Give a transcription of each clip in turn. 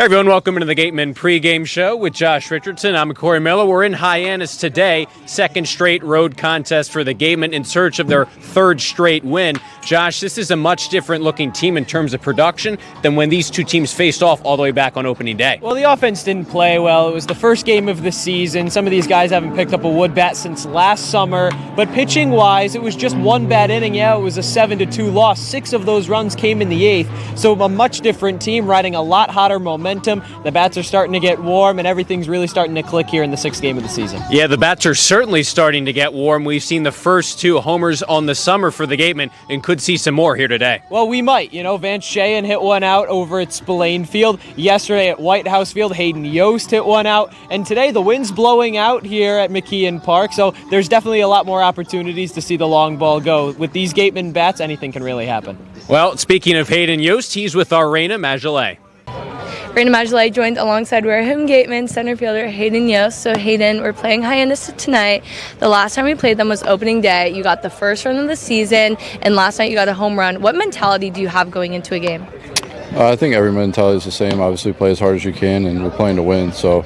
Hey everyone, welcome into the Gatemen pregame show with Josh Richardson. I'm Cory Miller. We're in Hyannis today, second straight road contest for the Gatemen in search of their third straight win. Josh, this is a much different looking team in terms of production than when these two teams faced off all the way back on opening day. Well, the offense didn't play well. It was the first game of the season. Some of these guys haven't picked up a wood bat since last summer. But pitching-wise, it was just one bad inning. Yeah, it was a 7-2 loss. 6 of those runs came in the 8th. So a much different team riding a lot hotter momentum. The bats are starting to get warm, and everything's really starting to click here in the 6th game of the season. Yeah, the bats are certainly starting to get warm. We've seen the first 2 homers on the summer for the Gatemen and could see some more here today. Well, we might. Van Shayen hit one out over at Spillane Field. Yesterday at White House Field, Hayden Yost hit one out. And today the wind's blowing out here at McKeon Park, so there's definitely a lot more opportunities to see the long ball go. With these Gatemen bats, anything can really happen. Well, speaking of Hayden Yost, he's with our Rayna, Maggelet. Rayna Maggelet joined alongside Wareham Gatemen center fielder Hayden Yost. So Hayden, we're playing Hyannis tonight. The last time we played them was opening day. You got the first run of the season, and last night you got a home run. What mentality do you have going into a game? I think every mentality is the same. Obviously, play as hard as you can, and we're playing to win. So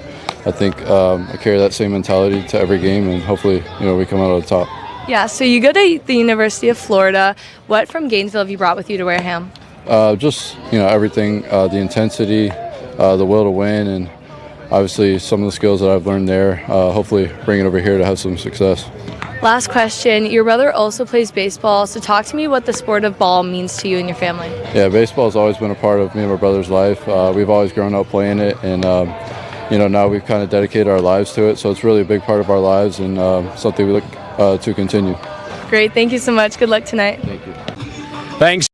I think I carry that same mentality to every game, and hopefully, we come out on the top. Yeah, so you go to the University of Florida. What from Gainesville have you brought with you to Wareham? Just everything, the intensity, the will to win, and obviously some of the skills that I've learned there, hopefully bring it over here to have some success. Last question. Your brother also plays baseball, so talk to me what the sport of ball means to you and your family. Yeah, baseball has always been a part of me and my brother's life. We've always grown up playing it, and now we've kind of dedicated our lives to it, so it's really a big part of our lives and something we look to continue. Great. Thank you so much. Good luck tonight. Thank you. Thanks.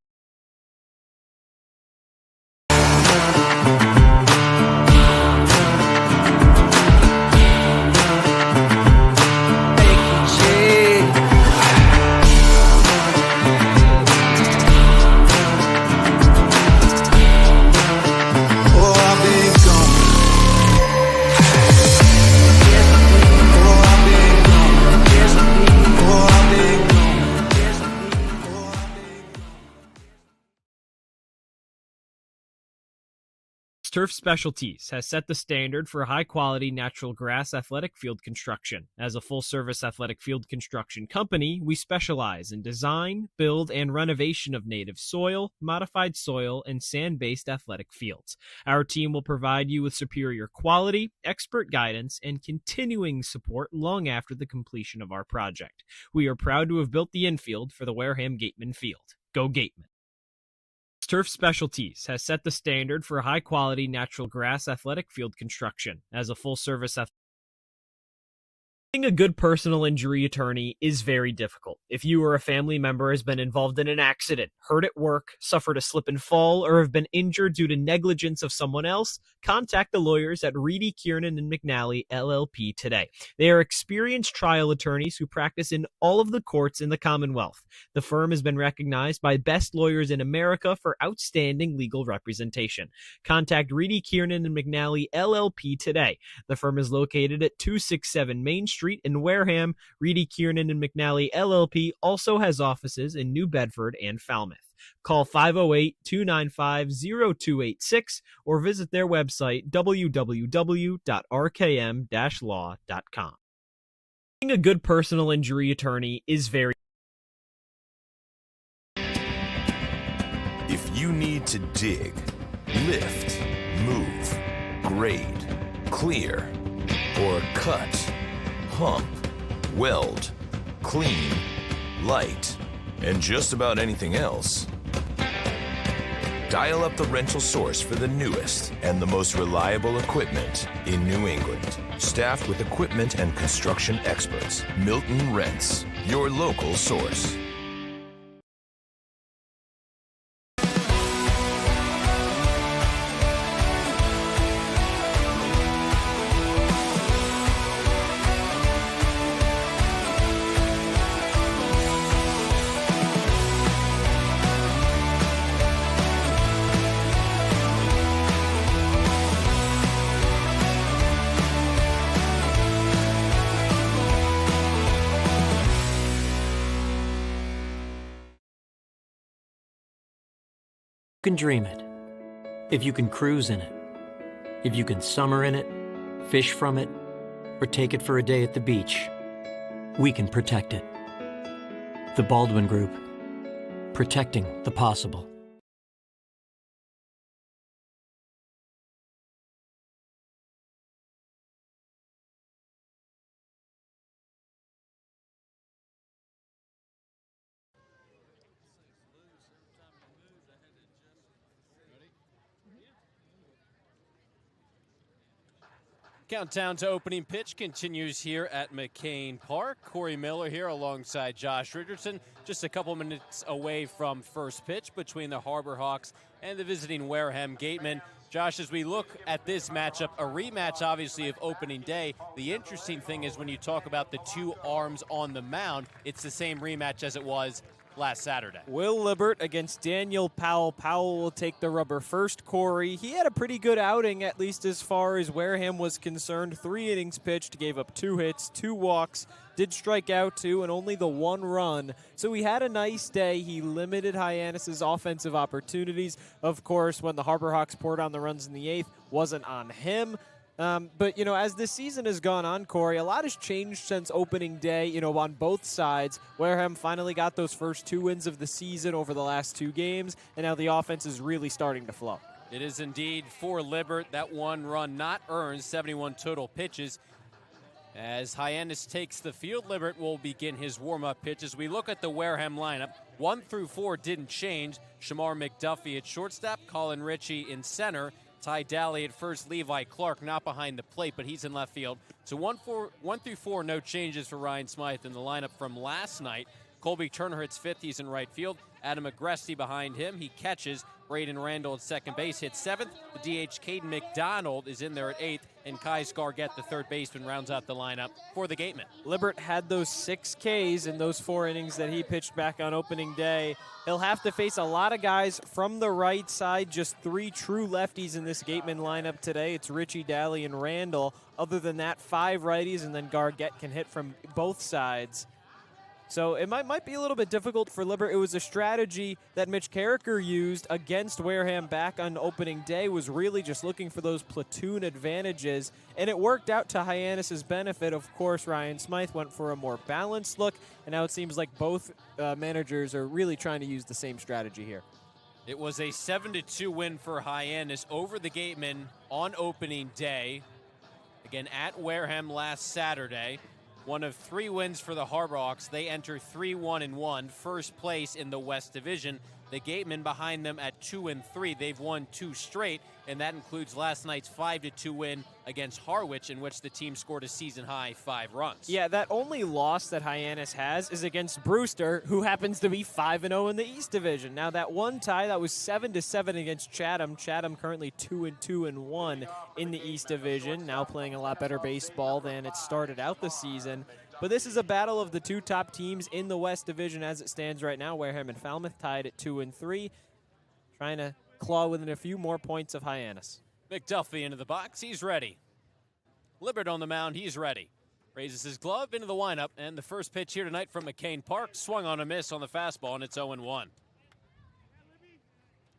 Turf Specialties has set the standard for high-quality natural grass athletic field construction. As a full-service athletic field construction company, we specialize in design, build, and renovation of native soil, modified soil, and sand-based athletic fields. Our team will provide you with superior quality, expert guidance, and continuing support long after the completion of our project. We are proud to have built the infield for the Wareham Gatemen field. Go Gatemen! Turf Specialties has set the standard for high-quality natural grass athletic field construction. As a full-service Being a good personal injury attorney is very difficult. If you or a family member has been involved in an accident, hurt at work, suffered a slip and fall, or have been injured due to negligence of someone else, contact the lawyers at Reedy, Kiernan, and McNally, LLP today. They are experienced trial attorneys who practice in all of the courts in the Commonwealth. The firm has been recognized by Best Lawyers in America for outstanding legal representation. Contact Reedy, Kiernan, and McNally, LLP today. The firm is located at 267 Main Street in Wareham. Reedy, Kiernan, and McNally LLP also has offices in New Bedford and Falmouth. Call 508-295-0286 or visit their website www.rkm-law.com. Being a good personal injury attorney is very... If you need to dig, lift, move, grade, clear, or cut, pump, weld, clean, light, and just about anything else, dial up the rental source for the newest and the most reliable equipment in New England. Staffed with equipment and construction experts, Milton Rents, your local source. You can dream it, if you can cruise in it, If you can summer in it, fish from it, or take it for a day at the beach, we can protect it. The Baldwin Group. Protecting the possible. Countdown to opening pitch continues here at McCain Park. Cory Miller here alongside Josh Richardson, just a couple minutes away from first pitch between the Harbor Hawks and the visiting Wareham Gatemen. Josh, as we look at this matchup, a rematch obviously of opening day, the interesting thing is when you talk about the two arms on the mound, it's the same rematch as it was last Saturday. Will Libbert against Daniel Powell. Powell will take the rubber first. Cory, he had a pretty good outing, at least as far as Wareham was concerned. 3 innings pitched, gave up 2 hits, 2 walks, did strike out 2, and only the 1 run. So he had a nice day. He limited Hyannis' offensive opportunities. Of course, when the Harbor Hawks poured on the runs in the 8th, wasn't on him. But, as this season has gone on, Cory, a lot has changed since opening day, on both sides. Wareham finally got those first 2 wins of the season over the last 2 games, and now the offense is really starting to flow. It is indeed for Libbert. That 1 run not earned, 71 total pitches. As Hyannis takes the field, Libbert will begin his warm-up pitch. As we look at the Wareham lineup, 1 through 4 didn't change. Shamar McDuffie at shortstop, Colin Ritchie in center, Ty Daly at first, Levi Clark not behind the plate, but he's in left field. So 1 through 4, no changes for Ryan Smythe in the lineup from last night. Colby Turner hits 5th, he's in right field. Adam Agresti behind him, he catches. Braden Randall at second base hits 7th. The DH Caden McDonald is in there at 8th, and Kai Scargett, the third baseman, rounds out the lineup for the Gatemen. Libbert had those 6 Ks in those 4 innings that he pitched back on opening day. He'll have to face a lot of guys from the right side, just 3 true lefties in this Gateman lineup today. It's Ritchie, Daly, and Randall. Other than that, 5 righties, and then Gargett can hit from both sides. So it might be a little bit difficult for Libbert. It was a strategy that Mitch Carricker used against Wareham back on opening day, was really just looking for those platoon advantages, and it worked out to Hyannis' benefit. Of course, Ryan Smythe went for a more balanced look, and now it seems like both managers are really trying to use the same strategy here. It was a 7-2 win for Hyannis over the Gatemen on opening day. Again, at Wareham last Saturday. One of 3 wins for the Harbor Hawks. They enter 3-1-1, first place in the West Division. The Gatemen behind them at 2-3. They've won 2 straight, and that includes last night's 5-2 win against Harwich, in which the team scored a season-high 5 runs. Yeah, that only loss that Hyannis has is against Brewster, who happens to be 5-0 in the East Division. Now, that one tie, that was 7-7 against Chatham. Chatham currently 2-2-1 in the East Division, now playing a lot better baseball than it started out the season. But this is a battle of the 2 top teams in the West Division as it stands right now. Wareham and Falmouth tied at 2-3, trying to claw within a few more points of Hyannis. McDuffie into the box, he's ready. Libbert on the mound, he's ready. Raises his glove into the windup, and the first pitch here tonight from McCain Park, swung on a miss on the fastball, and it's 0-1.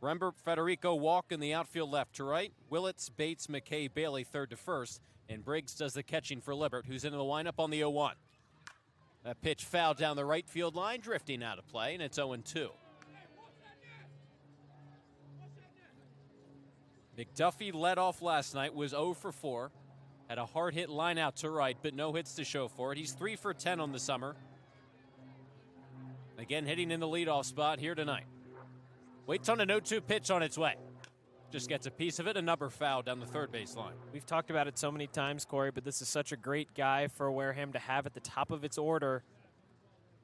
Rembert, Federico walk in the outfield left to right. Willits, Bates, McKay, Bailey third to first, and Briggs does the catching for Libbert, who's into the windup on the 0-1. That pitch fouled down the right field line, drifting out of play, and it's 0-2. McDuffie led off last night, was 0 for 4. Had a hard hit line out to right, but no hits to show for it. He's 3 for 10 on the summer. Again, hitting in the leadoff spot here tonight. Waits on a 0-2 pitch on its way. Just gets a piece of it, a number foul down the third base line. We've talked about it so many times, Cory, but this is such a great guy for Wareham to have at the top of its order.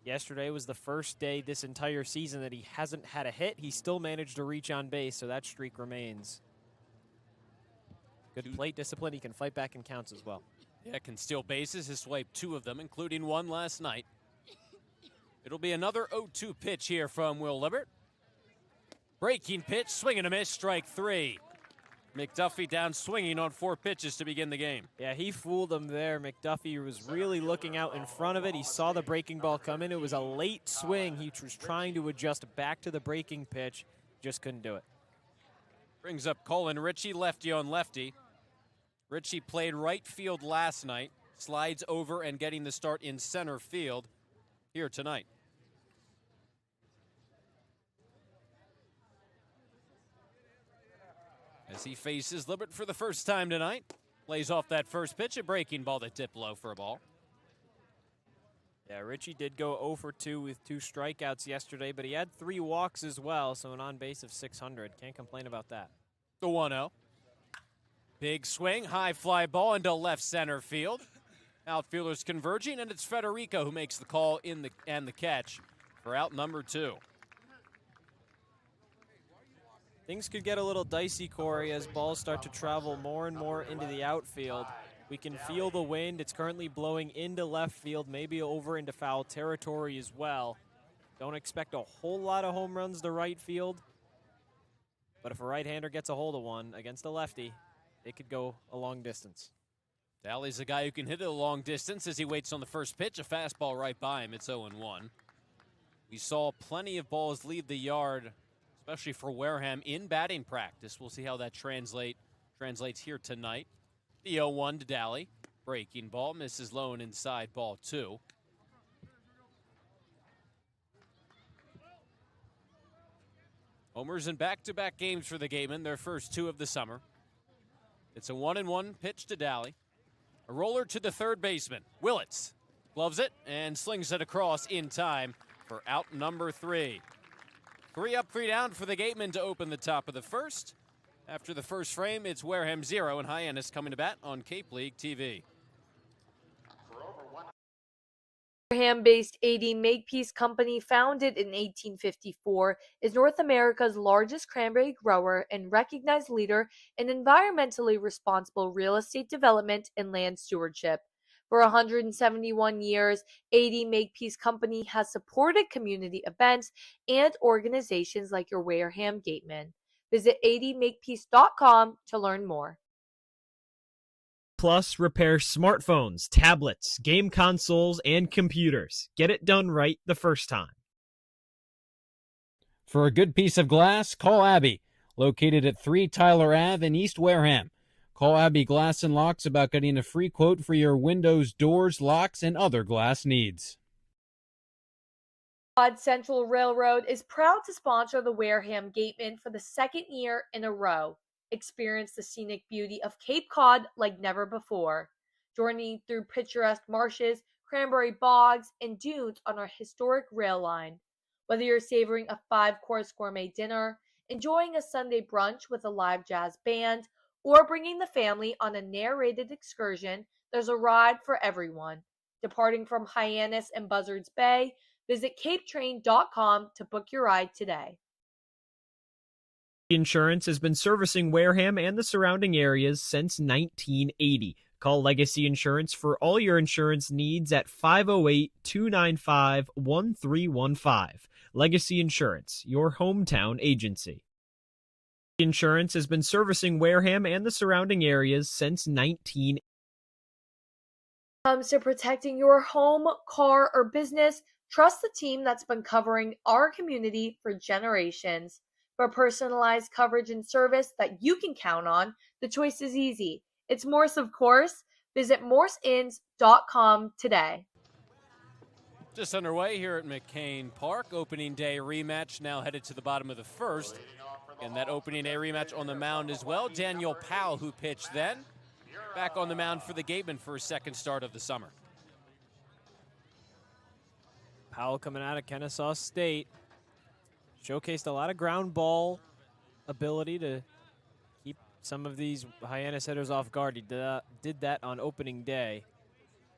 Yesterday was the first day this entire season that he hasn't had a hit. He still managed to reach on base, so that streak remains. Good plate discipline. He can fight back in counts as well. Yeah, can steal bases. Has swiped 2 of them, including 1 last night. It'll be another 0-2 pitch here from Will Libbert. Breaking pitch, swing and a miss, strike 3. McDuffie down swinging on 4 pitches to begin the game. Yeah, he fooled him there. McDuffie was really looking out in front of it. He saw the breaking ball come in. It was a late swing. He was trying to adjust back to the breaking pitch. Just couldn't do it. Brings up Colin Ritchie, lefty on lefty. Richie played right field last night, slides over and getting the start in center field here tonight. As he faces Libert for the first time tonight, lays off that first pitch, a breaking ball that dipped low for a ball. Yeah, Richie did go 0 for 2 with 2 strikeouts yesterday, but he had 3 walks as well, so an on-base of 600. Can't complain about that. The 1-0. Big swing, high fly ball into left center field. Outfielders converging, and it's Federico who makes the call and the catch for out number 2. Things could get a little dicey, Cory, as balls start to travel more and more into the outfield. We can feel the wind. It's currently blowing into left field, maybe over into foul territory as well. Don't expect a whole lot of home runs to right field, but if a right-hander gets a hold of one against a lefty, it could go a long distance. Daly's a guy who can hit it a long distance as he waits on the first pitch. A fastball right by him. It's 0-1. We saw plenty of balls leave the yard, especially for Wareham in batting practice. We'll see how that translates here tonight. The 0-1 to Daly. Breaking ball, misses low and inside, ball 2. Homers in back-to-back games for the Gatemen, their first 2 of the summer. It's a 1-1 pitch to Daly. A roller to the third baseman. Willits gloves it and slings it across in time for out number 3. 3 up, 3 down for the Gatemen to open the top of the first. After the first frame, it's Wareham 0 and Hyannis coming to bat on Cape League TV. Wareham-based AD Makepeace Company, founded in 1854, is North America's largest cranberry grower and recognized leader in environmentally responsible real estate development and land stewardship. For 171 years, AD Makepeace Company has supported community events and organizations like your Wareham Gatemen. Visit admakepeace.com to learn more. Plus, repair smartphones, tablets, game consoles, and computers. Get it done right the first time. For a good piece of glass, call Abby, located at 3 Tyler Ave in East Wareham. Call Abby Glass and Locks about getting a free quote for your windows, doors, locks, and other glass needs. Central Railroad is proud to sponsor the Wareham Gatemen for the 2nd year in a row. Experience the scenic beauty of Cape Cod like never before. Journey through picturesque marshes, cranberry bogs, and dunes on our historic rail line. Whether you're savoring a 5-course gourmet dinner, enjoying a Sunday brunch with a live jazz band, or bringing the family on a narrated excursion, there's a ride for everyone. Departing from Hyannis and Buzzards Bay, visit capetrain.com to book your ride today. Insurance has been servicing Wareham and the surrounding areas since 1980. Call Legacy Insurance for all your insurance needs at 508-295-1315. Legacy Insurance, your hometown agency. Insurance has been servicing Wareham and the surrounding areas since 1980. Comes to protecting your home, car, or business, trust the team that's been covering our community for generations. For personalized coverage and service that you can count on, the choice is easy. It's Morse, of course. Visit morseins.com today. Just underway here at McCain Park. Opening day rematch now headed to the bottom of the first. And that opening day rematch on the mound as well. Daniel Powell, who pitched then, back on the mound for the Gatemen for his 2nd start of the summer. Powell coming out of Kennesaw State. Showcased a lot of ground ball ability to keep some of these Hyannis hitters off guard. He did that on opening day.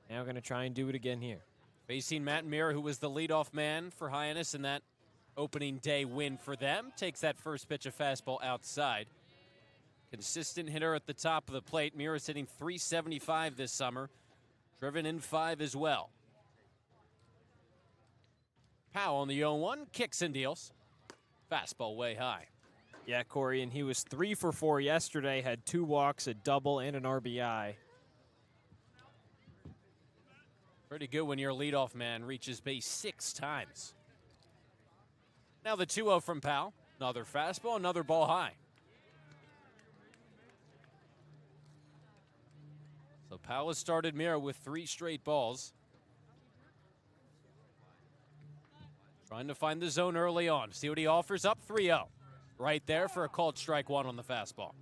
Now going to try and do it again here. Facing Matt Muir, who was the leadoff man for Hyannis in that opening day win for them. Takes that first pitch, a fastball outside. Consistent hitter at the top of the plate. Muir is hitting .375 this summer. Driven in 5 as well. Powell on the 0-1, kicks and deals. Fastball way high. Yeah, Cory, and he was 3 for 4 yesterday, had 2 walks, a double, and an RBI. Pretty good when your leadoff man reaches base 6 times. Now the 2-0 from Powell. Another fastball, another ball high. Powell has started Mira with 3 straight balls. Trying to find the zone early on. See what he offers up. 3-0. Right there for a called strike 1 on the fastball.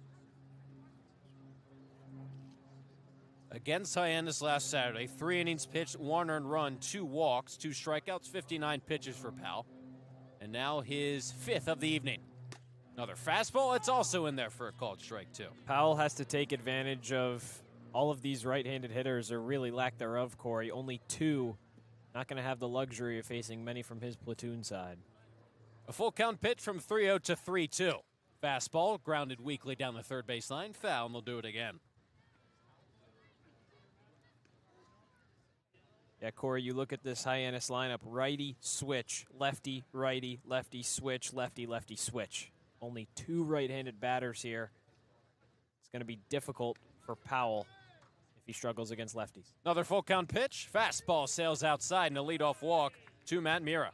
Against Hyannis last Saturday, 3 innings pitched, 1 earned run, 2 walks, 2 strikeouts, 59 pitches for Powell. And now his 5th of the evening. Another fastball. It's also in there for a called strike 2. Powell has to take advantage of all of these right-handed hitters, or really lack thereof, Cory. Only 2. Not going to have the luxury of facing many from his platoon side. A full count pitch from 3-0 to 3-2. Fastball grounded weakly down the third baseline. Foul, and they'll do it again. Yeah, Cory, you look at this Hyannis lineup. Righty, switch. Lefty, righty, lefty, switch. Lefty, lefty, switch. Only 2 right-handed batters here. It's going to be difficult for Powell if he struggles against lefties. Another full count pitch. Fastball sails outside and a leadoff walk to Matt Mira.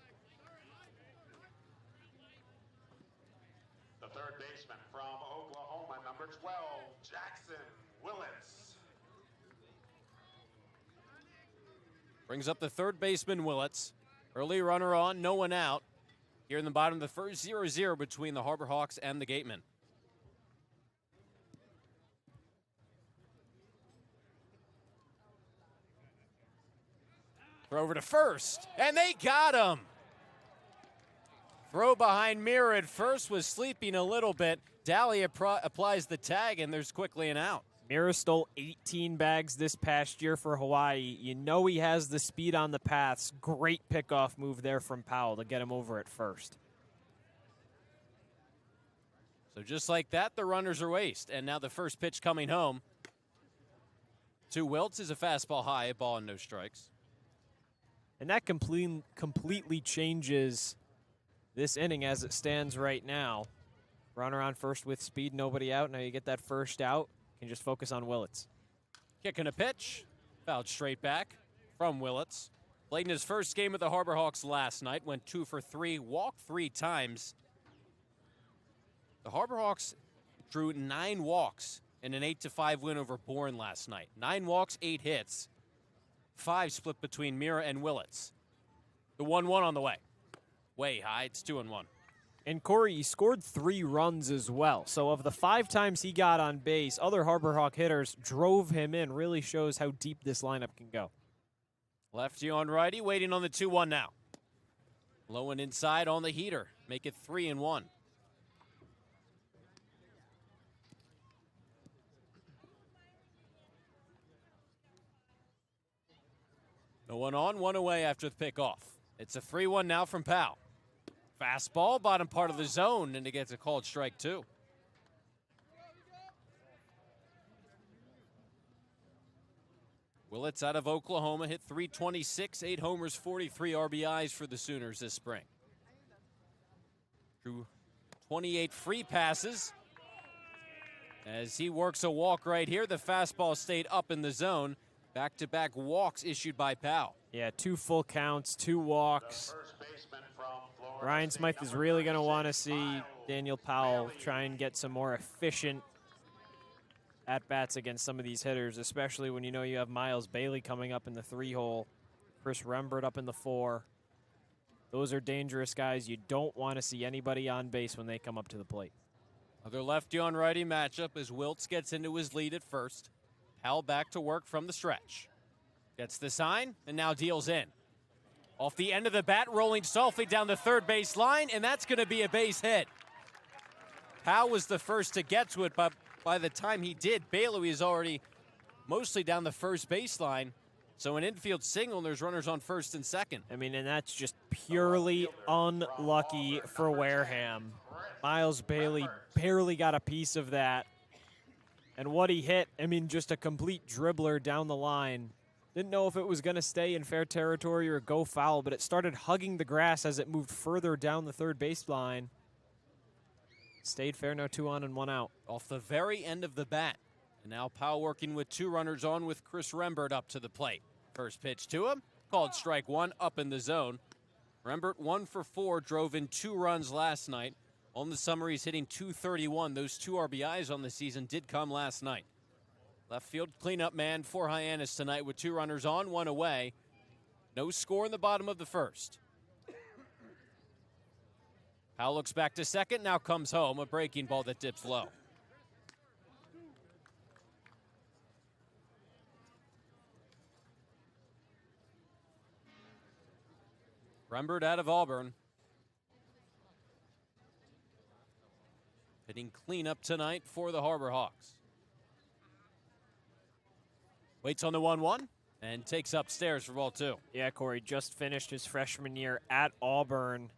The third baseman from Oklahoma, number 12, Jackson Willits. Brings up the third baseman, Willits. Early runner on, no one out. Here in the bottom of the first, 0-0 between the Harbor Hawks and the Gatemen. Throw over to first, and they got him. Throw behind Mira at first, was sleeping a little bit. Daly applies the tag, and there's quickly an out. Mira stole 18 bags this past year for Hawaii. You know he has the speed on the paths. Great pickoff move there from Powell to get him over at first. So just like that, the runners are waste. And now the first pitch coming home to Wiltz is a fastball high, a ball and no strikes. And that completely changes this inning as it stands right now. Runner on first with speed, nobody out. Now you get that first out. Can just focus on Willits. Kicking a pitch. Fouled straight back from Willits. Played in his first game with the Harbor Hawks last night. Went 2 for 3. Walked 3 times. The Harbor Hawks drew 9 walks in an 8-5 win over Bourne last night. 9 walks, 8 hits. 5 split between Mira and Willits. The 1-1 on the way. Way high. It's 2-1. And Cory, he scored 3 runs as well. So of the 5 times he got on base, other Harbor Hawk hitters drove him in. Really shows how deep this lineup can go. Lefty on righty, waiting on the 2-1 now. Low and inside on the heater. Make it 3-1. No one on, one away after the pickoff. It's a 3-1 now from Powell. Fastball, bottom part of the zone, and it gets a called strike 2. Willits out of Oklahoma hit .326, 8 homers, 43 RBIs for the Sooners this spring. Drew 28 free passes. As he works a walk right here, the fastball stayed up in the zone. Back-to-back walks issued by Powell. Yeah, 2 full counts, 2 walks. Ryan Smythe is really going to want to see Daniel Powell try and get some more efficient at-bats against some of these hitters, especially when you know you have Miles Bailey coming up in the 3-hole, Chris Rembert up in the 4. Those are dangerous guys. You don't want to see anybody on base when they come up to the plate. Another lefty on righty matchup as Wiltz gets into his lead at first. Powell back to work from the stretch. Gets the sign and now deals in. Off the end of the bat, rolling softly down the third base line, and that's going to be a base hit. Powell was the first to get to it, but by the time he did, Bailey is already mostly down the first baseline. So an infield single, and there's runners on first and second. I mean, and that's just purely unlucky for Wareham. Miles Bailey barely got a piece of that. And what he hit, I mean, just a complete dribbler down the line. Didn't know if it was going to stay in fair territory or go foul, but it started hugging the grass as it moved further down the third baseline. Stayed fair, no 2 on and 1 out. Off the very end of the bat. And now Powell working with 2 runners on with Chris Rembert up to the plate. First pitch to him, called strike 1 up in the zone. Rembert 1 for 4, drove in 2 runs last night. On the summer, he's hitting .231. Those 2 RBIs on the season did come last night. Left field cleanup man for Hyannis tonight with 2 runners on, 1 away. No score in the bottom of the first. Powell looks back to second, now comes home. A breaking ball that dips low. Rembert out of Auburn. Hitting cleanup tonight for the Harbor Hawks. Waits on the 1-1 and takes upstairs for ball 2. Yeah, Cory just finished his freshman year at Auburn.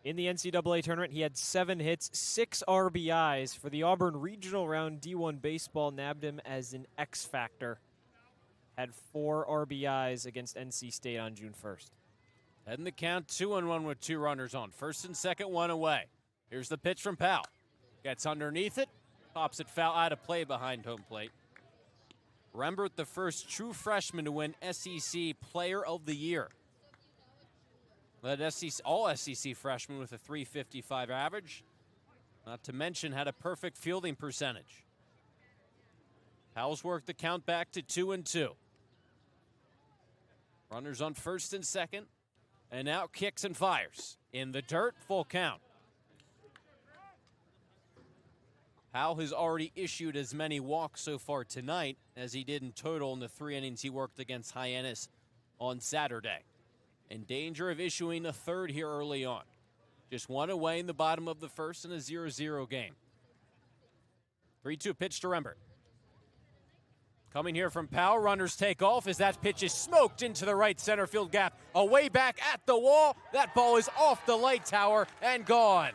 In the NCAA tournament, he had 7 hits, 6 RBIs. For the Auburn Regional Round, D1 Baseball nabbed him as an X Factor. Had 4 RBIs against NC State on June 1st. Heading the count, 2-1 with 2 runners on. First and second, 1 away. Here's the pitch from Powell. Gets underneath it, pops it foul out of play behind home plate. Rembert, the first true freshman to win SEC Player of the Year. Led all SEC freshmen with a .355 average. Not to mention had a perfect fielding percentage. Powell's worked the count back to 2-2. Runners on first and second. And now kicks and fires. In the dirt, full count. Powell has already issued as many walks so far tonight as he did in total in the 3 innings he worked against Hyannis on Saturday. In danger of issuing a third here early on. Just 1 away in the bottom of the first in a 0-0 game. 3-2 pitch to Rembert. Coming here from Powell, runners take off as that pitch is smoked into the right center field gap. Away back at the wall. That ball is off the light tower and gone.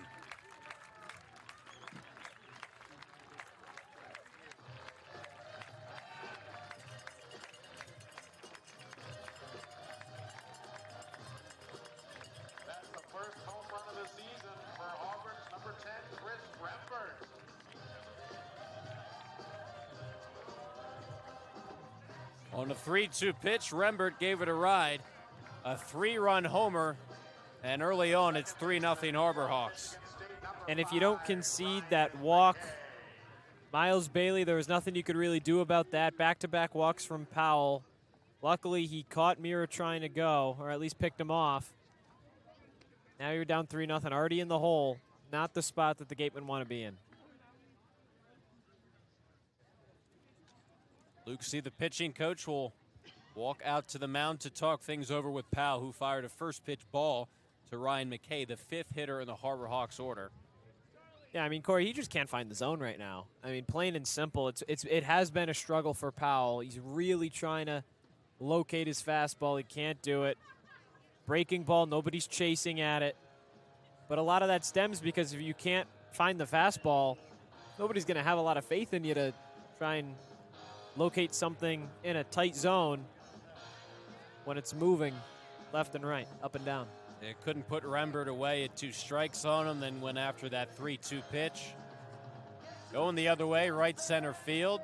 That's the first home run of the season for Auburn's number 10, Chris Rembert. On a 3-2 pitch, Rembert gave it a ride. A 3-run homer, and early on it's 3-0 Harbor Hawks. And if you don't concede that walk, Miles Bailey, there was nothing you could really do about that. Back-to-back walks from Powell. Luckily, he caught Mira trying to go, or at least picked him off. Now you're down 3-0, already in the hole. Not the spot that the Gatemen want to be in. Luke C., the pitching coach, will walk out to the mound to talk things over with Powell, who fired a first pitch ball to Ryan McKay, the 5th hitter in the Harbor Hawks order. Yeah, I mean, Cory, he just can't find the zone right now. I mean, plain and simple, it has been a struggle for Powell. He's really trying to locate his fastball. He can't do it. Breaking ball, nobody's chasing at it. But a lot of that stems because if you can't find the fastball, nobody's going to have a lot of faith in you to try and locate something in a tight zone when it's moving left and right, up and down. They couldn't put Rembert away at 2 strikes on him, then went after that 3-2 pitch. Going the other way, right center field.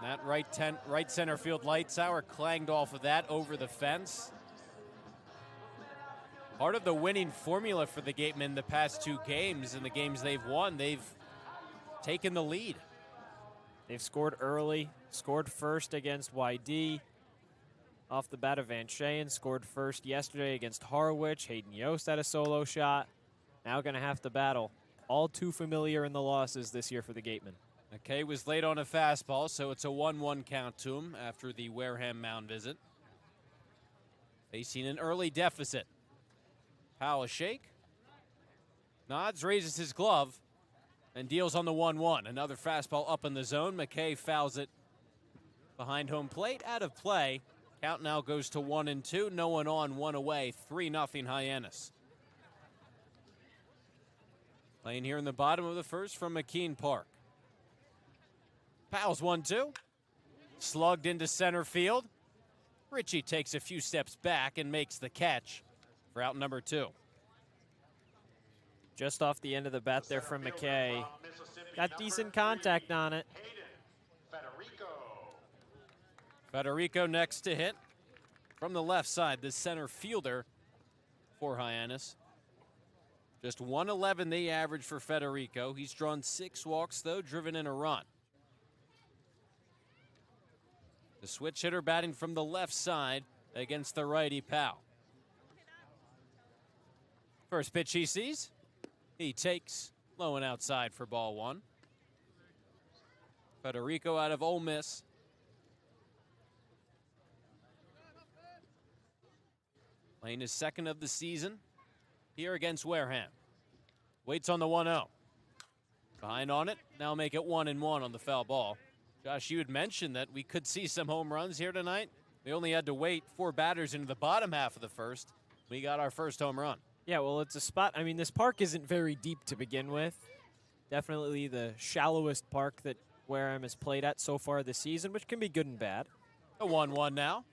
That right center field light tower clanged off of that over the fence. Part of the winning formula for the Gatemen the past 2 games, and the games they've won, they've taken the lead. They've scored early, scored first against YD. Off the bat of Van Shayen, scored first yesterday against Harwich. Hayden Yost had a solo shot. Now going to have to battle. All too familiar in the losses this year for the Gatemen. McKay was late on a fastball, so it's a 1-1 count to him after the Wareham mound visit. Facing an early deficit. Powell a shake. Nods, raises his glove, and deals on the 1-1. Another fastball up in the zone. McKay fouls it behind home plate, out of play. Count now goes to 1-2. No one on, 1 away. 3-0 Hyannis. Playing here in the bottom of the first from McKean Park. Powell's 1-2. Slugged into center field. Ritchie takes a few steps back and makes the catch for out number 2. Just off the end of the bat there from McKay. Got decent contact on it. Federico next to hit from the left side, the center fielder for Hyannis. Just 111 the average for Federico. He's drawn 6 walks, though, driven in a run. The switch hitter batting from the left side against the righty Powell. First pitch he sees, he takes, low and outside for ball one. Federico out of Ole Miss. Playing his second of the season here against Wareham. Waits on the 1-0. Behind on it, now make it 1-1 on the foul ball. Josh, you had mentioned that we could see some home runs here tonight. We only had to wait 4 batters into the bottom half of the first. We got our first home run. Yeah, well, it's a spot. I mean, this park isn't very deep to begin with. Definitely the shallowest park that Wareham has played at so far this season, which can be good and bad. A 1-1 now.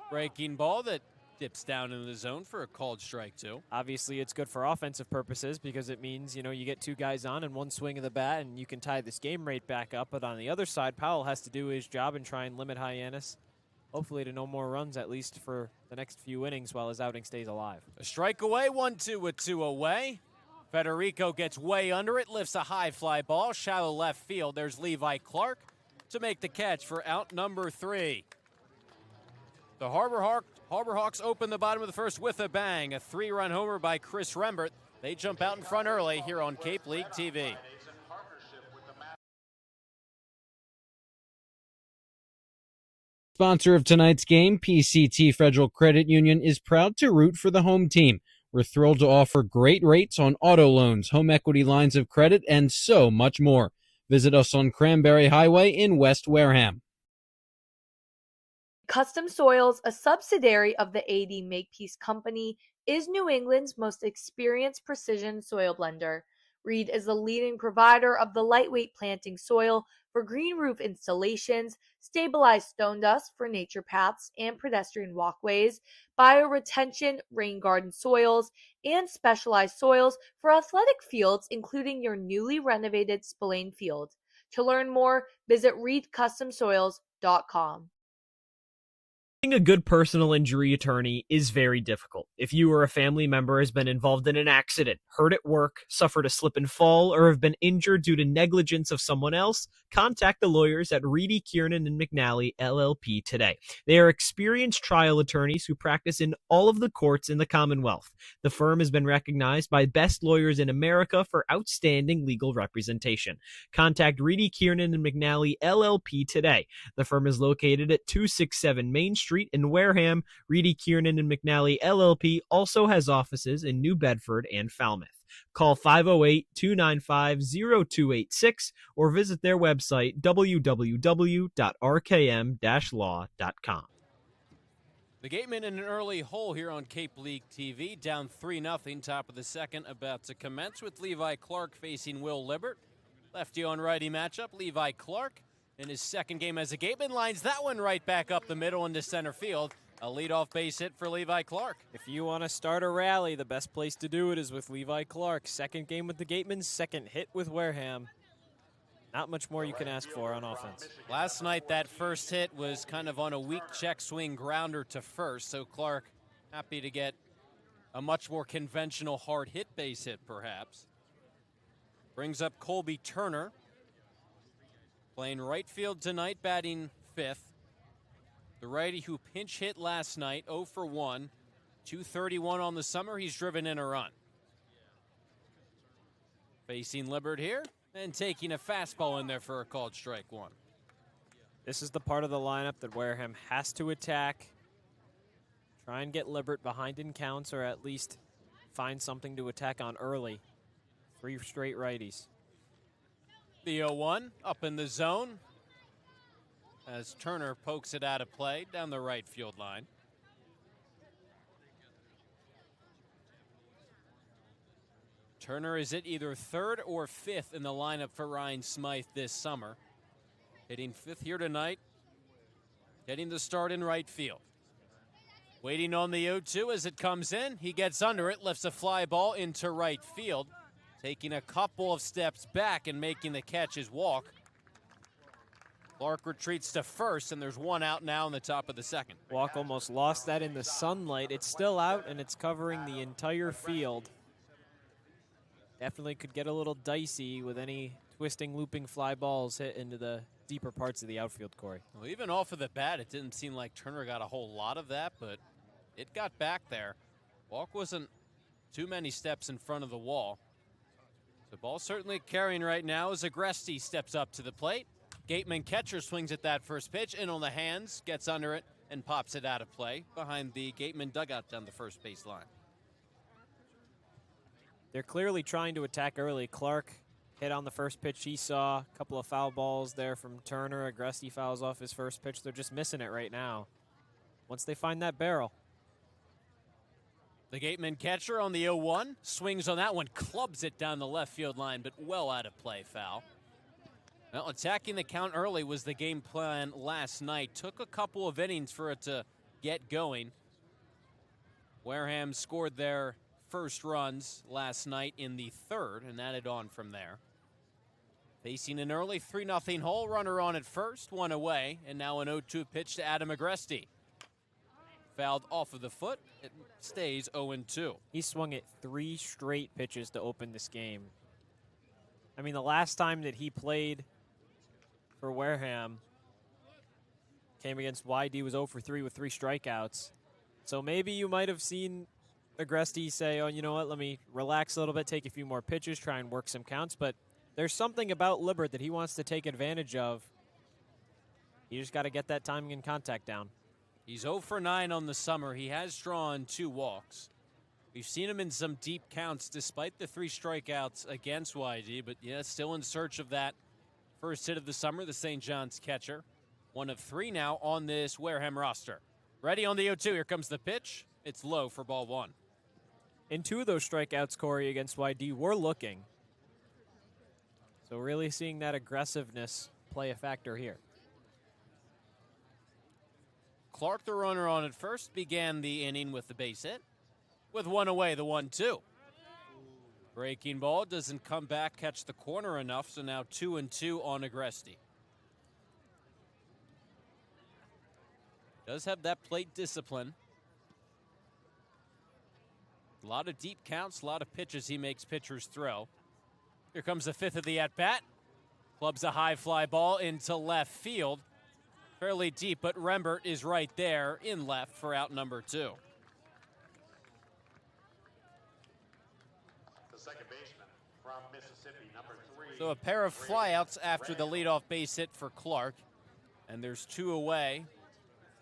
Breaking ball that dips down into the zone for a called strike two. Obviously, it's good for offensive purposes because it means, you know, you get 2 guys on and 1 swing of the bat and you can tie this game rate back up. But on the other side, Powell has to do his job and try and limit Hyannis, hopefully to no more runs at least for the next few innings while his outing stays alive. A strike away, 1-2 with 2 away. Federico gets way under it, lifts a high fly ball, shallow left field. There's Levi Clark to make the catch for out number 3. The Harbor Hawks open the bottom of the first with a bang. A 3-run homer by Chris Rembert. They jump out in front early here on Cape League TV. Sponsor of tonight's game, PCT Federal Credit Union, is proud to root for the home team. We're thrilled to offer great rates on auto loans, home equity lines of credit, and so much more. Visit us on Cranberry Highway in West Wareham. Custom Soils, a subsidiary of the AD Makepeace Company, is New England's most experienced precision soil blender. Reed is the leading provider of the lightweight planting soil for green roof installations, stabilized stone dust for nature paths and pedestrian walkways, bioretention rain garden soils, and specialized soils for athletic fields, including your newly renovated Spillane Field. To learn more, visit reedcustomsoils.com. Being a good personal injury attorney is very difficult. If you or a family member has been involved in an accident, hurt at work, suffered a slip and fall, or have been injured due to negligence of someone else, contact the lawyers at Reedy, Kiernan, and McNally, LLP today. They are experienced trial attorneys who practice in all of the courts in the Commonwealth. The firm has been recognized by Best Lawyers in America for outstanding legal representation. Contact Reedy, Kiernan, and McNally, LLP today. The firm is located at 267 Main Street in Wareham. Reedy, Kiernan, and McNally LLP also has offices in New Bedford and Falmouth. Call 508-295-0286 or visit their website www.rkm-law.com. The Gatemen in an early hole here on Cape League TV, down 3-0, top of the second, about to commence with Levi Clark facing Will Libbert. Lefty on righty matchup, Levi Clark. In his second game as a Gateman, lines that one right back up the middle into center field. A leadoff base hit for Levi Clark. If you want to start a rally, the best place to do it is with Levi Clark. Second game with the Gatemen, second hit with Wareham. Not much more you can ask for on offense. Last night, that first hit was kind of on a weak check swing grounder to first, so Clark happy to get a much more conventional hard hit base hit, perhaps. Brings up Colby Turner. Playing right field tonight, batting 5th. The righty who pinch hit last night, 0 for 1. 231 on the summer, he's driven in a run. Facing Libbert here, and taking a fastball in there for a called strike one. This is the part of the lineup that Wareham has to attack. Try and get Libbert behind in counts, or at least find something to attack on early. 3 straight righties. The 0-1 up in the zone as Turner pokes it out of play down the right field line. Turner is at either 3rd or 5th in the lineup for Ryan Smythe this summer. Hitting 5th here tonight, getting the start in right field. Waiting on the 0-2 as it comes in. He gets under it, lifts a fly ball into right field. Taking a couple of steps back and making the catch his walk. Clark retreats to first, and there's one out now in the top of the second. Walk almost lost that in the sunlight. It's still out, and it's covering the entire field. Definitely could get a little dicey with any twisting, looping fly balls hit into the deeper parts of the outfield, Cory. Well, even off of the bat, it didn't seem like Turner got a whole lot of that, but it got back there. Walk wasn't too many steps in front of the wall. The ball certainly carrying right now as Agresti steps up to the plate. Gateman catcher swings at that first pitch, in on the hands, gets under it, and pops it out of play behind the Gateman dugout down the first base line. They're clearly trying to attack early. Clark hit on the first pitch he saw. A couple of foul balls there from Turner. Agresti fouls off his first pitch. They're just missing it right now. Once they find that barrel. The Gateman catcher on the 0-1, swings on that one, clubs it down the left field line, but well out of play, foul. Well, attacking the count early was the game plan last night. Took a couple of innings for it to get going. Wareham scored their first runs last night in the third and added on from there. Facing an early 3-0 hole, runner on at first, one away, and now an 0-2 pitch to Adam Agresti. Fouled off of the foot, it stays 0-2. He swung at 3 straight pitches to open this game. I mean, the last time that he played for Wareham came against YD, was 0 for 3 with 3 strikeouts. So maybe you might have seen Agresti say, oh, you know what, let me relax a little bit, take a few more pitches, try and work some counts. But there's something about Libert that he wants to take advantage of. You just got to get that timing and contact down. He's 0 for 9 on the summer. He has drawn 2 walks. We've seen him in some deep counts despite the 3 strikeouts against YD, but yeah, still in search of that first hit of the summer, the St. John's catcher. 1 of 3 now on this Wareham roster. Ready on the 0-2. Here comes the pitch. It's low for ball 1. And 2 of those strikeouts, Cory, against YD were looking. So really seeing that aggressiveness play a factor here. Clark, the runner on at first, began the inning with the base hit. With 1 away, the 1-2. Breaking ball doesn't come back, catch the corner enough, so now 2-2 on Agresti. Does have that plate discipline. A lot of deep counts, a lot of pitches he makes pitchers throw. Here comes the 5th of the at-bat. Clubs a high fly ball into left field. Fairly deep, but Rembert is right there in left for out number 2. The second baseman from Mississippi, number 3. So a pair of flyouts after the leadoff base hit for Clark. And there's 2 away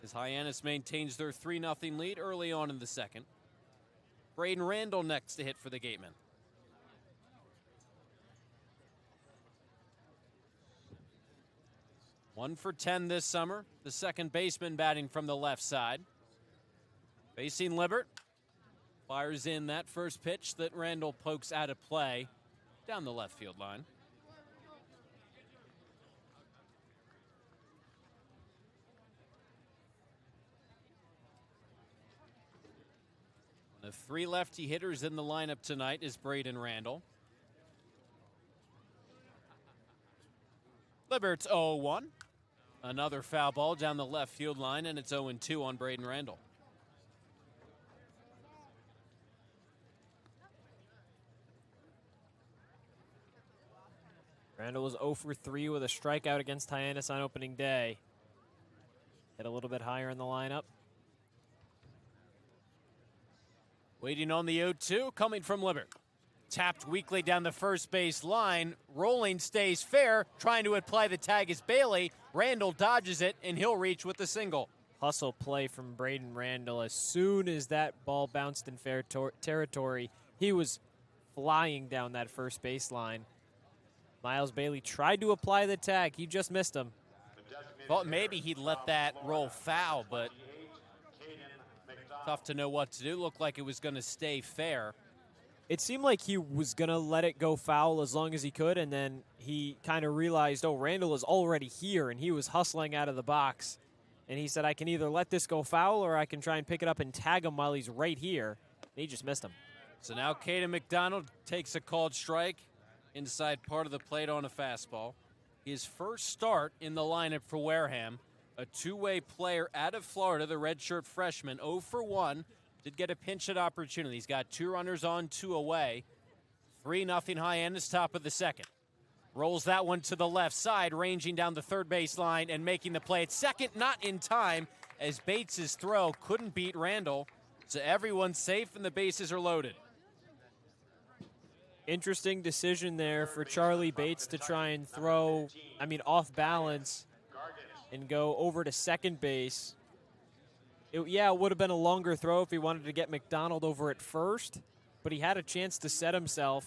as Hyannis maintains their 3-0 lead early on in the second. Braden Randall next to hit for the Gatemen. One for 10 this summer. The second baseman batting from the left side. Facing Libert. Fires in that first pitch that Randall pokes out of play down the left field line. The 3 lefty hitters in the lineup tonight is Braden Randall. Libert's 0-1. Another foul ball down the left field line, and it's 0-2 on Braden Randall. Randall was 0 for 3 with a strikeout against Hyannis on opening day. Hit a little bit higher in the lineup. Waiting on the 0-2, coming from Libert. Tapped weakly down the first base line. Rolling stays fair. Trying to apply the tag is Bailey. Randall dodges it, and he'll reach with the single. Hustle play from Braden Randall. As soon as that ball bounced in fair territory, he was flying down that first base line. Miles Bailey tried to apply the tag. He just missed him. Thought maybe he'd let that roll foul, but tough to know what to do. Looked like it was going to stay fair. It seemed like he was going to let it go foul as long as he could, and then he kind of realized, oh, Randall is already here, and he was hustling out of the box. And he said, I can either let this go foul or I can try and pick it up and tag him while he's right here. And he just missed him. So now Caden McDonald takes a called strike inside part of the plate on a fastball. His first start in the lineup for Wareham, a two-way player out of Florida, the redshirt freshman, 0 for 1. Did get a pinch hit opportunity. He's got 2 runners on, 2 away. 3-0 Hyannis, top of the second. Rolls that one to the left side, ranging down the third base line and making the play at second, not in time, as Bates' throw couldn't beat Randall. So everyone's safe and the bases are loaded. Interesting decision there for Charlie Bates to try and throw, off balance and go over to second base. It would have been a longer throw if he wanted to get McDonald over at first, but he had a chance to set himself.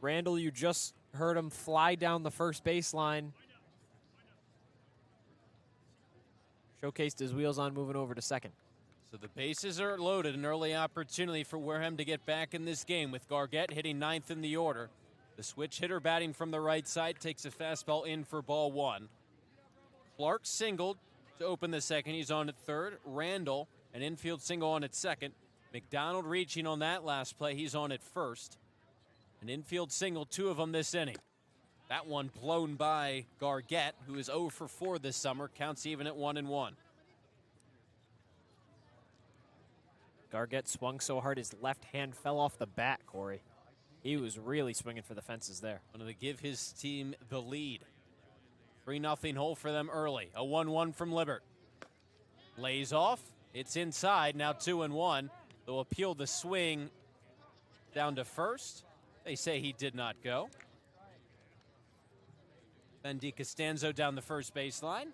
Randall, you just heard him fly down the first baseline. Showcased his wheels on moving over to second. So the bases are loaded, an early opportunity for Wareham to get back in this game with Gargett hitting ninth in the order. The switch hitter batting from the right side takes a fastball in for ball one. Clark singled to open the second. He's on at third. Randall, an infield single on at second. McDonald reaching on that last play. He's on at first. An infield single, two of them this inning. That one blown by Gargett, who is 0 for 4 this summer. Counts even at 1-1. Gargett swung so hard his left hand fell off the bat, Cory. He was really swinging for the fences there. Wanted to give his team the lead. 3-0 hole for them early. A 1-1 from Libbert. Lays off. It's inside. Now 2-1. They'll appeal the swing down to first. They say he did not go. Then DiCostanzo down the first baseline.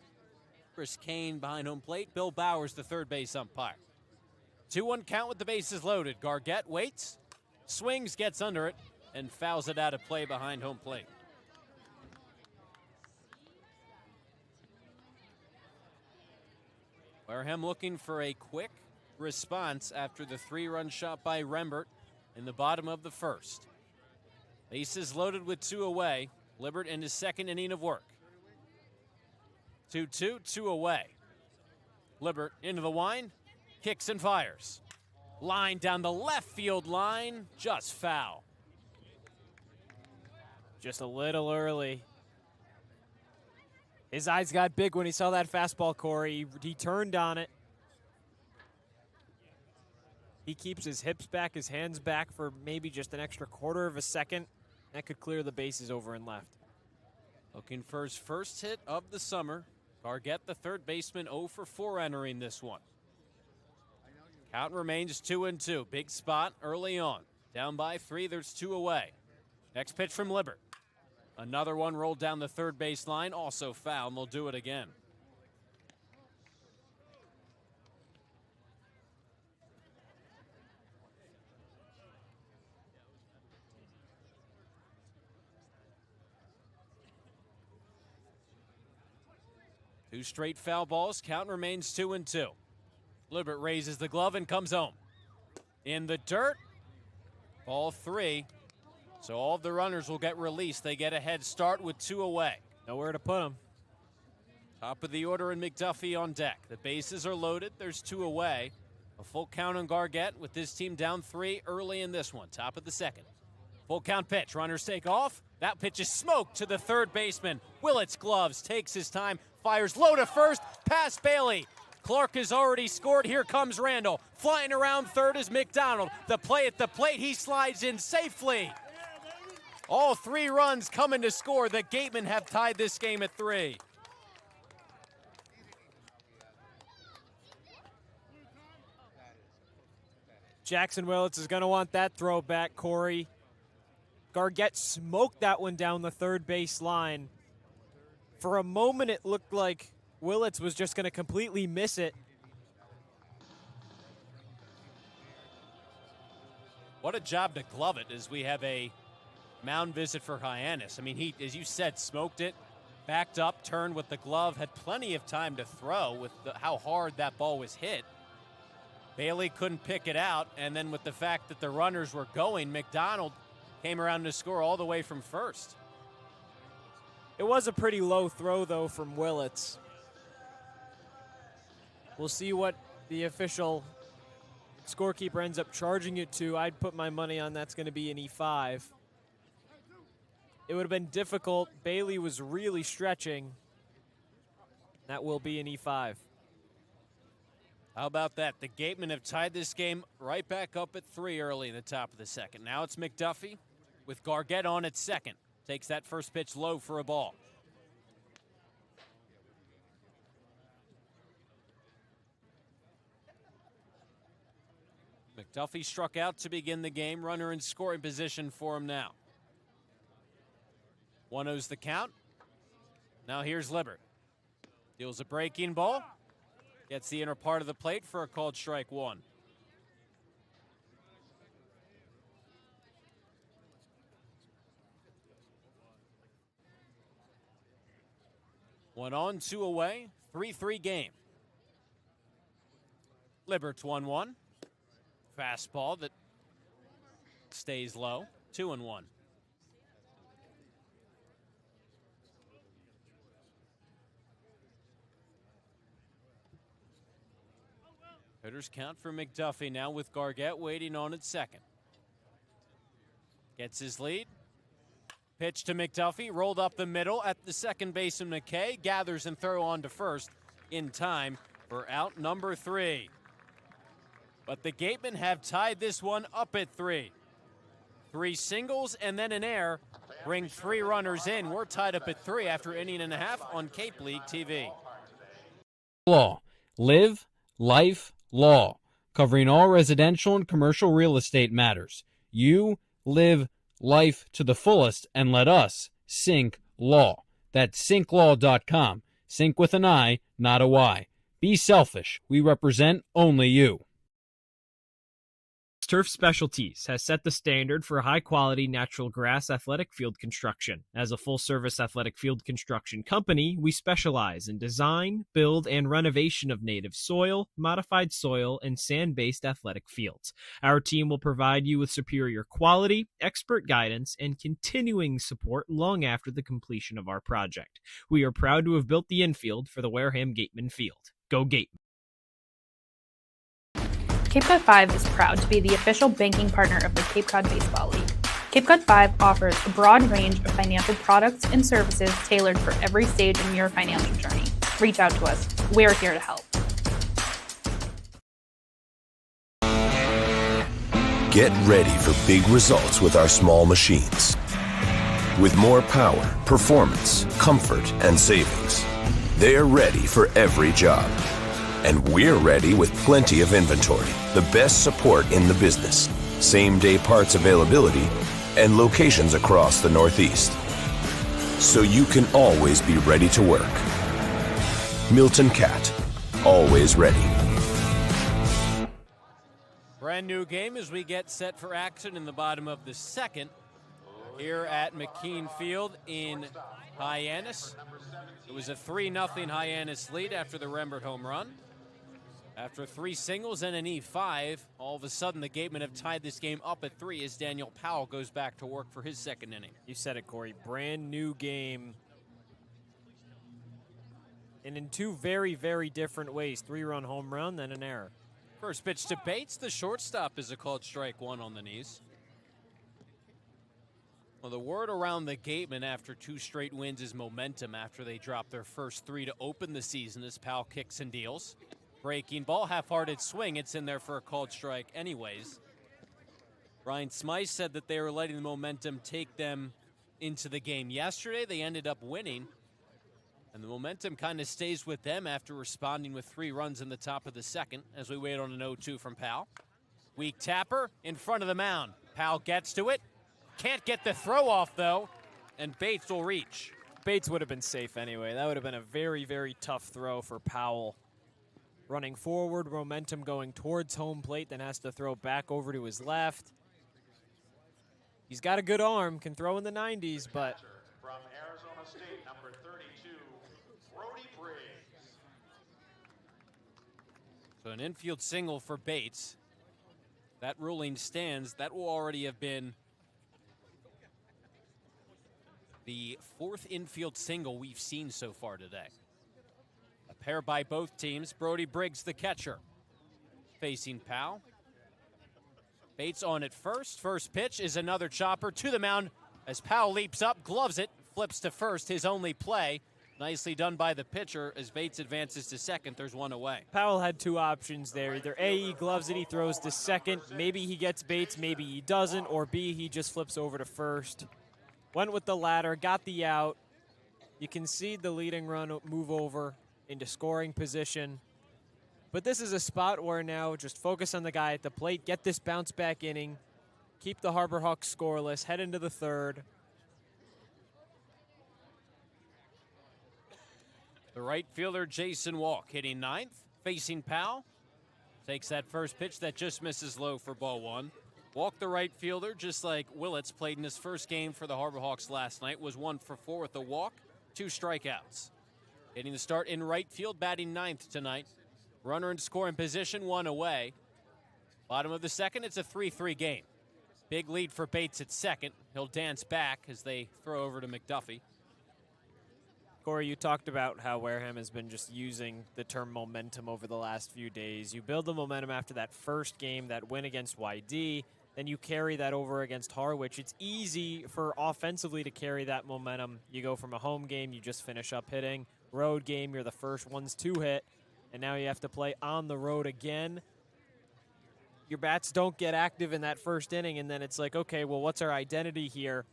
Chris Kane behind home plate. Bill Bowers, the third base umpire. 2-1 count with the bases loaded. Gargett waits, swings, gets under it, and fouls it out of play behind home plate. Wareham looking for a quick response after the 3-run shot by Rembert in the bottom of the first. Bases loaded with 2 away. Libbert in his second inning of work. 2-2, 2 away. Libbert into the wind, kicks and fires. Line down the left field line, just foul. Just a little early. His eyes got big when he saw that fastball, Cory. He turned on it. He keeps his hips back, his hands back for maybe just an extra quarter of a second. That could clear the bases over and left. Looking for his first hit of the summer. Gargett, the third baseman, 0 for 4 entering this one. Count remains 2-2. Big spot early on. Down by 3, there's 2 away. Next pitch from Libbert. Another one rolled down the third base line, also foul, and they'll do it again. Two straight foul balls. Count remains 2-2. Libbert raises the glove and comes home. In the dirt. Ball 3. So all of the runners will get released. They get a head start with 2 away. Nowhere to put them. Top of the order and McDuffie on deck. The bases are loaded. There's 2 away. A full count on Gargett with this team down 3 early in this one. Top of the second. Full count pitch. Runners take off. That pitch is smoked to the third baseman. Willett's gloves, takes his time, fires low to first, past Bailey. Clark has already scored. Here comes Randall. Flying around third is McDonald. The play at the plate, he slides in safely. All 3 runs coming to score. The Gatemen have tied this game at 3. Jackson Willits is going to want that throw back, Cory. Gargett smoked that one down the third base line. For a moment, it looked like Willits was just going to completely miss it. What a job to glove it as we have a mound visit for Hyannis. I mean, he, as you said, smoked it, backed up, turned with the glove, had plenty of time to throw with how hard that ball was hit. Bailey couldn't pick it out, and then with the fact that the runners were going, McDonald came around to score all the way from first. It was a pretty low throw, though, from Willits. We'll see what the official scorekeeper ends up charging it to. I'd put my money on that's going to be an E5. It would have been difficult. Bailey was really stretching. That will be an E5. How about that? The Gatemen have tied this game right back up at 3 early in the top of the second. Now it's McDuffie with Gargett on at second. Takes that first pitch low for a ball. McDuffie struck out to begin the game. Runner in scoring position for him now. 1-0's the count. Now here's Libbert. Deals a breaking ball. Gets the inner part of the plate for a called strike one. One on, two away, 3-3 game. Libbert's 1-1. Fastball that stays low, 2-1. Hitters count for McDuffie now with Gargett waiting on at second. Gets his lead. Pitch to McDuffie, rolled up the middle at the second baseman McKay, gathers and throw on to first in time for out number 3. But the Gatemen have tied this one up at 3. 3 singles and then an error bring 3 runners in. We're tied up at 3 after inning and a half on Cape League TV. Law. Live, life, law. Covering all residential and commercial real estate matters. You live life to the fullest and let us Sync Law. That's synklaw.com. Sync with an I, not a Y. Be selfish. We represent only you. Turf Specialties has set the standard for high-quality natural grass athletic field construction. As a full-service athletic field construction company, we specialize in design, build, and renovation of native soil, modified soil, and sand-based athletic fields. Our team will provide you with superior quality, expert guidance, and continuing support long after the completion of our project. We are proud to have built the infield for the Wareham Gatemen field. Go Gatemen! Cape Cod 5 is proud to be the official banking partner of the Cape Cod Baseball League. Cape Cod 5 offers a broad range of financial products and services tailored for every stage in your financial journey. Reach out to us. We're here to help. Get ready for big results with our small machines. With more power, performance, comfort, and savings. They're ready for every job. And we're ready with plenty of inventory, the best support in the business, same-day parts availability, and locations across the Northeast. So you can always be ready to work. Milton Cat, always ready. Brand new game as we get set for action in the bottom of the second here at McKean Field in Hyannis. It was a 3-0 Hyannis lead after the Rembert home run. After 3 singles and an E5, all of a sudden the Gatemen have tied this game up at 3 as Daniel Powell goes back to work for his second inning. You said it, Corey. Brand new game. And in 2 very, very different ways. 3-run home run, then an error. First pitch to Bates. The shortstop is a called strike one on the knees. Well, the word around the Gatemen after 2 straight wins is momentum after they dropped their first 3 to open the season as Powell kicks and deals. Breaking ball, half-hearted swing. It's in there for a called strike anyways. Ryan Smythe said that they were letting the momentum take them into the game yesterday. They ended up winning. And the momentum kind of stays with them after responding with 3 runs in the top of the second as we wait on an 0-2 from Powell. Weak tapper in front of the mound. Powell gets to it. Can't get the throw off, though, and Bates will reach. Bates would have been safe anyway. That would have been a very, very tough throw for Powell. Running forward, momentum going towards home plate, then has to throw back over to his left. He's got a good arm, can throw in the 90s, but... From Arizona State, number 32, Brody Briggs. So an infield single for Bates. That ruling stands. That will already have been the 4th infield single we've seen so far today. A pair by both teams. Brody Briggs, the catcher, facing Powell. Bates on at first. First pitch is another chopper to the mound as Powell leaps up, gloves it, flips to first, his only play. Nicely done by the pitcher as Bates advances to second. There's one away. Powell had two options there. Either A, he gloves it, he throws to second. Maybe he gets Bates, maybe he doesn't. Or B, he just flips over to first. Went with the latter, got the out. You can see the leading run move over into scoring position. But this is a spot where now just focus on the guy at the plate, get this bounce back inning, keep the Harbor Hawks scoreless, head into the third. The right fielder, Jason Walk, hitting ninth, facing Powell. Takes that first pitch that just misses low for ball one. Walk, the right fielder, just like Willits played in his first game for the Harbor Hawks last night, was 1 for 4 with a walk, 2 strikeouts. Getting the start in right field, batting ninth tonight. Runner in scoring position, 1 away. Bottom of the second, it's a 3-3 game. Big lead for Bates at second. He'll dance back as they throw over to McDuffie. Cory, you talked about how Wareham has been just using the term momentum over the last few days. You build the momentum after that first game, that win against YD, then you carry that over against Harwich. It's easy for offensively to carry that momentum. You go from a home game, you just finish up hitting. Road game, you're the first ones to hit, and now you have to play on the road again. Your bats don't get active in that first inning, and then it's like, okay, well, what's our identity here?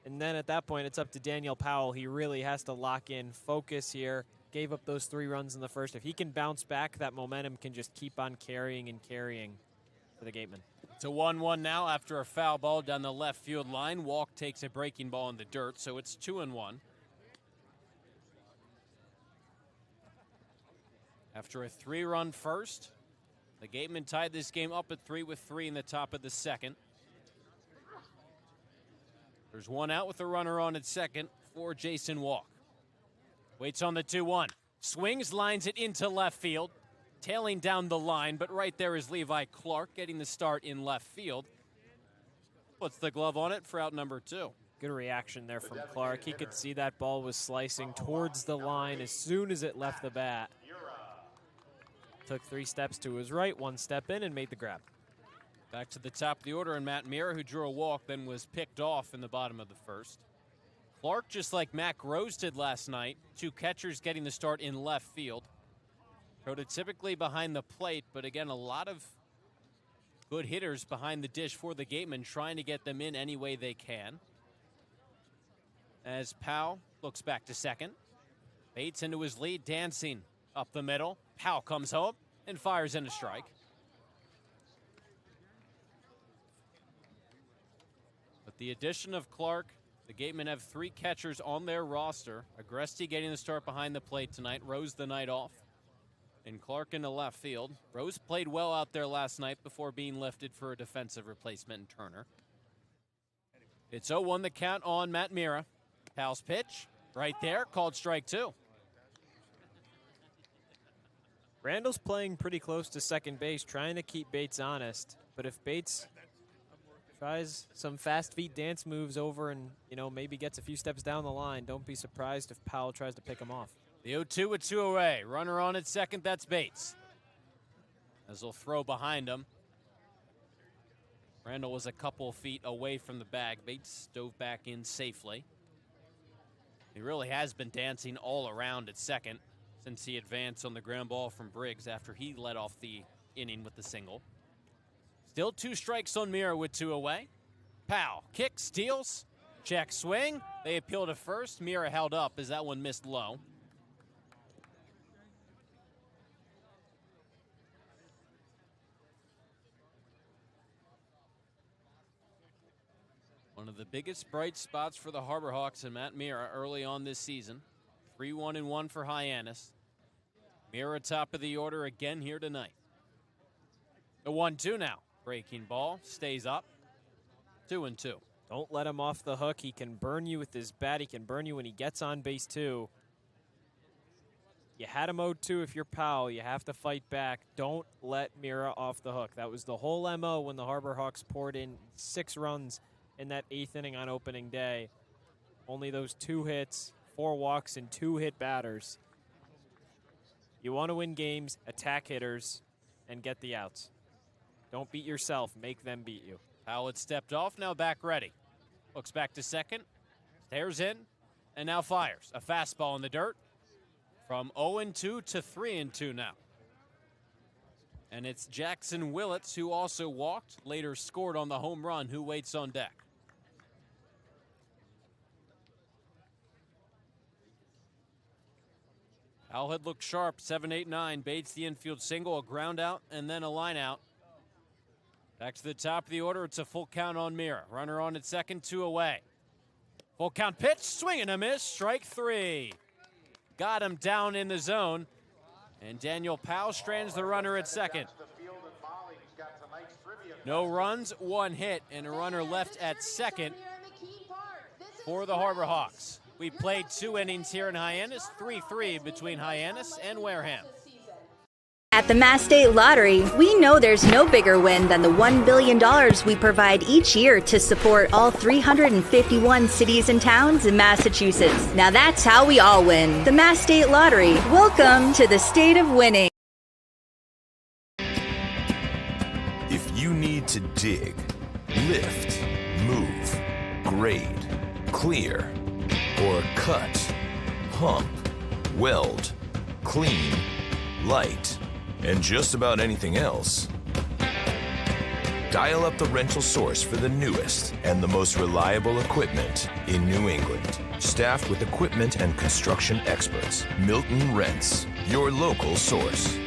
And then at that point, it's up to Daniel Powell. He really has to lock in focus here. Gave up those 3 runs in the first. If he can bounce back, that momentum can just keep on carrying and carrying for the Gatemen. It's a 1-1 now after a foul ball down the left field line. Walk takes a breaking ball in the dirt, so it's 2-1. After a 3-run first, the Gatemen tied this game up at 3 with 3 in the top of the second. There's one out with a runner on at second for Jason Walk. Waits on the 2-1. Swings, lines it into left field. Tailing down the line, but right there is Levi Clark getting the start in left field. Puts the glove on it for out number 2. Good reaction there from Clark. He could see that ball was slicing towards the line as soon as it left the bat. Took 3 steps to his right, 1 step in, and made the grab. Back to the top of the order, and Matt Mira, who drew a walk, then was picked off in the bottom of the first. Clark, just like Mac Rose did last night, 2 catchers getting the start in left field. Prototypically behind the plate, but again, a lot of good hitters behind the dish for the Gatemen, trying to get them in any way they can. As Powell looks back to second. Bates into his lead, dancing up the middle. Powell comes home and fires in a strike. With the addition of Clark, the Gatemen have 3 catchers on their roster. Agresti getting the start behind the plate tonight. Rose the night off. And Clark into left field. Rose played well out there last night before being lifted for a defensive replacement in Turner. It's 0-1 the count on Matt Mira. Powell's pitch, right there, called strike 2. Randall's playing pretty close to second base, trying to keep Bates honest. But if Bates tries some fast feet dance moves over and, maybe gets a few steps down the line, don't be surprised if Powell tries to pick him off. The 0-2 with 2 away. Runner on at second, that's Bates. As he'll throw behind him. Randall was a couple feet away from the bag. Bates dove back in safely. He really has been dancing all around at second since he advanced on the ground ball from Briggs after he led off the inning with the single. Still 2 strikes on Mira with 2 away. Powell kicks, steals, check swing. They appeal to first. Mira held up as that one missed low. One of the biggest bright spots for the Harbor Hawks and Matt Mira early on this season. 3-1-1 for Hyannis. Mira top of the order again here tonight. The 1-2 now. Breaking ball, stays up. 2-2. Don't let him off the hook. He can burn you with his bat. He can burn you when he gets on base, too. You had him 0-2 if you're Powell. You have to fight back. Don't let Mira off the hook. That was the whole MO when the Harbor Hawks poured in 6 runs in that 8th inning on opening day. Only those 2 hits, 4 walks, and 2 hit batters. You want to win games, attack hitters, and get the outs. Don't beat yourself. Make them beat you. Powell had stepped off, now back ready. Looks back to second, stares in, and now fires. A fastball in the dirt, From 0-2 to 3-2 now. And it's Jackson Willits, who also walked, later scored on the home run, who waits on deck. Owlhead looks sharp, 7-8-9, baits the infield single, a ground out, and then a line out. Back to the top of the order, it's a full count on Mira. Runner on at second, 2 away. Full count pitch, swing and a miss, strike 3. Got him down in the zone, and Daniel Powell strands the runner at second. No runs, 1 hit, and a runner left at second for the Harbor Hawks. We played 2 innings here in Hyannis, 3-3 between Hyannis and Wareham. At the Mass State Lottery, we know there's no bigger win than the $1 billion we provide each year to support all 351 cities and towns in Massachusetts. Now that's how we all win. The Mass State Lottery. Welcome to the state of winning. If you need to dig, lift, move, grade, clear, or cut, pump, weld, clean, light, and just about anything else, dial up the rental source for the newest and the most reliable equipment in New England. Staffed with equipment and construction experts, Milton Rents, your local source.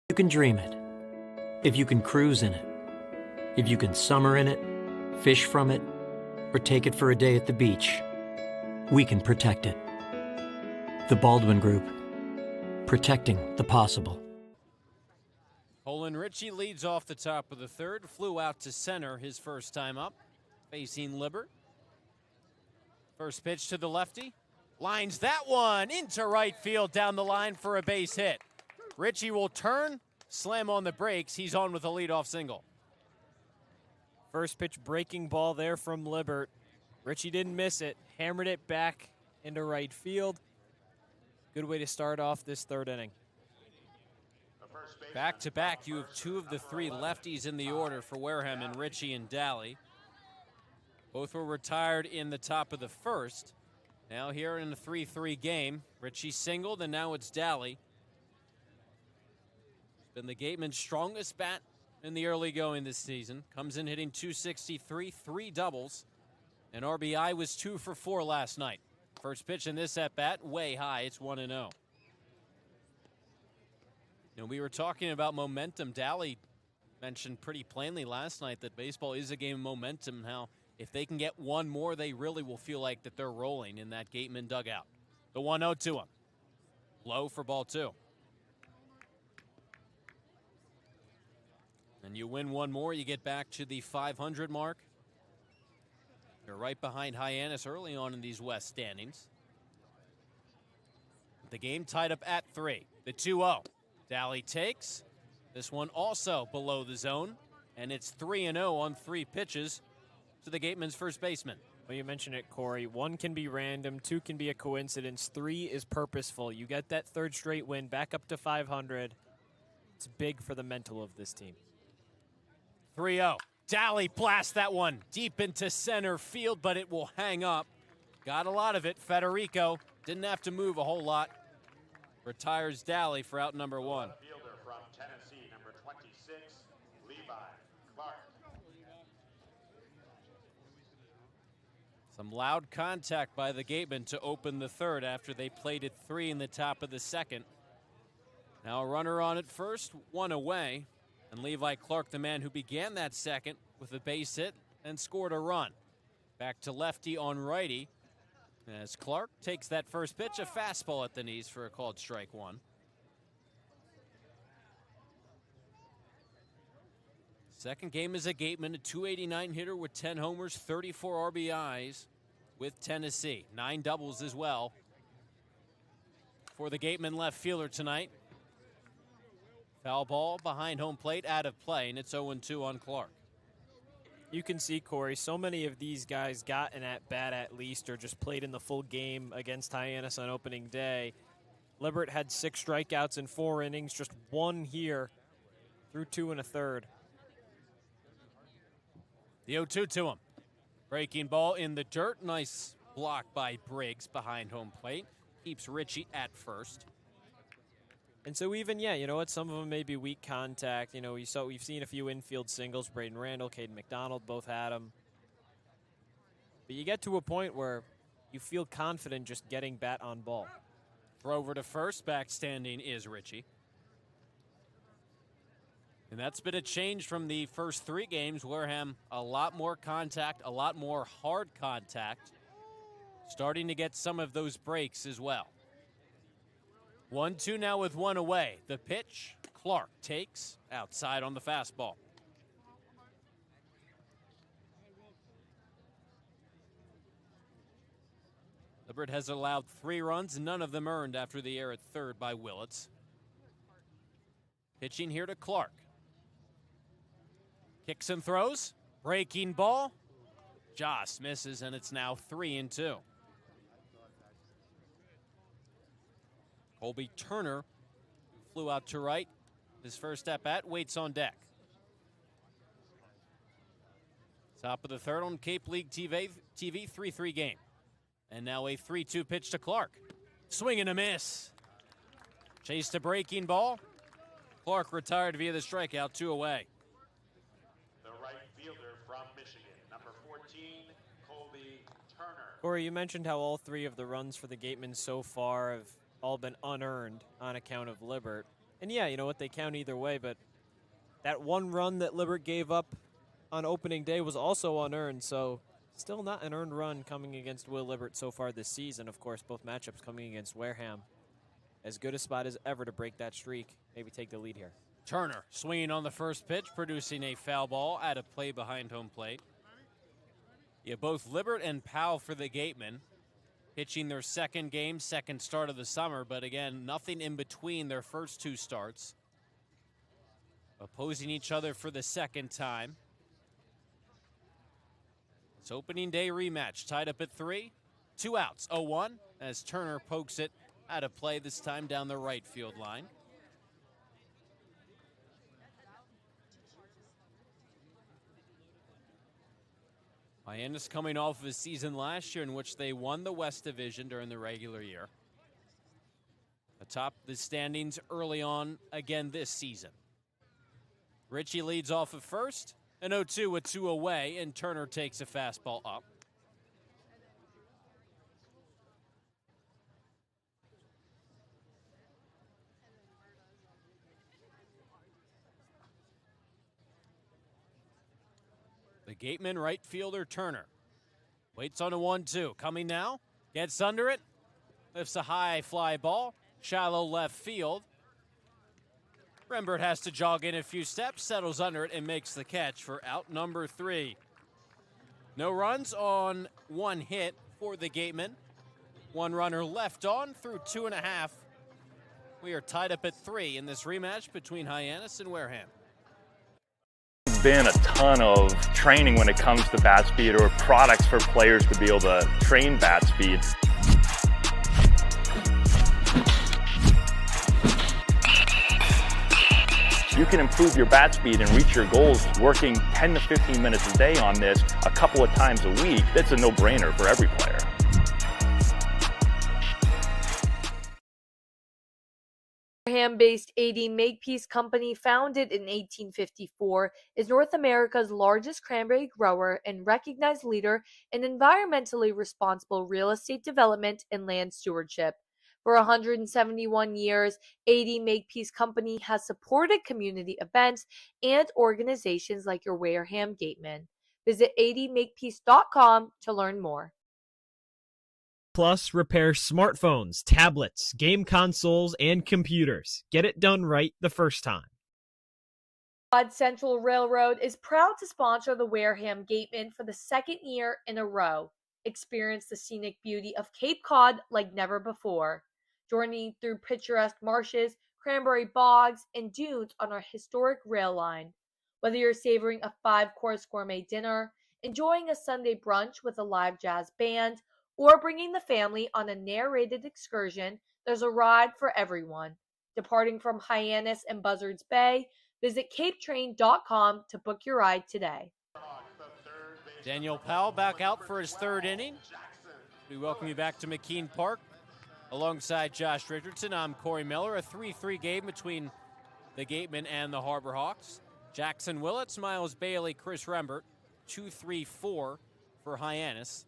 You can dream it. If you can cruise in it. If you can summer in it, fish from it, or take it for a day at the beach, we can protect it. The Baldwin Group. Protecting the possible. Olin Ritchie leads off the top of the third, flew out to center his first time up, facing Libert. First pitch to the lefty, lines that one into right field down the line for a base hit. Ritchie will turn, slam on the brakes. He's on with a leadoff single. First pitch breaking ball there from Libert. Ritchie didn't miss it, hammered it back into right field. Good way to start off this third inning. Back to back, you have 2 of the 3 lefties in the order for Wareham and Ritchie and Daly. Both were retired in the top of the first. Now here in a 3-3 game, Ritchie singled and now it's Daly. Been the Gatemen's strongest bat in the early going this season. Comes in hitting .263, 3 doubles. And RBI was 2 for 4 last night. First pitch in this at-bat, way high. It's 1-0. We were talking about momentum. Daly mentioned pretty plainly last night that baseball is a game of momentum. How if they can get one more, they really will feel like that they're rolling in that Gateman dugout. The 1-0 to him. Low for ball 2. And you win one more, you get back to the 500 mark. You're right behind Hyannis early on in these West standings. The game tied up at 3. The 2-0. Daly takes. This one also below the zone. And it's 3-0 on 3 pitches to the Gatemen's first baseman. Well, you mentioned it, Cory. 1 can be random, 2 can be a coincidence, 3 is purposeful. You get that 3rd straight win, back up to 500. It's big for the mental of this team. 3-0. Daly blasts that one deep into center field, but it will hang up. Got a lot of it. Federico didn't have to move a whole lot. Retires Daly for out number 1. Fielder from Tennessee, number 26, Levi Clark. Some loud contact by the Gatemen to open the third after they played at 3 in the top of the second. Now a runner on at first, 1 away. And Levi Clark, the man who began that second with a base hit and scored a run. Back to lefty on righty as Clark takes that first pitch, a fastball at the knees for a called strike 1. Second game is a Gateman, a .289 hitter with 10 homers, 34 RBIs. with Tennessee. 9 doubles as well for the Gatemen left fielder tonight. Foul ball behind home plate, out of play, and it's 0-2 on Clark. You can see, Cory, so many of these guys got an at-bat at least or just played in the full game against Hyannis on opening day. Libbert had 6 strikeouts in 4 innings, just 1 here through 2 1/3. The 0-2 to him. Breaking ball in the dirt. Nice block by Briggs behind home plate. Keeps Richie at first. And so even, you know what, some of them may be weak contact. You know, we've seen a few infield singles. Braden Randall, Caden McDonald both had them. But you get to a point where you feel confident just getting bat on ball. Throw over to first. Back standing is Richie. And that's been a change from the first 3 games. Wareham, a lot more contact, a lot more hard contact. Starting to get some of those breaks as well. 1-2 now with 1 away. The pitch, Clark takes outside on the fastball. Libbert has allowed 3 runs, none of them earned after the error at third by Willits. Pitching here to Clark. Kicks and throws, breaking ball. Joss misses, and it's now 3-2. Colby Turner flew out to right. His first at bat, waits on deck. Top of the third on Cape League TV 3-3 game. And now a 3-2 pitch to Clark. Swing and a miss. Chase to breaking ball. Clark retired via the strikeout, 2 away. The right fielder from Michigan, number 14, Colby Turner. Cory, you mentioned how all 3 of the runs for the Gatemen so far have all been unearned on account of Libbert. And yeah, you know what, they count either way, but that 1 run that Libbert gave up on opening day was also unearned, so still not an earned run coming against Will Libbert so far this season. Of course, both matchups coming against Wareham. As good a spot as ever to break that streak, maybe take the lead here. Turner swinging on the first pitch, producing a foul ball out of play behind home plate. Yeah, both Libbert and Powell for the Gatemen pitching their second game, second start of the summer, but again, nothing in between their first 2 starts. Opposing each other for the second time. It's opening day rematch, tied up at 3. 2 outs, 0-1, as Turner pokes it out of play, this time down the right field line. Hyannis coming off of a season last year in which they won the West Division during the regular year. Atop the standings early on again this season. Richie leads off at first. An 0-2 with 2 away, and Turner takes a fastball up. The Gateman right fielder Turner waits on a 1-2. Coming now, gets under it, lifts a high fly ball, shallow left field. Rembert has to jog in a few steps, settles under it, and makes the catch for out number 3. No runs on 1 hit for the Gatemen. 1 runner left on through 2.5. We are tied up at 3 in this rematch between Hyannis and Wareham. Been a ton of training when it comes to bat speed, or products for players to be able to train bat speed. You can improve your bat speed and reach your goals working 10 to 15 minutes a day on this a couple of times a week. That's a no-brainer for every player. Wareham-based AD Makepeace Company, founded in 1854, is North America's largest cranberry grower and recognized leader in environmentally responsible real estate development and land stewardship. For 171 years, AD Makepeace Company has supported community events and organizations like your Wareham Gatemen. Visit admakepeace.com to learn more. Plus, repair smartphones, tablets, game consoles, and computers. Get it done right the first time. Broad Central Railroad is proud to sponsor the Wareham Gatemen for the 2nd year in a row. Experience the scenic beauty of Cape Cod like never before. Journey through picturesque marshes, cranberry bogs, and dunes on our historic rail line. Whether you're savoring a 5-course gourmet dinner, enjoying a Sunday brunch with a live jazz band, or bringing the family on a narrated excursion, there's a ride for everyone. Departing from Hyannis and Buzzards Bay, visit capetrain.com to book your ride today. Daniel Powell back out for his third inning. We welcome you back to McKean Park. Alongside Josh Richardson, I'm Cory Miller. A 3-3 game between the Gatemen and the Harbor Hawks. Jackson Willits, Miles Bailey, Chris Rembert, 2-3-4 for Hyannis.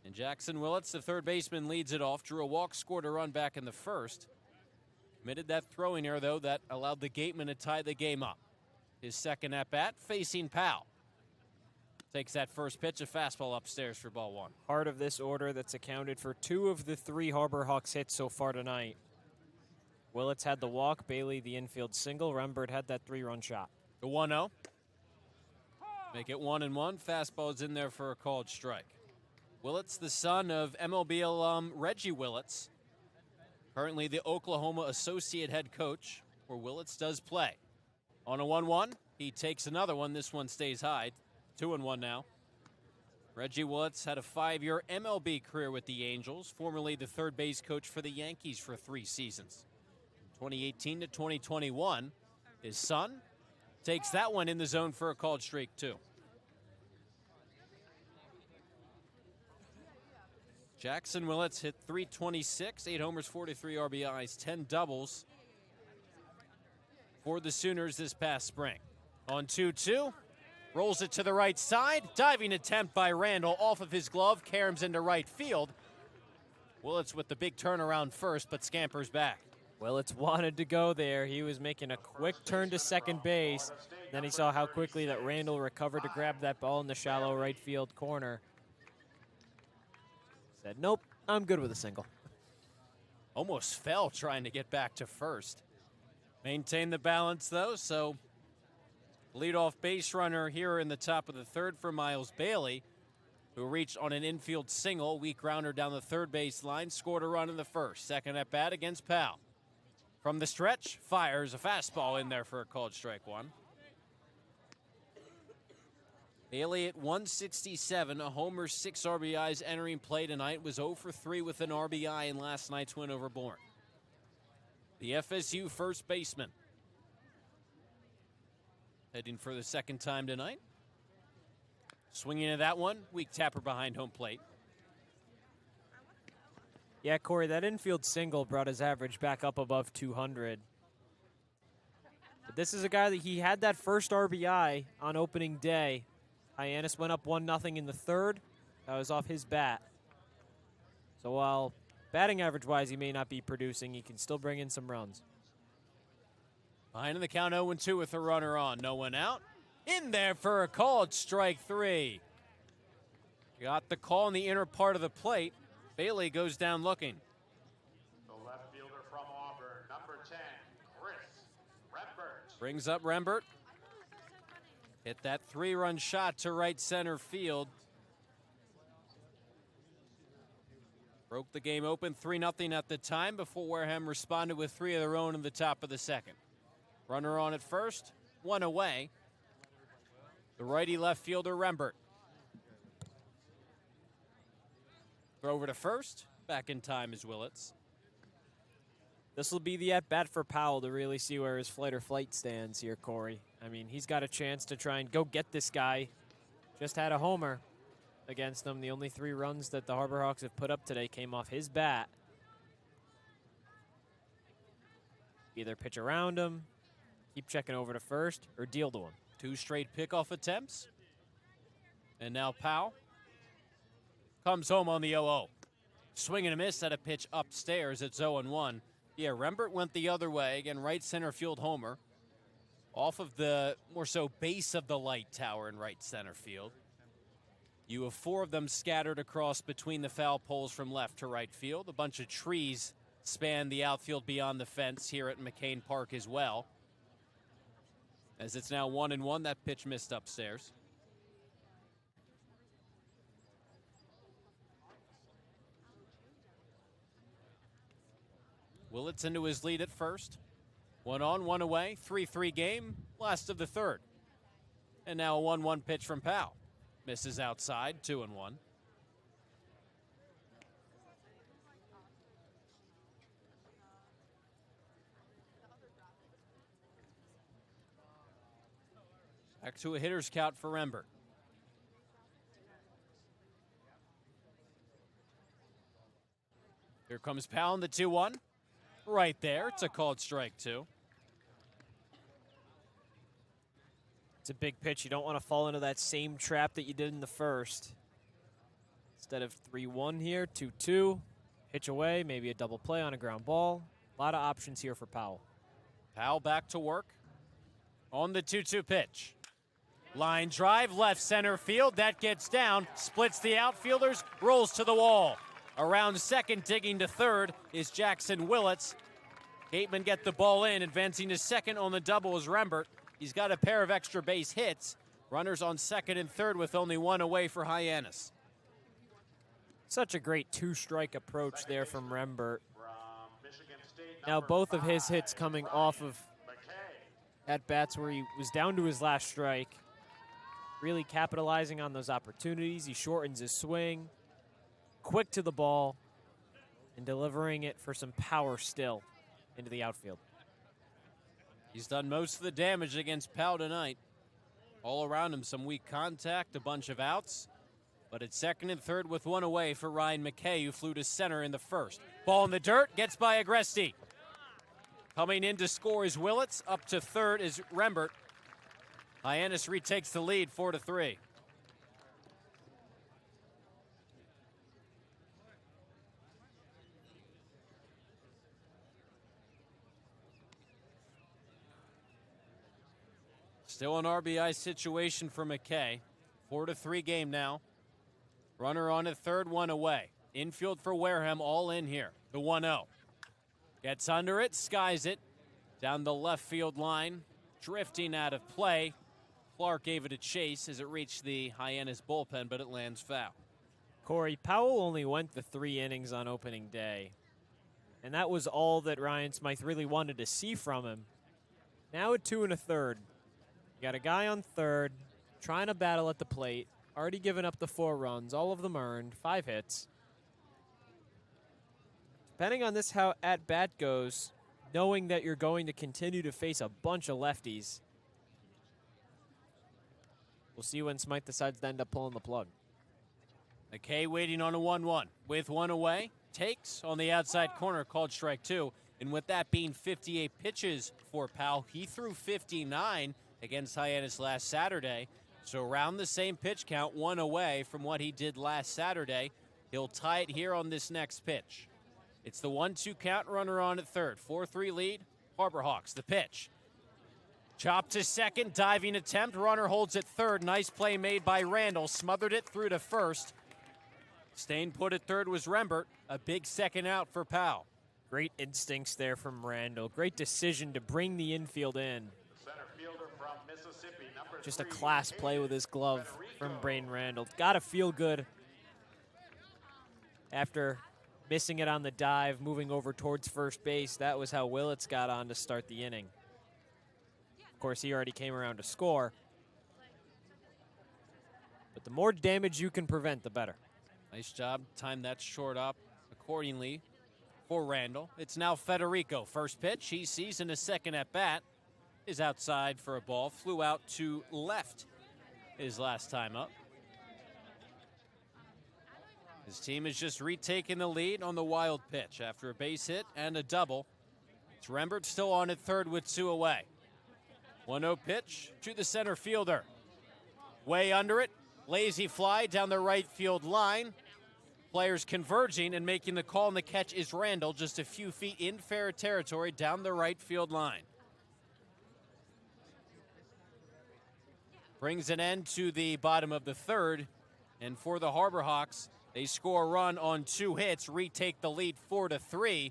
And Jackson Willits, the third baseman, leads it off. Drew a walk, scored a run back in the first. Committed that throwing error, though, that allowed the Gatemen to tie the game up. His second at-bat facing Powell. Takes that first pitch, a fastball upstairs for ball one. Part of this order that's accounted for 2 of the 3 Harbor Hawks hits so far tonight. Willits had the walk, Bailey the infield single, Rembert had that 3-run shot. The 1-0. Make it 1-1. Fastball's in there for a called strike. Willits, the son of MLB alum Reggie Willits, currently the Oklahoma associate head coach, where Willits does play. On a 1-1, he takes another one. This one stays high. 2-1 now. Reggie Willits had a 5-year MLB career with the Angels, formerly the third base coach for the Yankees for 3 seasons. From 2018 to 2021, his son takes that one in the zone for a called strike, too. Jackson Willits hit .326, 8 homers, 43 RBIs, 10 doubles for the Sooners this past spring. On 2-2. Rolls it to the right side. Diving attempt by Randall off of his glove. Caroms into right field. Willits with the big turnaround first, but scampers back. Willits wanted to go there. He was making a quick turn to second base. Then he saw how quickly that Randall recovered to grab that ball in the shallow right field corner. Said, nope, I'm good with a single. Almost fell trying to get back to first. Maintained the balance, though, so leadoff base runner here in the top of the third for Miles Bailey, who reached on an infield single. Weak grounder down the third base line, scored a run in the first. Second at bat against Powell. From the stretch, fires a fastball in there for a called strike one. Bailey at 167, a homer, 6 RBIs entering play tonight. Was 0 for 3 with an RBI in last night's win over Bourne. The FSU first baseman heading for the second time tonight. Swinging at that one, weak tapper behind home plate. Yeah, Cory, that infield single brought his average back up above 200. But this is a guy that he had that first RBI on opening day. Hyannis went up 1-0 in the third. That was off his bat. So while batting average-wise he may not be producing, he can still bring in some runs. Behind in the count 0-2 with a runner on. No one out. In there for a called strike 3. Got the call in the inner part of the plate. Bailey goes down looking. The left fielder from Auburn, number 10, Chris Rembert. Brings up Rembert. Hit that 3-run shot to right center field. Broke the game open 3-0 at the time before Wareham responded with 3 of their own in the top of the second. Runner on at first, 1 away. The righty left fielder Rembert. Throw over to first. Back in time is Willits. This will be the at-bat for Powell to really see where his flight or flight stands here, Cory. I mean, he's got a chance to try and go get this guy. Just had a homer against them. The only 3 runs that the Harbor Hawks have put up today came off his bat. Either pitch around him, keep checking over to first, or deal to him. 2 straight pickoff attempts. And now Powell comes home on the 0-0. Swing and a miss at a pitch upstairs. It's 0-1. Yeah, Rembert went the other way. Again, right center field homer. Off of the more so base of the light tower in right center field. You have 4 of them scattered across between the foul poles from left to right field. A bunch of trees span the outfield beyond the fence here at McCain Park as well. As it's now 1-1, that pitch missed upstairs. Willits into his lead at first. 1 on, 1 away, 3-3 game, last of the third. And now a 1-1 pitch from Powell. Misses outside, 2-1. Back to a hitter's count for Rembert. Here comes Powell in the 2-1. Right there, it's a called strike 2. It's a big pitch. You don't want to fall into that same trap that you did in the first. Instead of 3-1 here, 2-2. Pitch away, maybe a double play on a ground ball. A lot of options here for Powell. Powell back to work on the 2-2 pitch. Line drive, left center field. That gets down, splits the outfielders, rolls to the wall. Around second, digging to third, is Jackson Willits. Gatemen get the ball in, advancing to second on the double is Rembert. He's got a pair of extra base hits. Runners on second and third with only 1 away for Hyannis. Such a great two-strike approach there from Rembert. Now both of his hits coming off of at-bats where he was down to his last strike. Really capitalizing on those opportunities. He shortens his swing. Quick to the ball. And delivering it for some power still into the outfield. He's done most of the damage against Powell tonight. All around him, some weak contact, a bunch of outs. But it's second and third with 1 away for Ryan McKay, who flew to center in the first. Ball in the dirt, gets by Agresti. Coming in to score is Willits. Up to third is Rembert. Hyannis retakes the lead, 4-3. Still an RBI situation for McKay. 4-3 game now. Runner on at third, 1 away. Infield for Wareham, all in here. The 1-0. Gets under it, skies it. Down the left field line. Drifting out of play. Clark gave it a chase as it reached the Hyannis bullpen, but it lands foul. Cory, Powell only went the 3 innings on opening day. And that was all that Ryan Smythe really wanted to see from him. Now at 2 1/3. You got a guy on third, trying to battle at the plate. Already given up the 4 runs, all of them earned, 5 hits. Depending on this how at-bat goes, knowing that you're going to continue to face a bunch of lefties, we'll see when Smythe decides to end up pulling the plug. McKay waiting on a 1-1. With 1 away, takes on the outside corner, called strike 2. And with that being 58 pitches for Powell, he threw 59 against Hyannis last Saturday. So around the same pitch count, 1 away from what he did last Saturday. He'll tie it here on this next pitch. It's the 1-2 count, runner on at third. 4-3 lead, Harbor Hawks. The pitch. Chop to second, diving attempt. Runner holds at third. Nice play made by Randall. Smothered it through to first. Staying put at third was Rembert. A big second out for Powell. Great instincts there from Randall. Great decision to bring the infield in. Just a class play with his glove from Brain Randall. Got to feel good after missing it on the dive, moving over towards first base. That was how Willits got on to start the inning. Of course, he already came around to score. But the more damage you can prevent, the better. Nice job. Time that short up accordingly for Randall. It's now Federico. First pitch, he sees in a second at bat. Is outside for a ball. Flew out to left his last time up. His team has just retaken the lead on the wild pitch after a base hit and a double. It's Rembert still on at third with 2 away. 1-0 pitch to the center fielder. Way under it. Lazy fly down the right field line. Players converging and making the call, and the catch is Randall just a few feet in fair territory down the right field line. Brings an end to the bottom of the third. And for the Harbor Hawks, they score a run on 2 hits, retake the lead 4-3.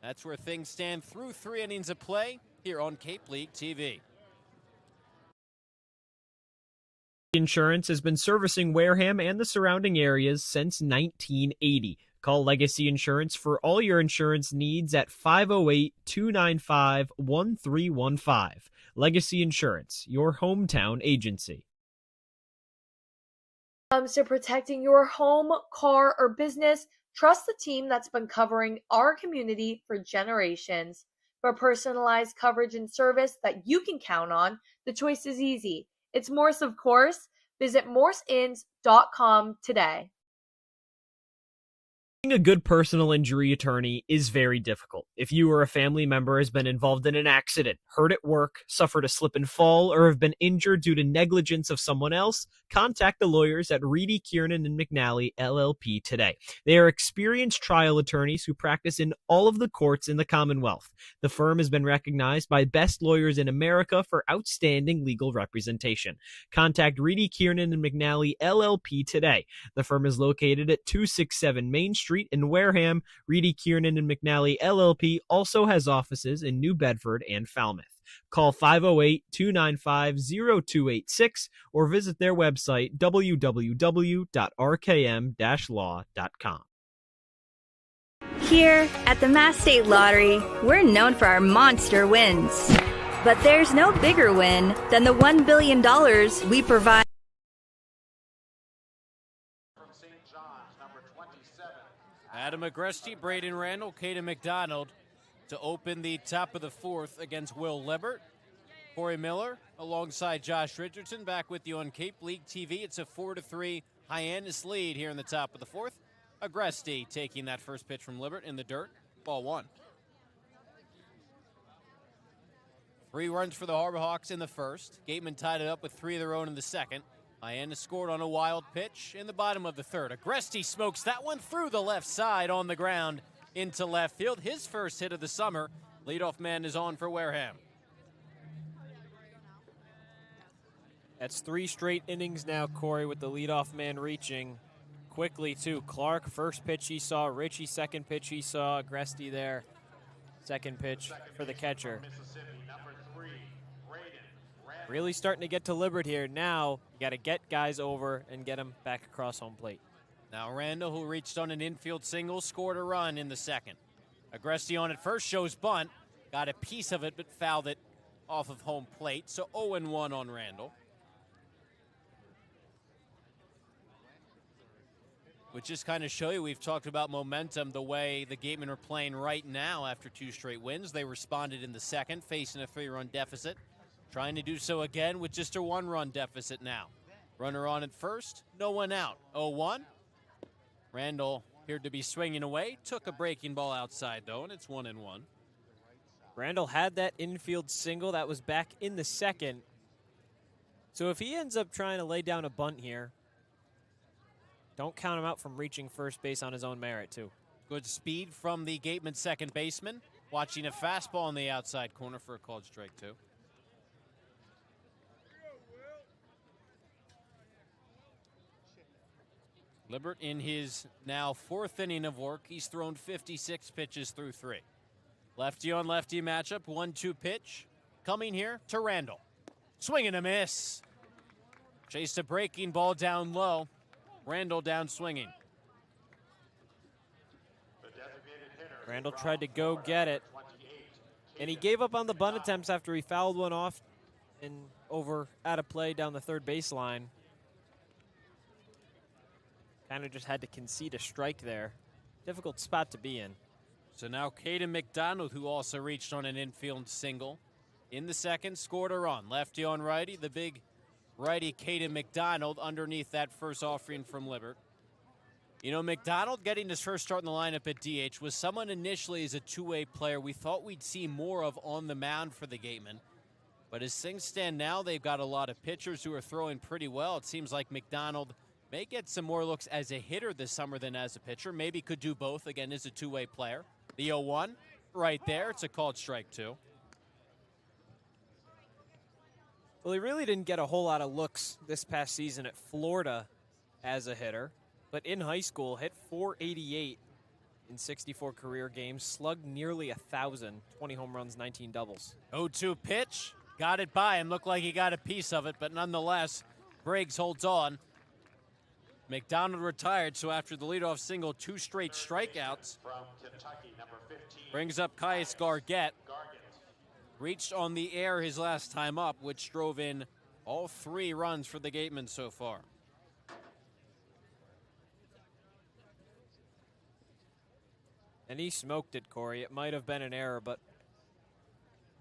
That's where things stand through 3 innings of play here on Cape League TV. Insurance has been servicing Wareham and the surrounding areas since 1980. Call Legacy Insurance for all your insurance needs at 508-295-1315. Legacy Insurance, your hometown agency. When it comes to protecting your home, car, or business, trust the team that's been covering our community for generations. For personalized coverage and service that you can count on, the choice is easy. It's Morse, of course. Visit morseins.com today. Being a good personal injury attorney is very difficult. If you or a family member has been involved in an accident, hurt at work, suffered a slip and fall, or have been injured due to negligence of someone else, contact the lawyers at Reedy, Kiernan, and McNally, LLP today. They are experienced trial attorneys who practice in all of the courts in the Commonwealth. The firm has been recognized by Best Lawyers in America for outstanding legal representation. Contact Reedy, Kiernan, and McNally, LLP today. The firm is located at 267 Main Street in Wareham. Reedy, Kiernan, and McNally LLP also has offices in New Bedford and Falmouth. Call 508-295-0286 or visit their website www.rkm-law.com. Here at the Mass State Lottery, we're known for our monster wins. But there's no bigger win than the $1 billion we provide. Adam Agresti, Braden Randall, Caden McDonald to open the top of the fourth against Will Libbert. Cory Miller alongside Josh Richardson back with you on Cape League TV. It's a 4-3 Hyannis lead here in the top of the fourth. Agresti taking that first pitch from Libbert in the dirt. Ball one. 3 runs for the Harbor Hawks in the first. Gatemen tied it up with 3 of their own in the second. Hyannis scored on a wild pitch in the bottom of the third. Agresti smokes that one through the left side on the ground into left field. His first hit of the summer. Leadoff man is on for Wareham. That's 3 straight innings now, Cory, with the leadoff man reaching quickly, too. Clark, first pitch he saw. Richie, second pitch he saw. Agresti there, second pitch for the catcher. Really starting to get to Libbert here. Now, you got to get guys over and get them back across home plate. Now Randall, who reached on an infield single, scored a run in the second. Agresti on at first, shows bunt. Got a piece of it, but fouled it off of home plate. So 0-1 on Randall. Which just kind of show you, we've talked about momentum, the way the Gatemen are playing right now after 2 straight wins. They responded in the second, facing a 3-run deficit. Trying to do so again with just a 1-run deficit now. Runner on at first, no one out. 0-1. Randall appeared to be swinging away. Took a breaking ball outside, though, and it's 1-1. Randall had that infield single that was back in the second. So if he ends up trying to lay down a bunt here, don't count him out from reaching first base on his own merit, too. Good speed from the Gateman second baseman. Watching a fastball in the outside corner for a called strike, too. Libbert in his now 4th inning of work. He's thrown 56 pitches through 3. Lefty on lefty matchup. 1-2 pitch coming here to Randall. Swing and a miss. Chased a breaking ball down low. Randall down swinging. Randall tried to go get it, and he gave up on the bunt attempts after he fouled one off and over out of play down the third baseline. Kind of just had to concede a strike there. Difficult spot to be in. So now Caden McDonald, who also reached on an infield single in the second, scored a run. Lefty on righty, the big righty Caden McDonald underneath that first offering from Libbert. You know, McDonald getting his first start in the lineup at DH was someone initially as a two-way player we thought we'd see more of on the mound for the Gatemen. But as things stand now, they've got a lot of pitchers who are throwing pretty well. It seems like McDonald may get some more looks as a hitter this summer than as a pitcher. Maybe could do both, again, as a two-way player. The 0-1 right there. It's a called strike, 2. Well, he really didn't get a whole lot of looks this past season at Florida as a hitter. But in high school, hit .488 in 64 career games, slugged nearly 1,000, 20 home runs, 19 doubles. 0-2 pitch. Got it by him. Looked like he got a piece of it, but nonetheless, Briggs holds on. McDonald retired, so after the leadoff single, 2 straight strikeouts. From Kentucky, number 15. Brings up Caius Gargett. Reached on the air his last time up, which drove in all 3 runs for the Gatemen so far. And he smoked it, Cory. It might have been an error, but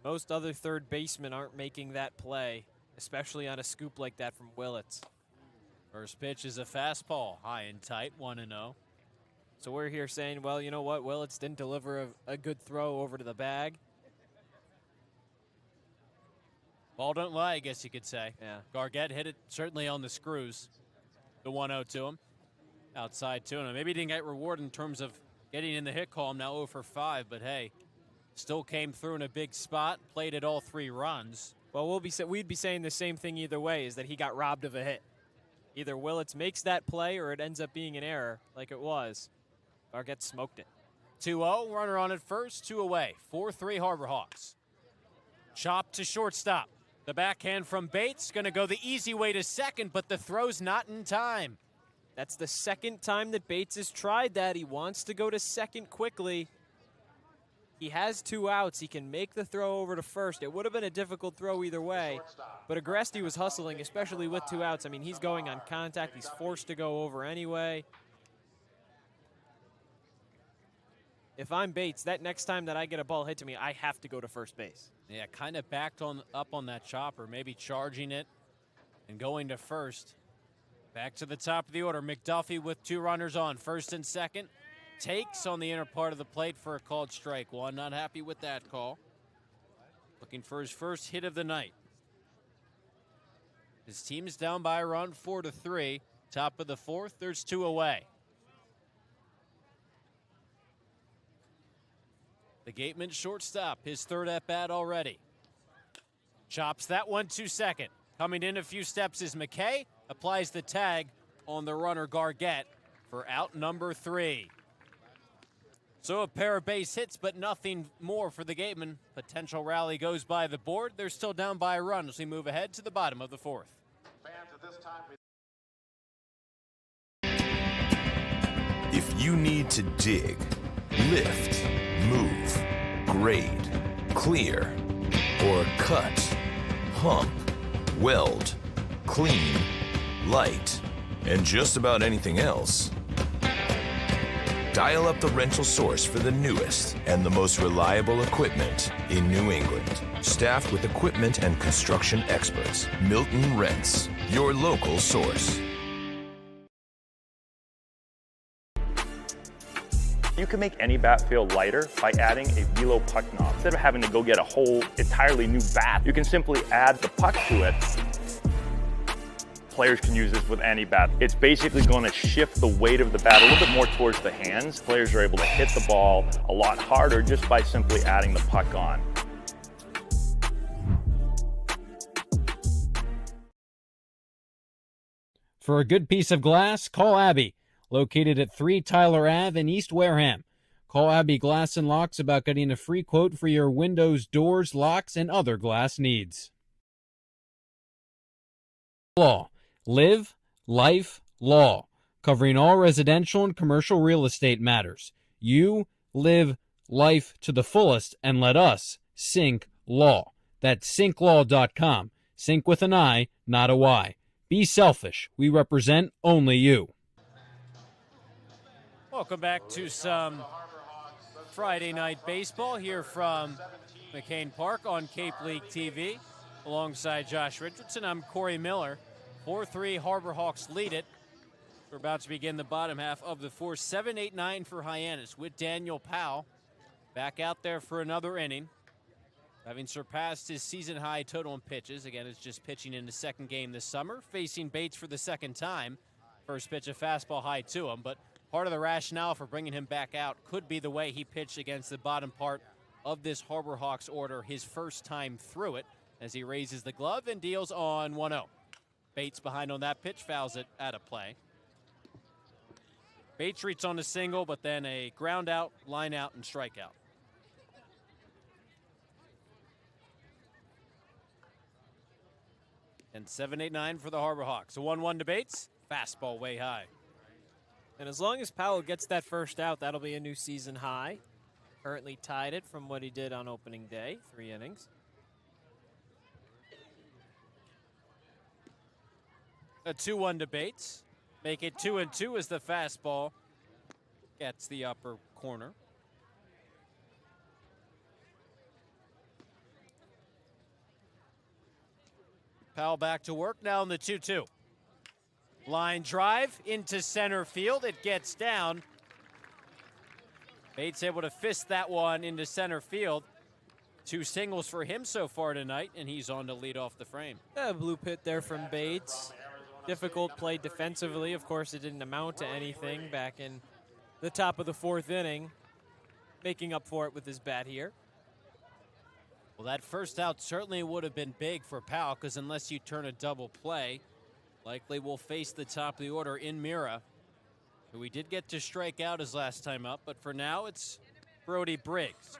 most other third basemen aren't making that play, especially on a scoop like that from Willits. First pitch is a fastball, high and tight, 1-0. So we're here saying, well, you know what? Willits didn't deliver a good throw over to the bag. Ball don't lie, I guess you could say. Yeah. Gargett hit it certainly on the screws. The 1-0 to him. Outside 2-0. Maybe he didn't get rewarded in terms of getting in the hit column, now 0 for 5, but hey, still came through in a big spot, played at all 3 runs. Well, we'd be saying the same thing either way, is that he got robbed of a hit. Either Willits makes that play or it ends up being an error, like it was. Gargett smoked it. 2-0, runner on at first, 2 away. 4-3 Harbor Hawks. Chop to shortstop. The backhand from Bates, going to go the easy way to second, but the throw's not in time. That's the second time that Bates has tried that. He wants to go to second quickly. He has 2 outs. He can make the throw over to first. It would have been a difficult throw either way, but Agresti was hustling, especially with 2 outs. I mean, he's going on contact. He's forced to go over anyway. If I'm Bates, that next time that I get a ball hit to me, I have to go to first base. Yeah, kind of backed up on that chopper, maybe charging it and going to first. Back to the top of the order, McDuffie with 2 runners on, first and second. Takes on the inner part of the plate for a called strike one. Not happy with that call. Looking for his first hit of the night. His team is down by a run, 4-3. Top of the 4th, there's 2 away. The Gatemen shortstop, his 3rd at bat already. Chops that one to second. Coming in a few steps is McKay. Applies the tag on the runner Gargett for out number 3. So a pair of base hits, but nothing more for the Gatemen. Potential rally goes by the board. They're still down by a run as we move ahead to the bottom of the 4th. Fans at this time. If you need to dig, lift, move, grade, clear, or cut, pump, weld, clean, light, and just about anything else, dial up the rental source for the newest and the most reliable equipment in New England. Staffed with equipment and construction experts, Milton Rents, your local source. You can make any bat feel lighter by adding a velo puck knob. Instead of having to go get a whole entirely new bat, you can simply add the puck to it. Players can use this with any bat. It's basically going to shift the weight of the bat a little bit more towards the hands. Players are able to hit the ball a lot harder just by simply adding the puck on. For a good piece of glass, call Abby, located at 3 Tyler Ave in East Wareham. Call Abby Glass and Locks about getting a free quote for your windows, doors, locks, and other glass needs. Law. Live, Life, Law. Covering all residential and commercial real estate matters. You live life to the fullest and let us Sync Law. That's synklaw.com. Sync with an I, not a Y. Be selfish. We represent only you. Welcome back to some Friday night baseball here from McCain Park on Cape League TV. Alongside Josh Richardson, I'm Cory Miller. 4-3 Harbor Hawks lead it. We're about to begin the bottom half of the 4th. 7-8-9 for Hyannis with Daniel Powell back out there for another inning. Having surpassed his season-high total in pitches. Again, it's just pitching in the 2nd game this summer. Facing Bates for the 2nd time. First pitch, a fastball high to him. But part of the rationale for bringing him back out could be the way he pitched against the bottom part of this Harbor Hawks order his first time through it as he raises the glove and deals on 1-0. Bates behind on that pitch, fouls it out of play. Bates reaches on a single, but then a ground out, line out, and strikeout. And 7-8-9 for the Harbor Hawks. A 1-1 to Bates. Fastball way high. And as long as Powell gets that first out, that'll be a new season high. Currently tied it from what he did on opening day, 3 innings. A 2-1 to Bates. Make it 2-2 as the fastball gets the upper corner. Powell back to work now in the 2-2. Line drive into center field. It gets down. Bates able to fist that one into center field. 2 singles for him so far tonight, and he's on to lead off the frame. Blue pit there from Bates. Difficult play defensively. Of course, it didn't amount to anything back in the top of the 4th inning. Making up for it with his bat here. Well, that first out certainly would have been big for Powell, because unless you turn a double play, likely will face the top of the order in Mira, who we did get to strike out his last time up, but for now it's Brody Briggs.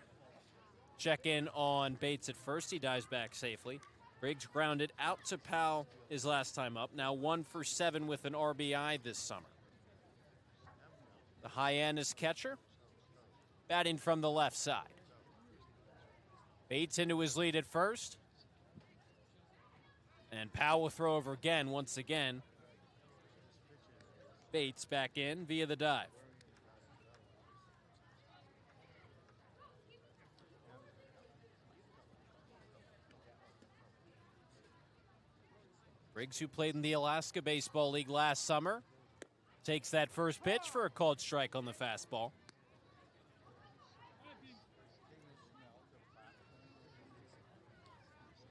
Check in on Bates at first. He dives back safely. Briggs grounded out to Powell his last time up. Now 1 for 7 with an RBI this summer. The Hyannis catcher batting from the left side. Bates into his lead at first. And Powell will throw over again once again. Bates back in via the dive. Briggs, who played in the Alaska Baseball League last summer, takes that first pitch for a called strike on the fastball.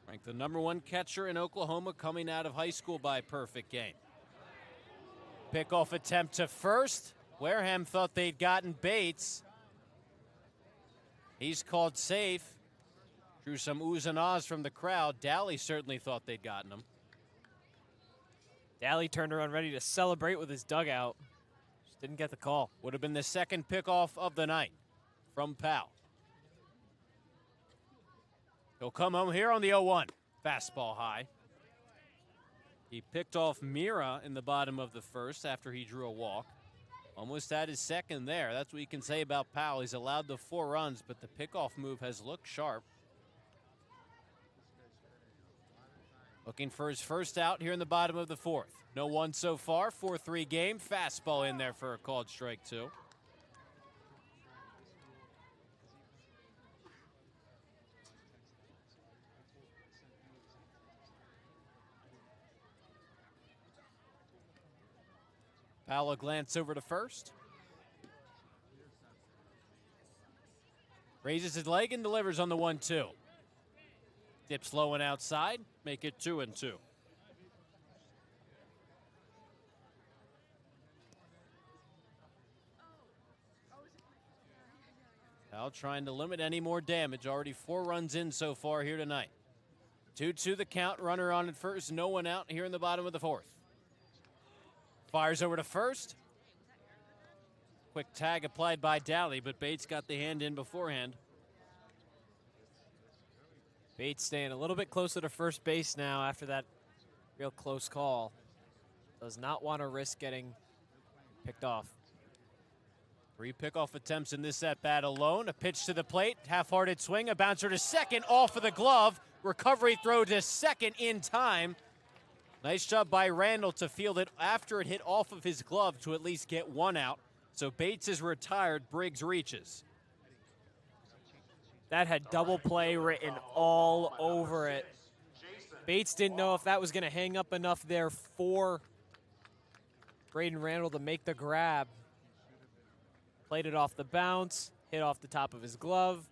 Ranked the #1 catcher in Oklahoma coming out of high school by perfect game. Pickoff attempt to first. Wareham thought they'd gotten Bates. He's called safe. Drew some oohs and ahs from the crowd. Dally certainly thought they'd gotten him. Dally turned around ready to celebrate with his dugout. Just didn't get the call. Would have been the second pickoff of the night from Powell. He'll come home here on the 0-1. Fastball high. He picked off Mira in the bottom of the first after he drew a walk. Almost had his second there. That's what you can say about Powell. He's allowed the 4 runs, but the pickoff move has looked sharp. Looking for his first out here in the bottom of the 4th. No 1 so far. 4-3 game. Fastball in there for a called strike 2. Powell a glance over to first. Raises his leg and delivers on the 1-2. Dips low and outside. Make it 2-2. Powell trying to limit any more damage. Already 4 runs in so far here tonight. 2-2 the count. Runner on at first. No one out here in the bottom of the 4th. Fires over to first. Quick tag applied by Dally, but Bates got the hand in beforehand. Bates staying a little bit closer to first base now after that real close call. Does not want to risk getting picked off. 3 pickoff attempts in this at-bat alone. A pitch to the plate, half-hearted swing, a bouncer to second, off of the glove. Recovery throw to second in time. Nice job by Randall to field it after it hit off of his glove to at least get 1 out. So Bates is retired, Briggs reaches. That had double play written all over it. Bates didn't know if that was going to hang up enough there for Braden Randall to make the grab. Played it off the bounce, hit off the top of his glove.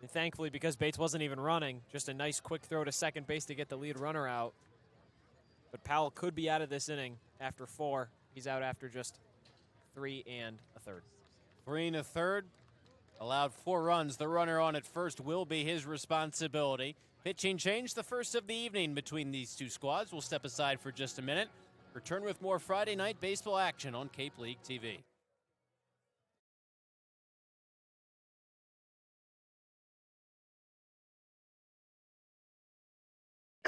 And thankfully, because Bates wasn't even running, just a nice quick throw to second base to get the lead runner out. But Powell could be out of this inning after 4. He's out after just 3 1/3. 3 1/3. Allowed 4 runs. The runner on at first will be his responsibility. Pitching change, the first of the evening between these two squads. We'll step aside for just a minute. Return with more Friday night baseball action on Cape League TV.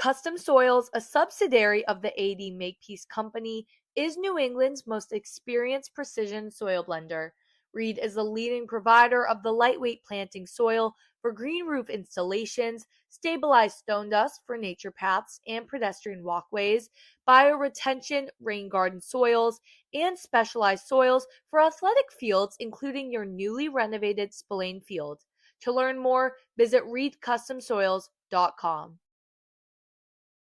Custom Soils, a subsidiary of the AD Makepeace Company, is New England's most experienced precision soil blender. Reed is the leading provider of the lightweight planting soil for green roof installations, stabilized stone dust for nature paths and pedestrian walkways, bioretention rain garden soils, and specialized soils for athletic fields, including your newly renovated Spillane Field. To learn more, visit reedcustomsoils.com.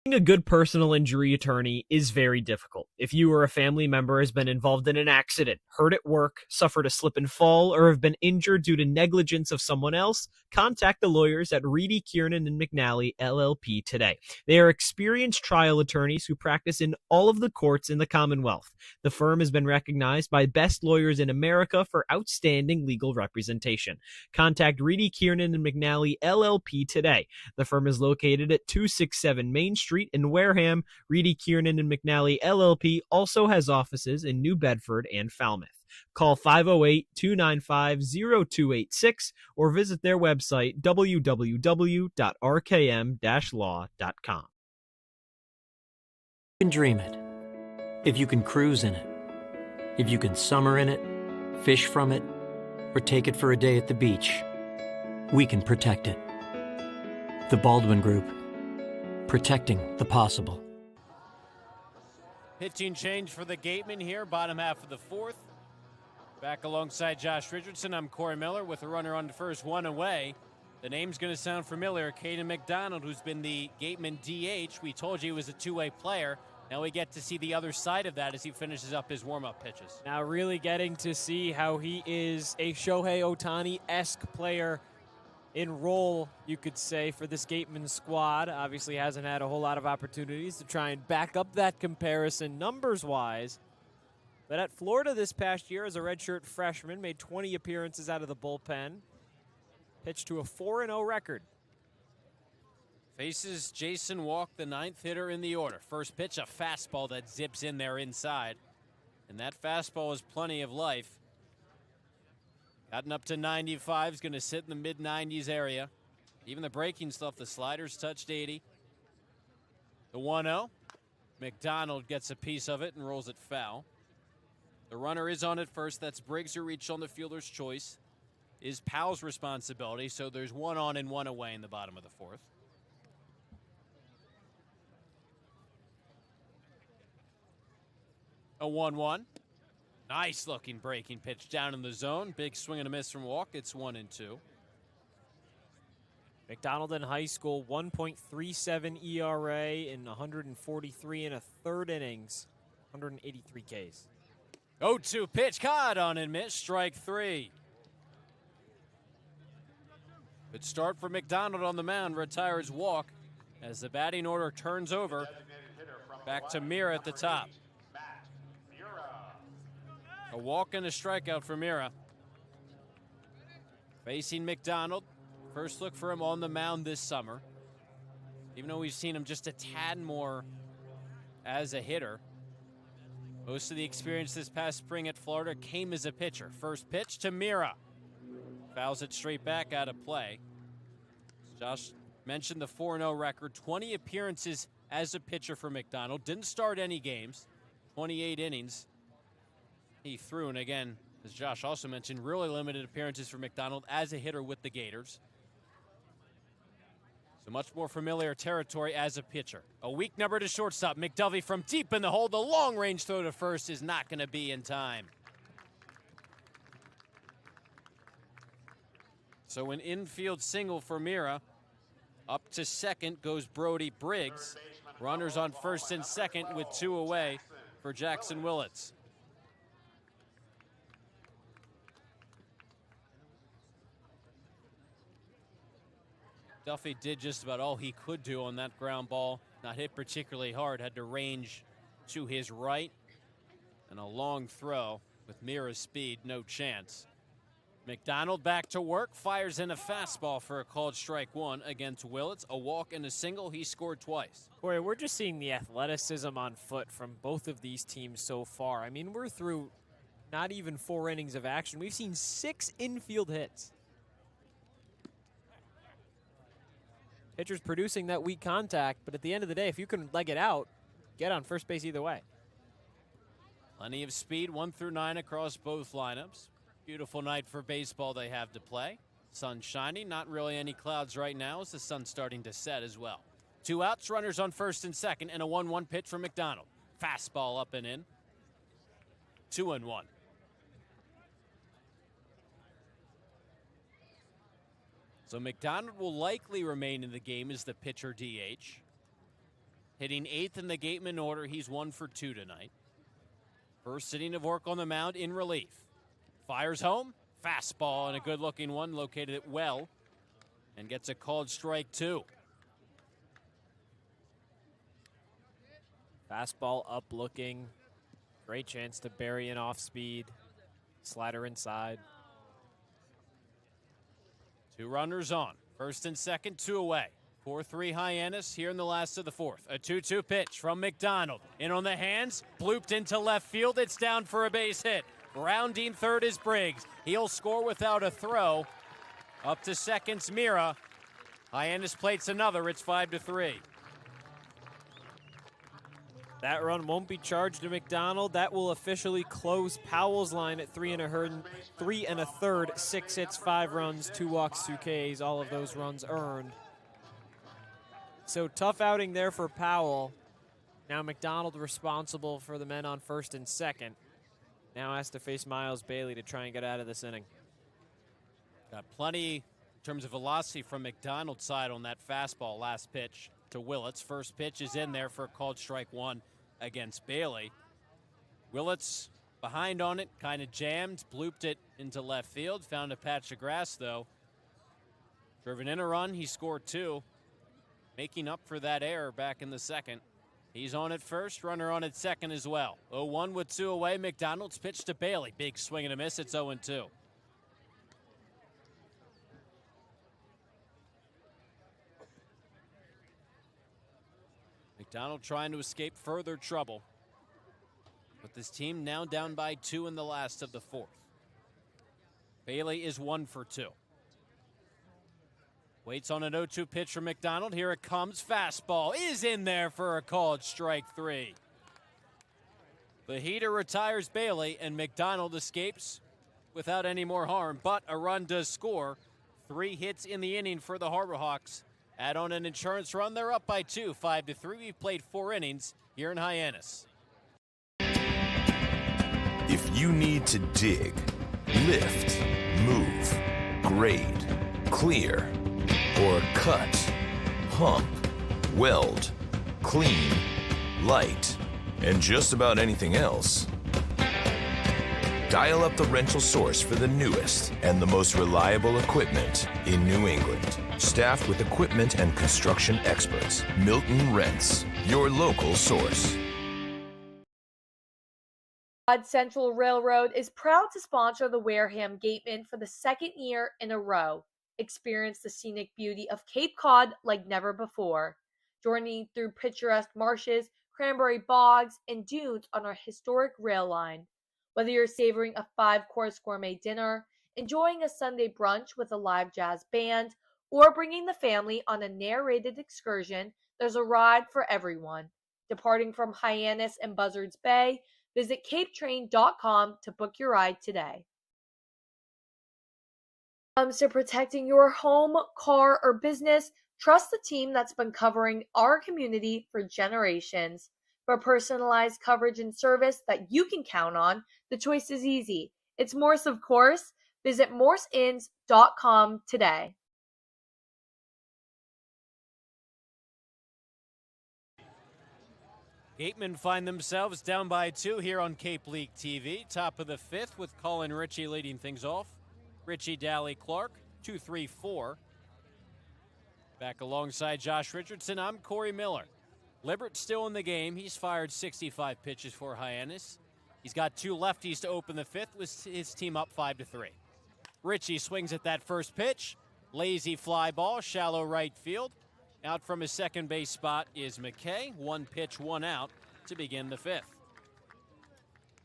Being a good personal injury attorney is very difficult. If you or a family member has been involved in an accident, hurt at work, suffered a slip and fall, or have been injured due to negligence of someone else, contact the lawyers at Reedy, Kiernan, and McNally, LLP today. They are experienced trial attorneys who practice in all of the courts in the Commonwealth. The firm has been recognized by Best Lawyers in America for outstanding legal representation. Contact Reedy, Kiernan, and McNally, LLP today. The firm is located at 267 Main Street in Wareham. Reedy, Kiernan, and McNally LLP also has offices in New Bedford and Falmouth. Call 508-295-0286 or visit their website www.rkm-law.com. You can dream it. If you can cruise in it. If you can summer in it, fish from it, or take it for a day at the beach, we can protect it. The Baldwin Group. Protecting the possible. Pitching change for the Gatemen here, bottom half of the fourth. Back alongside Josh Richardson, I'm Cory Miller with a runner on the first, one away. The name's going to sound familiar, Caden McDonald, who's been the Gateman DH. We told you he was a two-way player. Now we get to see the other side of that as he finishes up his warm-up pitches. Now really getting to see how he is a Shohei Ohtani-esque player in role, you could say, for this Gateman squad. Obviously hasn't had a whole lot of opportunities to try and back up that comparison numbers-wise. But at Florida this past year as a redshirt freshman, made 20 appearances out of the bullpen, pitched to a 4-0 record. Faces Jason Walk, the ninth hitter in the order. First pitch, a fastball that zips in there inside. And that fastball has plenty of life. Gotten up to 95, is going to sit in the mid-90s area. Even the breaking stuff, the sliders touched 80. The 1-0. McDonald gets a piece of it and rolls it foul. The runner is on at first. That's Briggs who reached on the fielder's choice. Is Powell's responsibility, so there's one on and one away in the bottom of the fourth. A 1-1. Nice looking breaking pitch down in the zone. Big swing and a miss from Walk. It's 1-2. McDonald in high school, 1.37 ERA in 143 and a third innings, 183 Ks. 0-2 pitch, caught on and missed, strike three. Good start for McDonald on the mound, retires Walk as the batting order turns over. Back to Mira at the top. A walk and a strikeout for Mira. Facing McDonald. First look for him on the mound this summer. Even though we've seen him just a tad more as a hitter. Most of the experience this past spring at Florida came as a pitcher. First pitch to Mira. Fouls it straight back out of play. Josh mentioned the 4-0 record. 20 appearances as a pitcher for McDonald. Didn't start any games. 28 innings. He threw, and again, as Josh also mentioned, really limited appearances for McDonald as a hitter with the Gators. So much more familiar territory as a pitcher. A weak number to shortstop. McDovey from deep in the hole. The long-range throw to first is not going to be in time. So an infield single for Mira. Up to second goes Brody Briggs. Runners on first and second with two away for Jackson Willits. Duffy did just about all he could do on that ground ball. Not hit particularly hard, had to range to his right. And a long throw with Mira's speed, no chance. McDonald back to work, fires in a fastball for a called strike one against Willits. A walk and a single, he scored twice. Boy, we're just seeing the athleticism on foot from both of these teams so far. I mean, we're through not even 4 innings of action. We've seen 6 infield hits. Pitcher's producing that weak contact, but at the end of the day, if you can leg it out, get on first base either way. Plenty of speed, 1 through 9 across both lineups. Beautiful night for baseball they have to play. Sun shining, not really any clouds right now as the sun's starting to set as well. 2 outs, runners on first and second, and a 1-1 pitch from McDonald. Fastball up and in. 2-1. So McDonald will likely remain in the game as the pitcher DH. Hitting 8th in the Gatemen order, he's 1 for 2 tonight. First inning of work on the mound in relief. Fires home, fastball, and a good-looking one located it well, and gets a called strike 2. Fastball up looking. Great chance to bury an off speed. Slider inside. 2 runners on. First and second, 2 away. 4-3 Hyannis here in the last of the 4th. A 2-2 pitch from McDonald. In on the hands, blooped into left field. It's down for a base hit. Rounding third is Briggs. He'll score without a throw. Up to second's Mira. Hyannis plates another. It's 5-3. That run won't be charged to McDonald. That will officially close Powell's line at 3 1/3, 6 hits, 5 runs, 2 walks, 2 Ks. All of those runs earned. So tough outing there for Powell. Now McDonald responsible for the men on first and second. Now has to face Miles Bailey to try and get out of this inning. Got plenty in terms of velocity from McDonald's side on that fastball last pitch to Willits. First pitch is in there for a called strike 1 against Bailey. Willits behind on it, kind of jammed, blooped it into left field, found a patch of grass though. Driven in a run, he scored 2, making up for that error back in the second. He's on at first, runner on at second as well. 0-1 with 2 away. McDonald's pitch to Bailey. Big swing and a miss. It's 0-2. McDonald trying to escape further trouble. But this team now down by 2 in the last of the 4th. Bailey is 1 for 2. Waits on an 0-2 pitch from McDonald. Here it comes. Fastball is in there for a called strike 3. The heater retires Bailey, and McDonald escapes without any more harm. But a run does score. 3 hits in the inning for the Harbor Hawks. Add on an insurance run. They're up by 2, 5-3. We've played 4 innings here in Hyannis. If you need to dig, lift, move, grade, clear, or cut, pump, weld, clean, light, and just about anything else, dial up the rental source for the newest and the most reliable equipment in New England. Staffed with equipment and construction experts, Milton Rents, your local source. Central Railroad is proud to sponsor the Wareham Gatemen for the 2nd year in a row. Experience the scenic beauty of Cape Cod like never before. Journey through picturesque marshes, cranberry bogs, and dunes on our historic rail line. Whether you're savoring a 5-course gourmet dinner, enjoying a Sunday brunch with a live jazz band, or bringing the family on a narrated excursion, there's a ride for everyone. Departing from Hyannis and Buzzards Bay, visit capetrain.com to book your ride today. When it comes to protecting your home, car, or business, trust the team that's been covering our community for generations. For personalized coverage and service that you can count on, the choice is easy. It's Morse, of course. Visit morseins.com today. Gatemen find themselves down by 2 here on Cape League TV. Top of the 5th with Colin Ritchie leading things off. Richie Daly Clark, 2-3-4. Back alongside Josh Richardson, I'm Cory Miller. Libbert still in the game. He's fired 65 pitches for Hyannis. He's got 2 lefties to open the 5th with his team up 5-3. Ritchie swings at that first pitch. Lazy fly ball, shallow right field. Out from his second base spot is McKay. 1 pitch, 1 out to begin the 5th.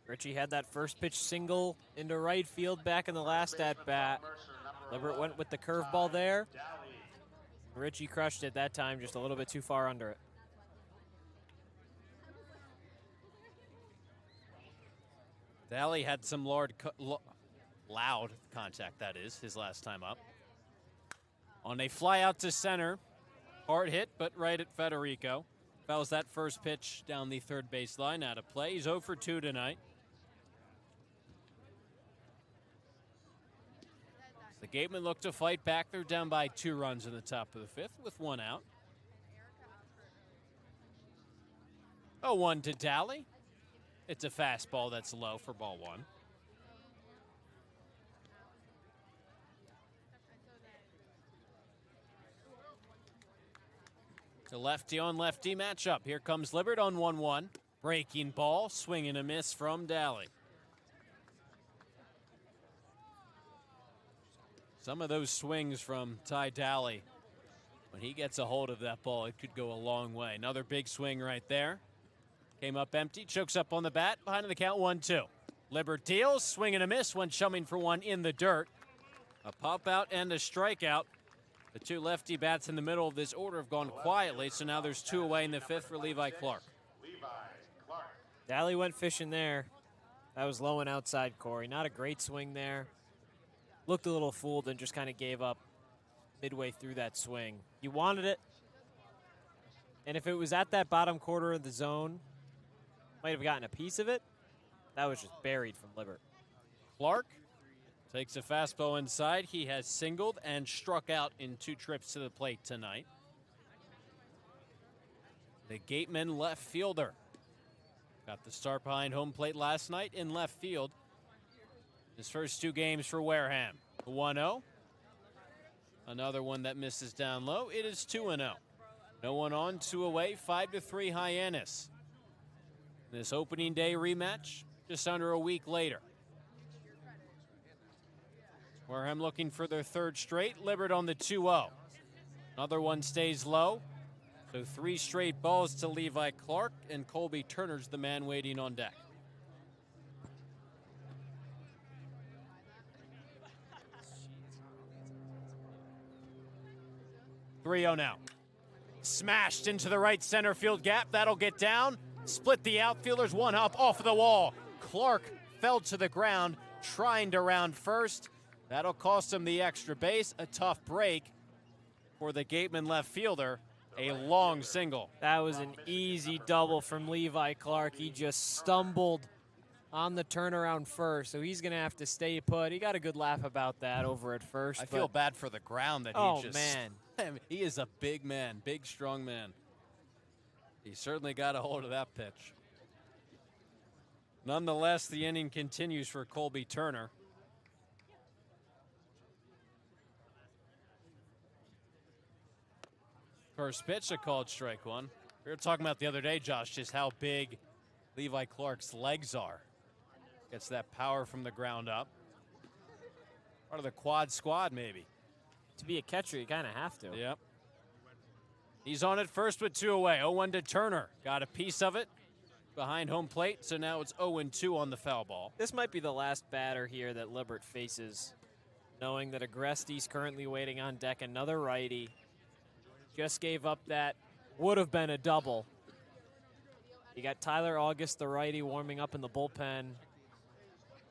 Ritchie had that first pitch single into right field back in the last at-bat. Libbert went with the curveball there. Richie crushed it that time, just a little bit too far under it. Daly had some loud contact, that is, his last time up. On a fly out to center, hard hit, but right at Federico. Fouls that first pitch down the third baseline, out of play. He's 0 for 2 tonight. The Gatemen look to fight back. They're down by 2 runs in the top of the 5th with 1 out. 0-1 to Daly. It's a fastball that's low for ball 1. It's a lefty on lefty matchup. Here comes Libbert on 1-1. Breaking ball, swing and a miss from Daly. Some of those swings from Ty Daly, when he gets a hold of that ball, it could go a long way. Another big swing right there. Came up empty, chokes up on the bat, behind the count 1-2. Libbert deals, swing and a miss, one chumming for one in the dirt. A pop out and a strikeout. The 2 lefty bats in the middle of this order have gone quietly, so now there's 2 away in the 5th for Levi Clark. Daly went fishing there. That was low and outside, Cory. Not a great swing there. Looked a little fooled and just kind of gave up midway through that swing. You wanted it, and if it was at that bottom quarter of the zone, might have gotten a piece of it. That was just buried from Libbert. Clark takes a fastball inside. He has singled and struck out in 2 trips to the plate tonight. The Gatemen left fielder got the start behind home plate last night in left field. His first 2 games for Wareham. 1-0. Another one that misses down low. It is 2-0. No one on, 2 away, 5-3 Hyannis. This opening day rematch just under a week later. Wareham looking for their 3rd straight. Libbert on the 2-0. Another one stays low. So 3 straight balls to Levi Clark, and Colby Turner's the man waiting on deck. .3-0 now. Smashed into the right center field gap. That'll get down. Split the outfielders. One hop off of the wall. Clark fell to the ground, trying to round first. That'll cost him the extra base. A tough break for the Gatemen left fielder. A long single. That was an easy double from Levi Clark. He just stumbled on the turnaround first, so he's going to have to stay put. He got a good laugh about that over at first. I feel bad for the ground that he just... man. He is a big man, big, strong man. He certainly got a hold of that pitch. Nonetheless, the inning continues for Colby Turner. First pitch, a called strike 1. We were talking about the other day, Josh, just how big Levi Clark's legs are. Gets that power from the ground up. Part of the quad squad, maybe. To be a catcher, you kind of have to. Yep. He's on it first with 2 away. 0-1 to Turner. Got a piece of it behind home plate, so now it's 0-2 on the foul ball. This might be the last batter here that Libbert faces, knowing that Agresti's currently waiting on deck, another righty. Just gave up that would have been a double. You got Tyler August, the righty, warming up in the bullpen.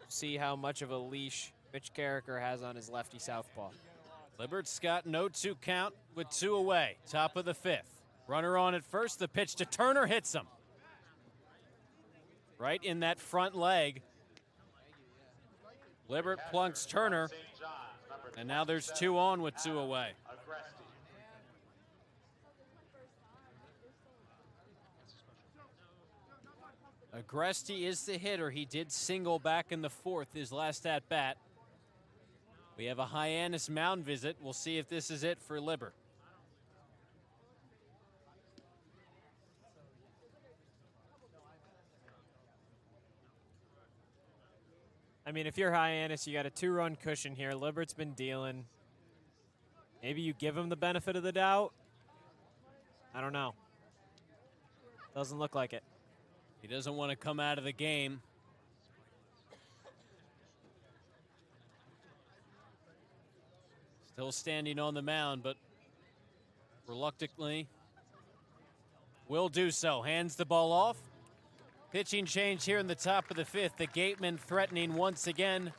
See how much of a leash Mitch Carricker has on his lefty southpaw. Libbert's got no 2 count with 2 away. Top of the 5th. Runner on at first. The pitch to Turner hits him. Right in that front leg. Libbert plunks Turner. And now there's 2 on with 2 away. Agresti is the hitter. He did single back in the 4th, his last at bat. We have a Hyannis mound visit. We'll see if this is it for Libbert. I mean, if you're Hyannis, you got a 2-run cushion here. Libbert's been dealing. Maybe you give him the benefit of the doubt. I don't know. Doesn't look like it. He doesn't want to come out of the game. Still standing on the mound, but reluctantly will do so. Hands the ball off. Pitching change here in the top of the fifth. The Gatemen threatening once again.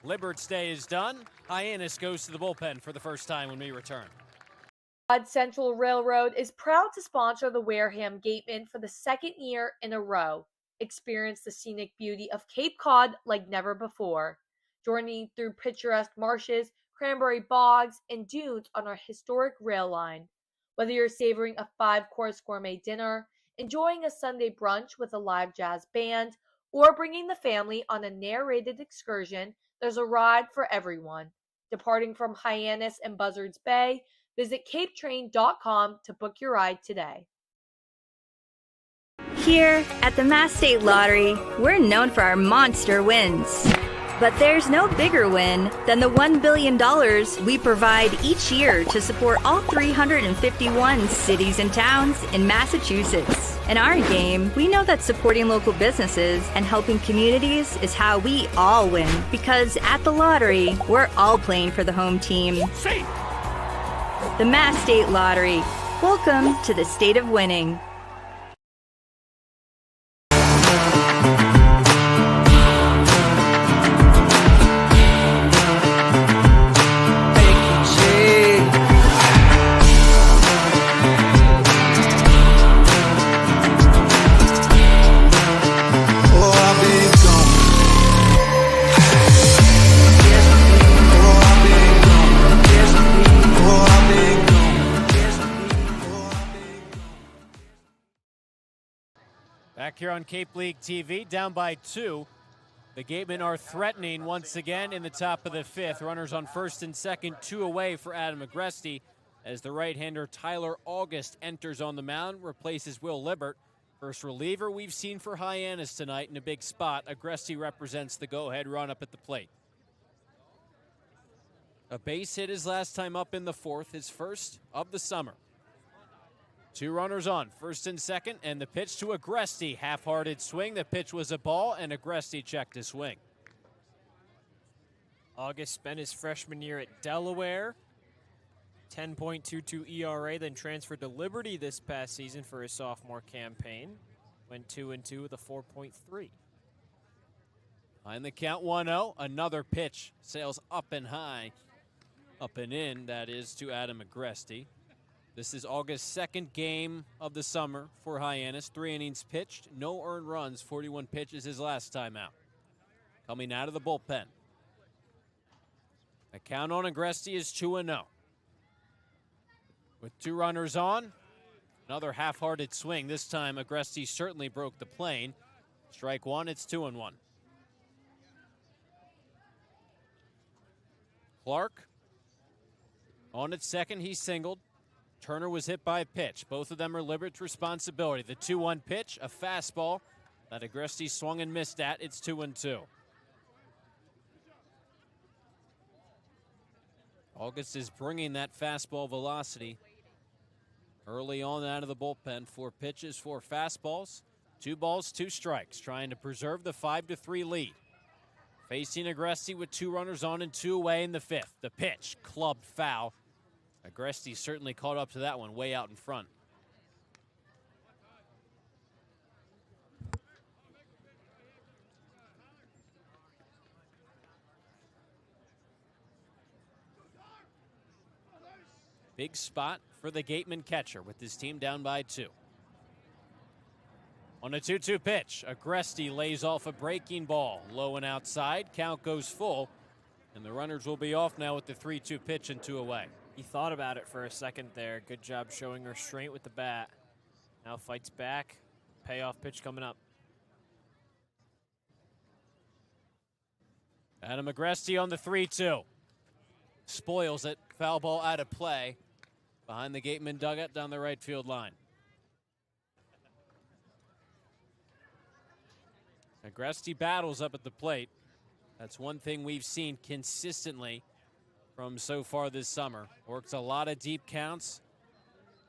Libert's day is done. Hyannis goes to the bullpen for the first time when we return. Central Railroad is proud to sponsor the Wareham Gatemen for the second year in a row. Experience the scenic beauty of Cape Cod like never before. Journey through picturesque marshes, cranberry bogs, and dunes on our historic rail line. Whether you're savoring a 5-course gourmet dinner, enjoying a Sunday brunch with a live jazz band, or bringing the family on a narrated excursion, there's a ride for everyone. Departing from Hyannis and Buzzards Bay, visit capetrain.com to book your ride today. Here at the Mass State Lottery, we're known for our monster wins. But there's no bigger win than the $1 billion we provide each year to support all 351 cities and towns in Massachusetts. In our game, we know that supporting local businesses and helping communities is how we all win. Because at the lottery, we're all playing for the home team. The Mass State Lottery. Welcome to the state of winning. Back here on Cape League TV, down by 2. The Gatemen are threatening once again in the top of the fifth. Runners on first and second, 2 away for Adam Agresti as the right-hander Tyler August enters on the mound, replaces Will Libert. First reliever we've seen for Hyannis tonight in a big spot. Agresti represents the go-ahead run up at the plate. A base hit his last time up in the fourth, his first of the summer. 2 runners on, first and second, and the pitch to Agresti. Half-hearted swing. The pitch was a ball, and Agresti checked his swing. August spent his freshman year at Delaware. 10.22 ERA, then transferred to Liberty this past season for his sophomore campaign. Went 2-2 with a 4.3. Behind the count, 1-0. Another pitch sails up and high. Up and in, that is, to Adam Agresti. This is August's second game of the summer for Hyannis. 3 innings pitched, no earned runs, 41 pitches his last time out. Coming out of the bullpen. The count on Agresti is 2-0. With 2 runners on, another half-hearted swing. This time Agresti certainly broke the plane. Strike 1, it's 2-1. Clark on at second, he singled. Turner was hit by a pitch. Both of them are Libert's responsibility. The 2-1 pitch, a fastball that Agresti swung and missed at. It's 2-2. August is bringing that fastball velocity early on out of the bullpen. 4 pitches, 4 fastballs, 2 balls, 2 strikes, trying to preserve the 5-3 lead. Facing Agresti with 2 runners on and 2 away in the fifth. The pitch, clubbed foul. Agresti certainly caught up to that one way out in front. Big spot for the Gatemen catcher with his team down by 2. On a 2-2 pitch, Agresti lays off a breaking ball. Low and outside, count goes full, and the runners will be off now with the 3-2 pitch and 2 away. He thought about it for a second there. Good job showing restraint with the bat. Now fights back. Payoff pitch coming up. Adam Agresti on the 3-2. Spoils it. Foul ball out of play. Behind the Gatemen dugout down the right field line. Agresti battles up at the plate. That's one thing we've seen consistently from so far this summer. Works a lot of deep counts.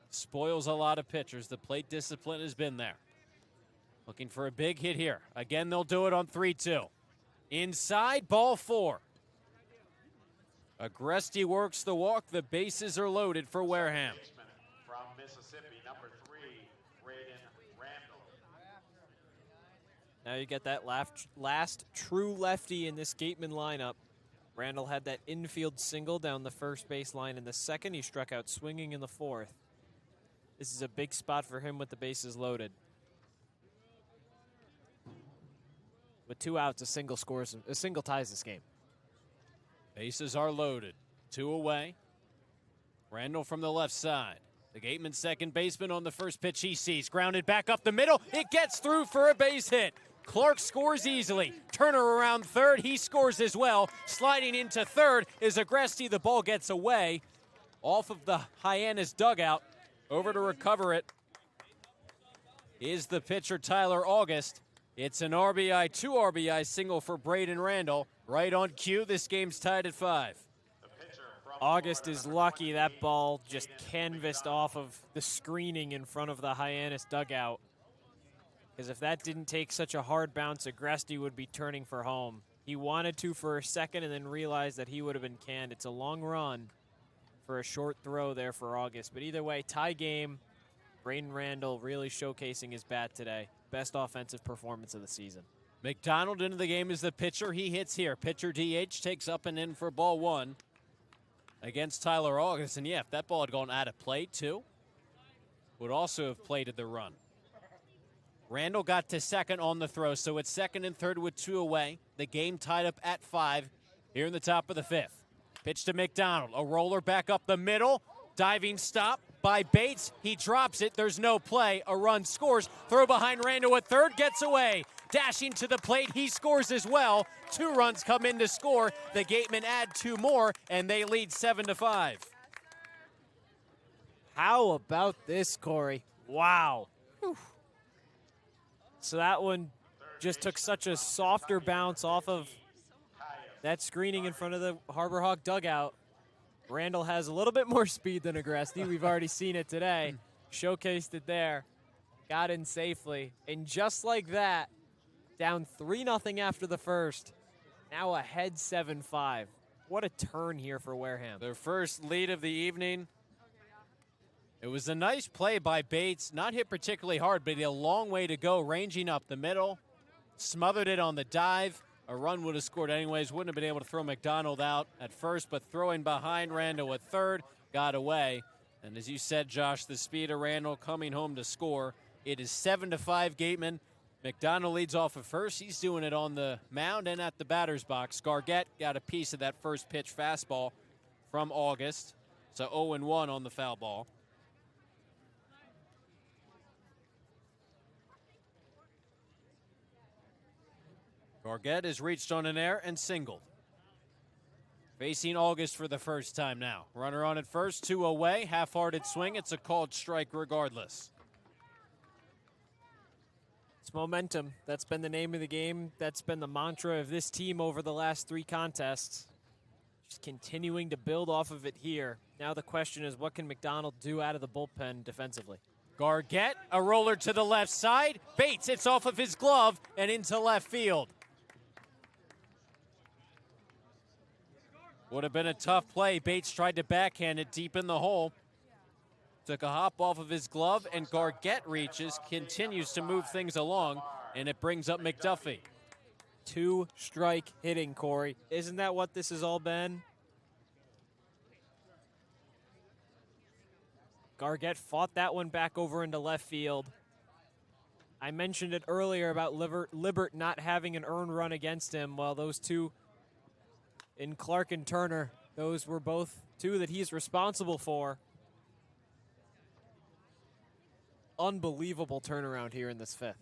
Spoils a lot of pitchers. The plate discipline has been there. Looking for a big hit here. Again, they'll do it on 3-2. Inside, ball 4. Agresti works the walk. The bases are loaded for Wareham. Mississippi, number 3, Braden Randall. Now you get that last true lefty in this Gatemen lineup. Randall had that infield single down the first base line in the second. He struck out swinging in the fourth. This is a big spot for him with the bases loaded. With 2 outs, a single ties this game. Bases are loaded. 2 away. Randall from the left side. The Gateman second baseman on the first pitch he sees. Grounded back up the middle. It gets through for a base hit. Clark scores easily. Turner around third. He scores as well. Sliding into third is Agresti. The ball gets away off of the Hyannis dugout. Over to recover it is the pitcher Tyler August. It's an RBI, 2 RBI single for Braden Randall. Right on cue. This game's tied at 5. August is lucky that ball just canvassed off of the screening in front of the Hyannis dugout. Because if that didn't take such a hard bounce, Agresti would be turning for home. He wanted to for a second and then realized that he would have been canned. It's a long run for a short throw there for August. But either way, tie game. Braden Randall really showcasing his bat today. Best offensive performance of the season. McDonald into the game as the pitcher. He hits here. Pitcher DH takes up and in for ball 1 against Tyler August. And yeah, if that ball had gone out of play too, would also have plated the run. Randall got to second on the throw, so it's second and third with 2 away. The game tied up at 5 here in the top of the 5th. Pitch to McDonald. A roller back up the middle. Diving stop by Bates. He drops it. There's no play. A run scores. Throw behind Randall at third. Gets away. Dashing to the plate. He scores as well. 2 runs come in to score. The Gatemen add 2 more, and they lead 7-5. How about this, Cory? Wow. Whew. So that one just took such a softer bounce off of that screening in front of the Harbor Hawk dugout. Randall has a little bit more speed than Agresti. We've already seen it today. Showcased it there. Got in safely. And just like that, down 3-0 after the first. Now ahead 7-5. What a turn here for Wareham. Their first lead of the evening. It was a nice play by Bates. Not hit particularly hard, but a long way to go, ranging up the middle. Smothered it on the dive. A run would have scored anyways. Wouldn't have been able to throw McDonald out at first, but throwing behind Randall at third, got away. And as you said, Josh, the speed of Randall coming home to score. It is 7-5 Gatemen. McDonald leads off at first. He's doing it on the mound and at the batter's box. Gargett got a piece of that first pitch fastball from August. So 0-1 on the foul ball. Gargett has reached on an air and singled. Facing August for the first time now. Runner on at first, 2 away. Half-hearted swing. It's a called strike regardless. It's momentum. That's been the name of the game. That's been the mantra of this team over the last 3 contests. Just continuing to build off of it here. Now the question is, what can McDonald do out of the bullpen defensively? Gargett, a roller to the left side. Bates, it's off of his glove and into left field. Would have been a tough play. Bates tried to backhand it deep in the hole. Took a hop off of his glove, and Gargett reaches, continues to move things along, and it brings up McDuffie. 2-strike hitting, Cory. Isn't that what this has all been? Gargett fought that one back over into left field. I mentioned it earlier about Libert not having an earned run against him. Well, those two in Clark and Turner, those were both 2 that he's responsible for. Unbelievable turnaround here in this 5th.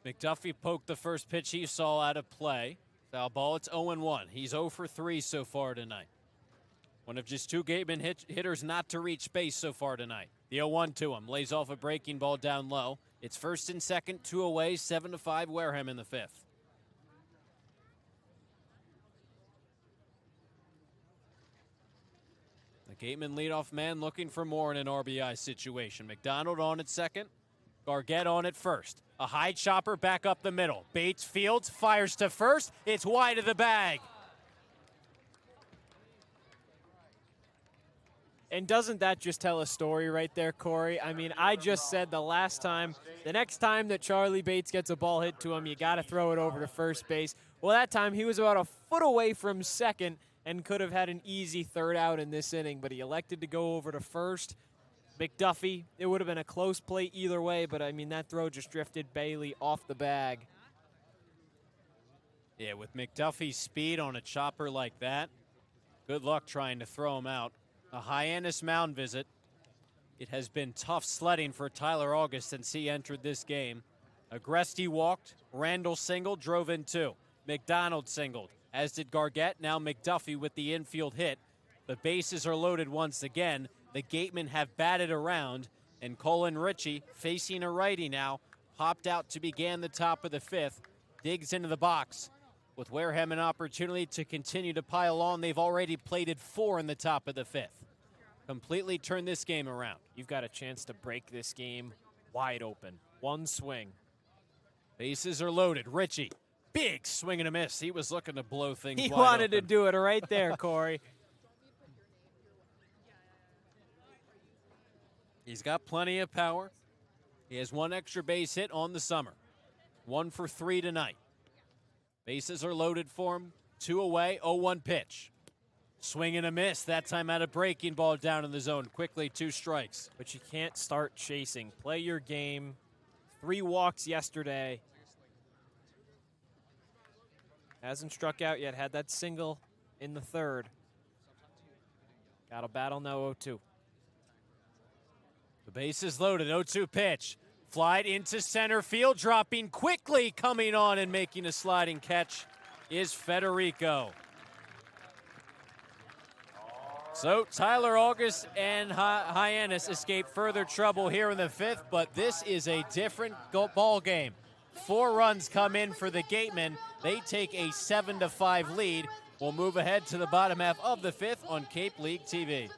McDuffie poked the first pitch he saw out of play. Foul ball, it's 0-1. He's 0 for 3 so far tonight. One of just 2 Gatemen hitters not to reach base so far tonight. The 0-1 to him, lays off a breaking ball down low. It's first and second, 2 away, 7-5 Wareham in the 5th. The Gatemen leadoff man looking for more in an RBI situation. McDonald on at second. Gargett on at first. A high chopper back up the middle. Bates fields, fires to first. It's wide of the bag. And doesn't that just tell a story right there, Cory? I mean, I just said the next time that Charlie Bates gets a ball hit to him, you got to throw it over to first base. Well, that time he was about a foot away from second and could have had an easy third out in this inning, but he elected to go over to first. McDuffie, it would have been a close play either way, but I mean, that throw just drifted Bailey off the bag. Yeah, with McDuffie's speed on a chopper like that, good luck trying to throw him out. A Hyannis mound visit. It has been tough sledding for Tyler August since he entered this game. Agresti walked, Randall singled, drove in two. McDonald singled, as did Gargett. Now McDuffie with the infield hit. The bases are loaded once again. The Gatemen have batted around, and Colin Ritchie, facing a righty now, popped out to begin the top of the fifth, digs into the box. With Wareham an opportunity to continue to pile on, they've already plated 4 in the top of the fifth. Completely turned this game around. You've got a chance to break this game wide open. One swing. Bases are loaded. Ritchie, big swing and a miss. He was looking to blow things wide He wanted open. to do it right there, Cory. He's got plenty of power. He has 1 extra base hit on the summer. 1 for 3 tonight. Bases are loaded for him. 2 away, 0-1 pitch. Swing and a miss. That time out of breaking ball down in the zone. Quickly 2 strikes. But you can't start chasing. Play your game. 3 walks yesterday. Hasn't struck out yet. Had that single in the third. Got to battle now 0-2. The base is loaded. 0-2 pitch. Flied into center field. Dropping quickly. Coming on and making a sliding catch is Federico. So Tyler August and Hyannis escape further trouble here in the fifth, but this is a different ball game. 4 runs come in for the Gatemen. They take a 7-5 lead. We'll move ahead to the bottom half of the fifth on Cape League TV.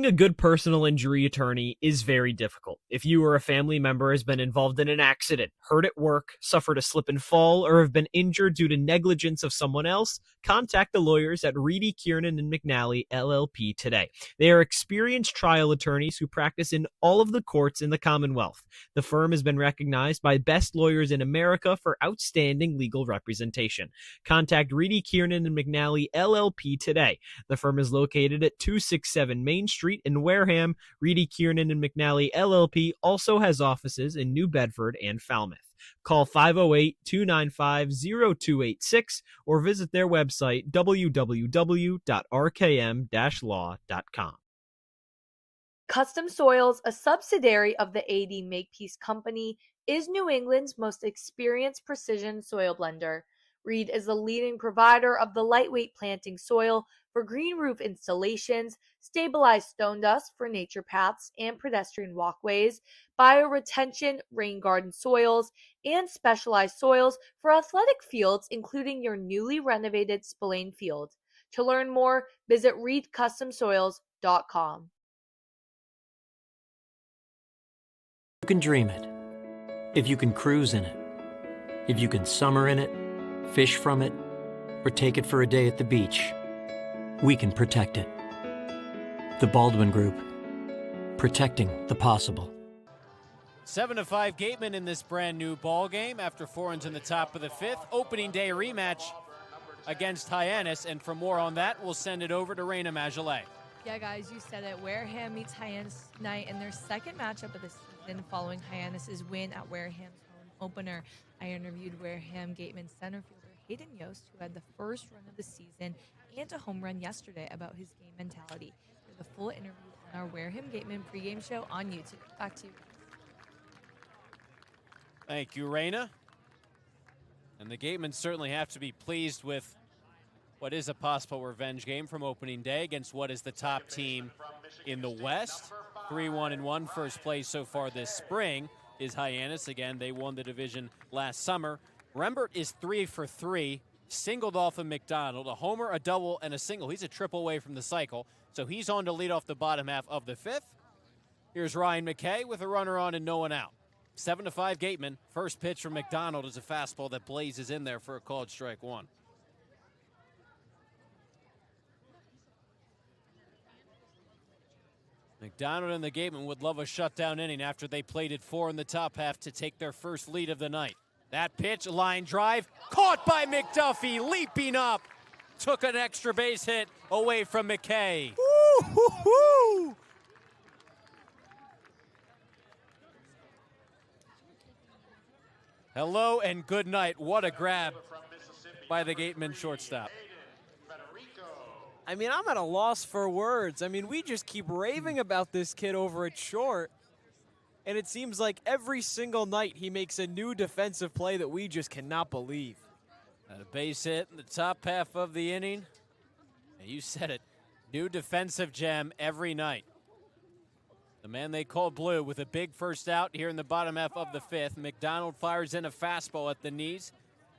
A good personal injury attorney is very difficult. If you or a family member has been involved in an accident, hurt at work, suffered a slip and fall, or have been injured due to negligence of someone else, contact the lawyers at Reedy, Kiernan, and McNally, LLP today. They are experienced trial attorneys who practice in all of the courts in the Commonwealth. The firm has been recognized by Best Lawyers in America for outstanding legal representation. Contact Reedy, Kiernan, and McNally, LLP today. The firm is located at 267 Main Street in Wareham. Reedy, Kiernan, and McNally LLP also has offices in New Bedford and Falmouth. Call 508-295-0286 or visit their website www.rkm-law.com. Custom Soils, a subsidiary of the AD Makepeace Company, is New England's most experienced precision soil blender. Reed is the leading provider of the lightweight planting soil for green roof installations, stabilized stone dust for nature paths and pedestrian walkways, bioretention rain garden soils, and specialized soils for athletic fields, including your newly renovated Spillane Field. To learn more, visit reedcustomsoils.com. You can dream it. If you can cruise in it. If you can summer in it, fish from it, or take it for a day at the beach, we can protect it. The Baldwin Group. Protecting the possible. 7-5 Gatemen in this brand new ball game after 4 runs in the top of the fifth. Opening day rematch against Hyannis, and for more on that, we'll send it over to Rayna Maggelet. Yeah, guys, you said it. Wareham meets Hyannis tonight in their second matchup of the season following Hyannis' win at Wareham's home opener. I interviewed Wareham Gatemen center fielder Hayden Yost, who had the first run of the season and a home run yesterday, about his game mentality. For the full interview on our Wareham Gatemen pregame show on YouTube. Back to you. Thank you, Rayna. And the Gatemen certainly have to be pleased with what is a possible revenge game from opening day against what is the top team in the West. 3-1-1 first place so far this spring is Hyannis. Again, they won the division last summer. Rembert is 3 for 3, singled off of McDonald, a homer, a double, and a single. He's a triple away from the cycle, so he's on to lead off the bottom half of the fifth. Here's Ryan McKay with a runner on and no one out. 7-5 Gatemen. First pitch from McDonald is a fastball that blazes in there for a called strike one. McDonald and the Gatemen would love a shutdown inning after they plated 4 in the top half to take their first lead of the night. That pitch, line drive, caught by McDuffie, leaping up. Took an extra base hit away from McKay. Woo-hoo-hoo! Hello and good night. What a grab by the Gatemen shortstop. I mean, I'm at a loss for words. I mean, we just keep raving about this kid over at short, and it seems like every single night he makes a new defensive play that we just cannot believe. A base hit in the top half of the inning. And you said it, new defensive gem every night. The man they call Blue with a big first out here in the bottom half of the 5th. McDonald fires in a fastball at the knees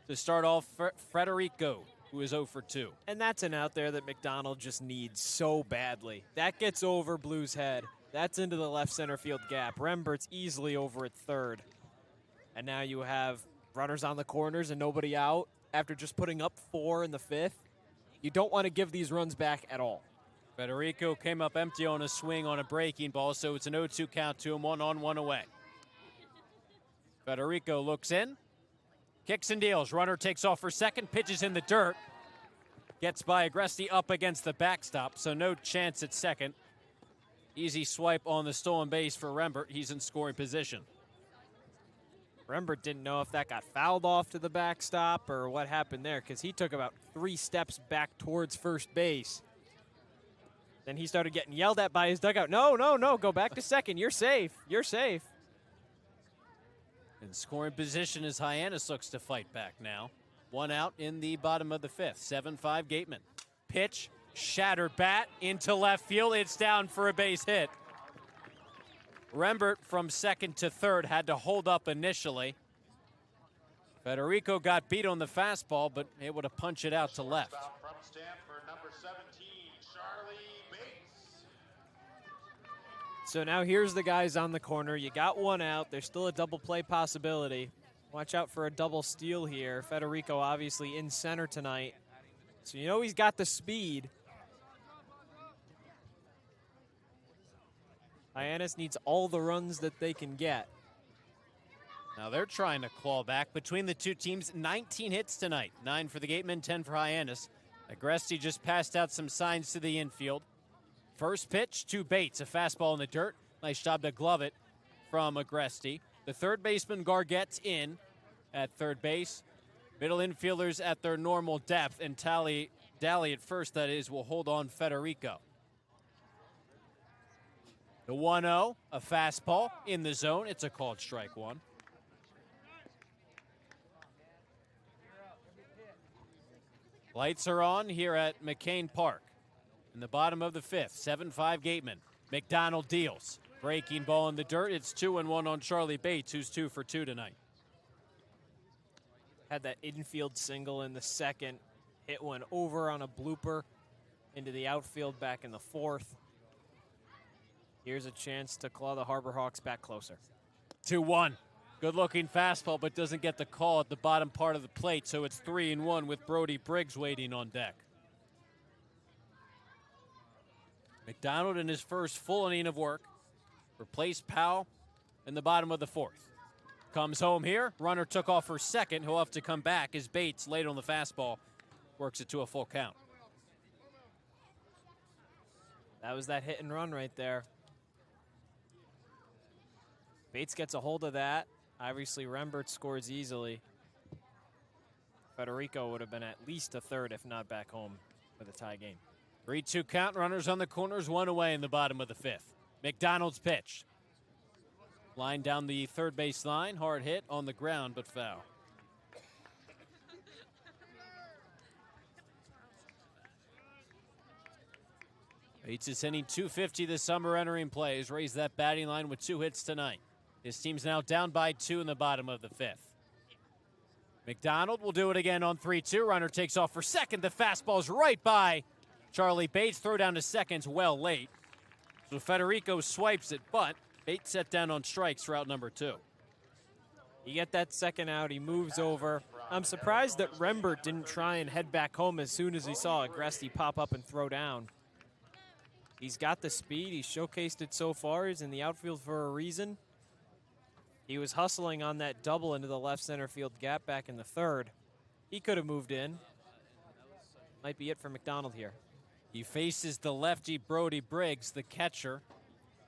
to start off Federico, who is 0 for 2. And that's an out there that McDonald just needs so badly. That gets over Blue's head. That's into the left center field gap. Rembert's easily over at third. And now you have runners on the corners and nobody out after just putting up 4 in the 5th. You don't want to give these runs back at all. Federico came up empty on a swing on a breaking ball, so it's an 0-2 count to him, 1 on, 1 away. Federico looks in, kicks and deals. Runner takes off for second, pitches in the dirt. Gets by Agresti up against the backstop, so no chance at second. Easy swipe on the stolen base for Rembert. He's in scoring position. Rembert didn't know if that got fouled off to the backstop or what happened there, because he took about 3 steps back towards first base. Then he started getting yelled at by his dugout. No, no, no, go back to second. You're safe. You're safe. In scoring position as Hyannis looks to fight back now. 1 out in the bottom of the 5th. 7-5 Gatemen. Pitch, shattered bat into left field. It's down for a base hit. Rembert from second to third had to hold up initially. Federico got beat on the fastball, but able to punch it out to left. From Stanford, number 17, Charlie Bates. So now here's the guys on the corner. You got 1 out. There's still a double play possibility. Watch out for a double steal here. Federico obviously in center tonight. So you know he's got the speed. Hyannis needs all the runs that they can get. Now they're trying to claw back. Between the two teams, 19 hits tonight. 9 for the Gatemen, 10 for Hyannis. Agresti just passed out some signs to the infield. First pitch to Bates, a fastball in the dirt. Nice job to glove it from Agresti. The third baseman, Gargette's in at third base. Middle infielders at their normal depth, and Dally at first, that is, will hold on Federico. The 1-0, a fastball in the zone. It's a called strike 1. Lights are on here at McCain Park in the bottom of the 5th. 7-5 Gatemen. McDonald deals. Breaking ball in the dirt. It's 2-1 on Charlie Bates, who's 2 for 2 tonight. Had that infield single in the second. Hit one over on a blooper into the outfield back in the 4th. Here's a chance to claw the Harbor Hawks back closer. 2-1. Good-looking fastball, but doesn't get the call at the bottom part of the plate, so it's 3-1 with Brody Briggs waiting on deck. McDonald in his first full inning of work. Replaced Powell in the bottom of the 4th. Comes home here. Runner took off for second. He'll have to come back as Bates, late on the fastball, works it to a full count. That was that hit and run right there. Bates gets a hold of that. Obviously, Rembert scores easily. Federico would have been at least a third, if not back home, for the tie game. 3-2 count. Runners on the corners, 1 away in the bottom of the 5th. McDonald's pitch. Line down the third base line. Hard hit on the ground, but foul. Bates is hitting .250 this summer entering play. He's raised that batting line with 2 hits tonight. His team's now down by 2 in the bottom of the 5th. McDonald will do it again on 3-2. Runner takes off for second. The fastball's right by Charlie Bates. Throw down to second's well late. So Federico swipes it, but Bates set down on strikes for out number 2. You get that second out. He moves over. I'm surprised that Rembert didn't try and head back home as soon as he saw Agresti pop up and throw down. He's got the speed. He's showcased it so far. He's in the outfield for a reason. He was hustling on that double into the left center field gap back in the third. He could have moved in. Might be it for McDonald here. He faces the lefty Brody Briggs, the catcher,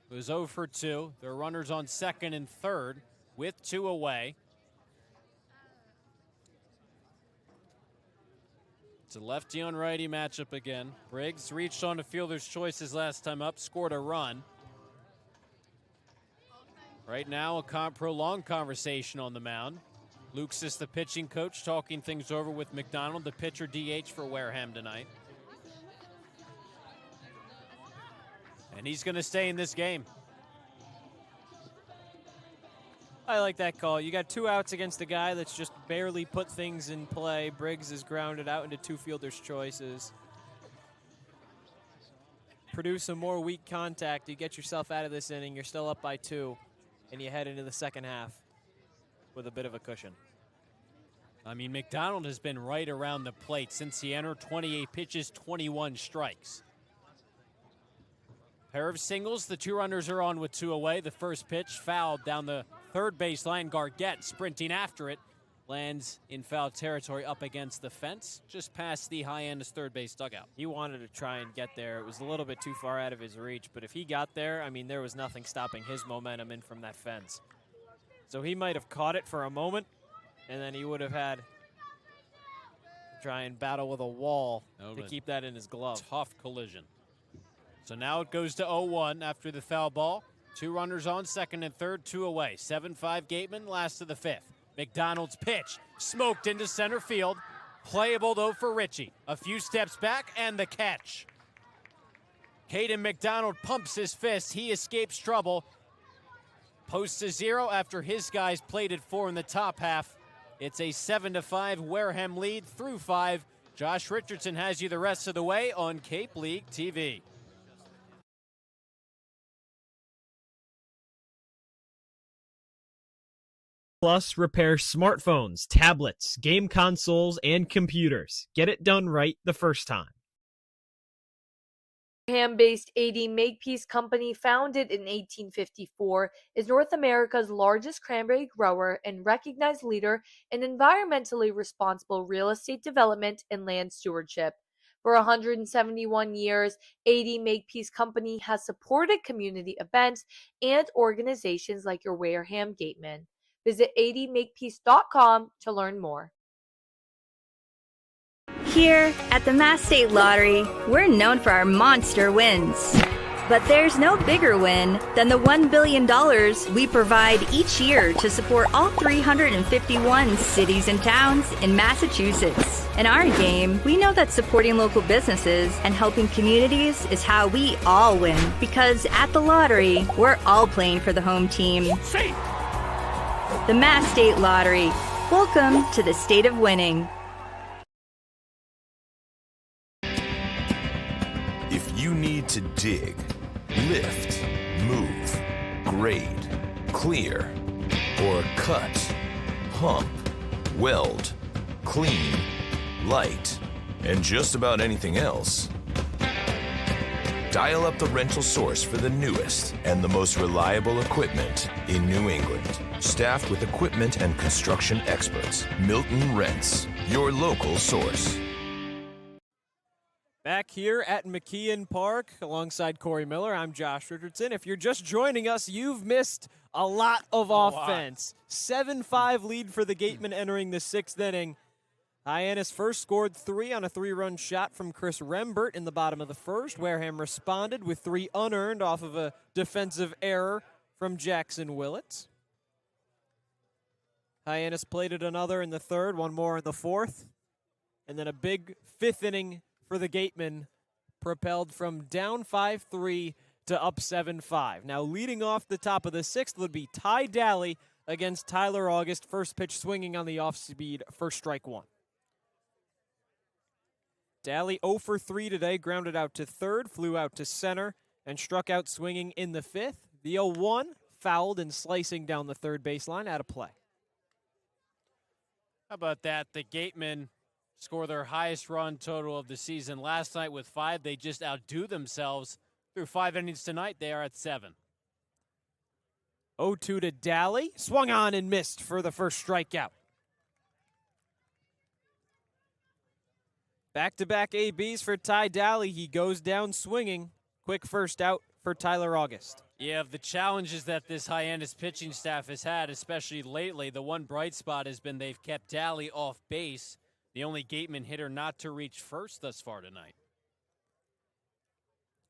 who's 0 for 2. There are runners on second and third with 2 away. It's a lefty on righty matchup again. Briggs reached on a fielder's choice his last time up, scored a run. Right now, a prolonged conversation on the mound. Luke's is the pitching coach, talking things over with McDonald, the pitcher DH for Wareham tonight. And he's going to stay in this game. I like that call. You got 2 outs against a guy that's just barely put things in play. Briggs is grounded out into 2 fielders' choices. Produce some more weak contact. You get yourself out of this inning. You're still up by 2, and you head into the second half with a bit of a cushion. I mean, McDonald has been right around the plate since he entered. 28 pitches, 21 strikes. Pair of singles. The 2 runners are on with 2 away. The first pitch fouled down the third baseline. Gargett sprinting after it. Lands in foul territory up against the fence, just past the Hyannis third base dugout. He wanted to try and get there. It was a little bit too far out of his reach, but if he got there, I mean, there was nothing stopping his momentum in from that fence. So he might have caught it for a moment, and then he would have had to try and battle with a wall to keep that in his glove. Tough collision. So now it goes to 0-1 after the foul ball. 2 runners on, second and third, 2 away. 7-5 Gatemen, last of the 5th. McDonald's pitch, smoked into center field. Playable though for Richie. A few steps back and the catch. Caden McDonald pumps his fist. He escapes trouble. Posts a 0 after his guys played at 4 in the top half. It's a 7-5 Wareham lead through 5. Josh Richardson has you the rest of the way on Cape League TV. Plus, repair smartphones, tablets, game consoles, and computers. Get it done right the first time. Wareham-based AD Makepeace Company, founded in 1854, is North America's largest cranberry grower and recognized leader in environmentally responsible real estate development and land stewardship. For 171 years, AD Makepeace Company has supported community events and organizations like your Wareham Gatemen. Visit admakepeace.com to learn more. Here at the Mass State Lottery, we're known for our monster wins. But there's no bigger win than the $1 billion we provide each year to support all 351 cities and towns in Massachusetts. In our game, we know that supporting local businesses and helping communities is how we all win. Because at the lottery, we're all playing for the home team. The Mass State Lottery. Welcome to the state of winning. If you need to dig, lift, move, grade, clear, or cut, pump, weld, clean, light, and just about anything else, dial up the rental source for the newest and the most reliable equipment in New England. Staffed with equipment and construction experts, Milton Rents, your local source. Back here at McKeon Park alongside Cory Miller, I'm Josh Richardson. If you're just joining us, you've missed a lot of offense. 7-5 lead for the Gatemen entering the 6th inning. Hyannis first scored 3 on a 3-run shot from Chris Rembert in the bottom of the first. Wareham responded with 3 unearned off of a defensive error from Jackson Willits. Hyannis plated another in the 3rd, 1 more in the 4th. And then a big 5th inning for the Gatemen, propelled from down 5-3 to up 7-5. Now leading off the top of the 6th would be Ty Daly against Tyler August. First pitch swinging on the off-speed, first strike 1. Daly 0 for 3 today, grounded out to 3rd, flew out to center, and struck out swinging in the 5th. The 0-1 fouled and slicing down the 3rd baseline, out of play. How about that? The Gatemen score their highest run total of the season last night with 5. They just outdo themselves Through 5 innings tonight, they are at 7. 0-2 to Daly. Swung on and missed for the first strikeout. Back-to-back ABs for Ty Daly. He goes down swinging. Quick first out for Tyler August. Yeah, of the challenges that this Hyannis pitching staff has had, especially lately, the one bright spot has been they've kept Daly off base, the only Gateman hitter not to reach first thus far tonight.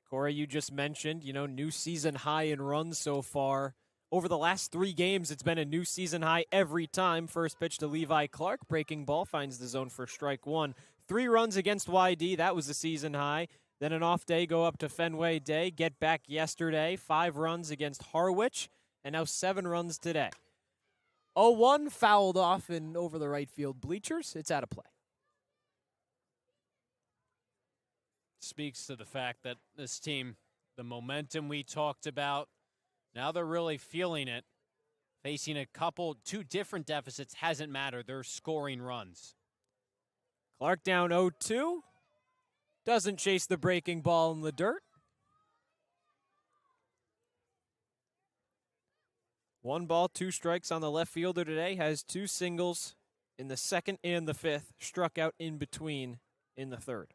Cory, you just mentioned, new season high in runs so far. Over the last 3 games, it's been a new season high every time. First pitch to Levi Clark. Breaking ball finds the zone for strike 1. 3 runs against YD. That was a season high. Then an off day, go up to Fenway Day. Get back yesterday. 5 runs against Harwich. And now 7 runs today. 0-1 fouled off and over the right field bleachers. It's out of play. Speaks to the fact that this team, the momentum we talked about, now they're really feeling it. Facing 2 different deficits hasn't mattered. They're scoring runs. Clark down 0-2. Doesn't chase the breaking ball in the dirt. 1 ball, 2 strikes on the left fielder today. Has 2 singles in the 2nd and the 5th. Struck out in between in the 3rd.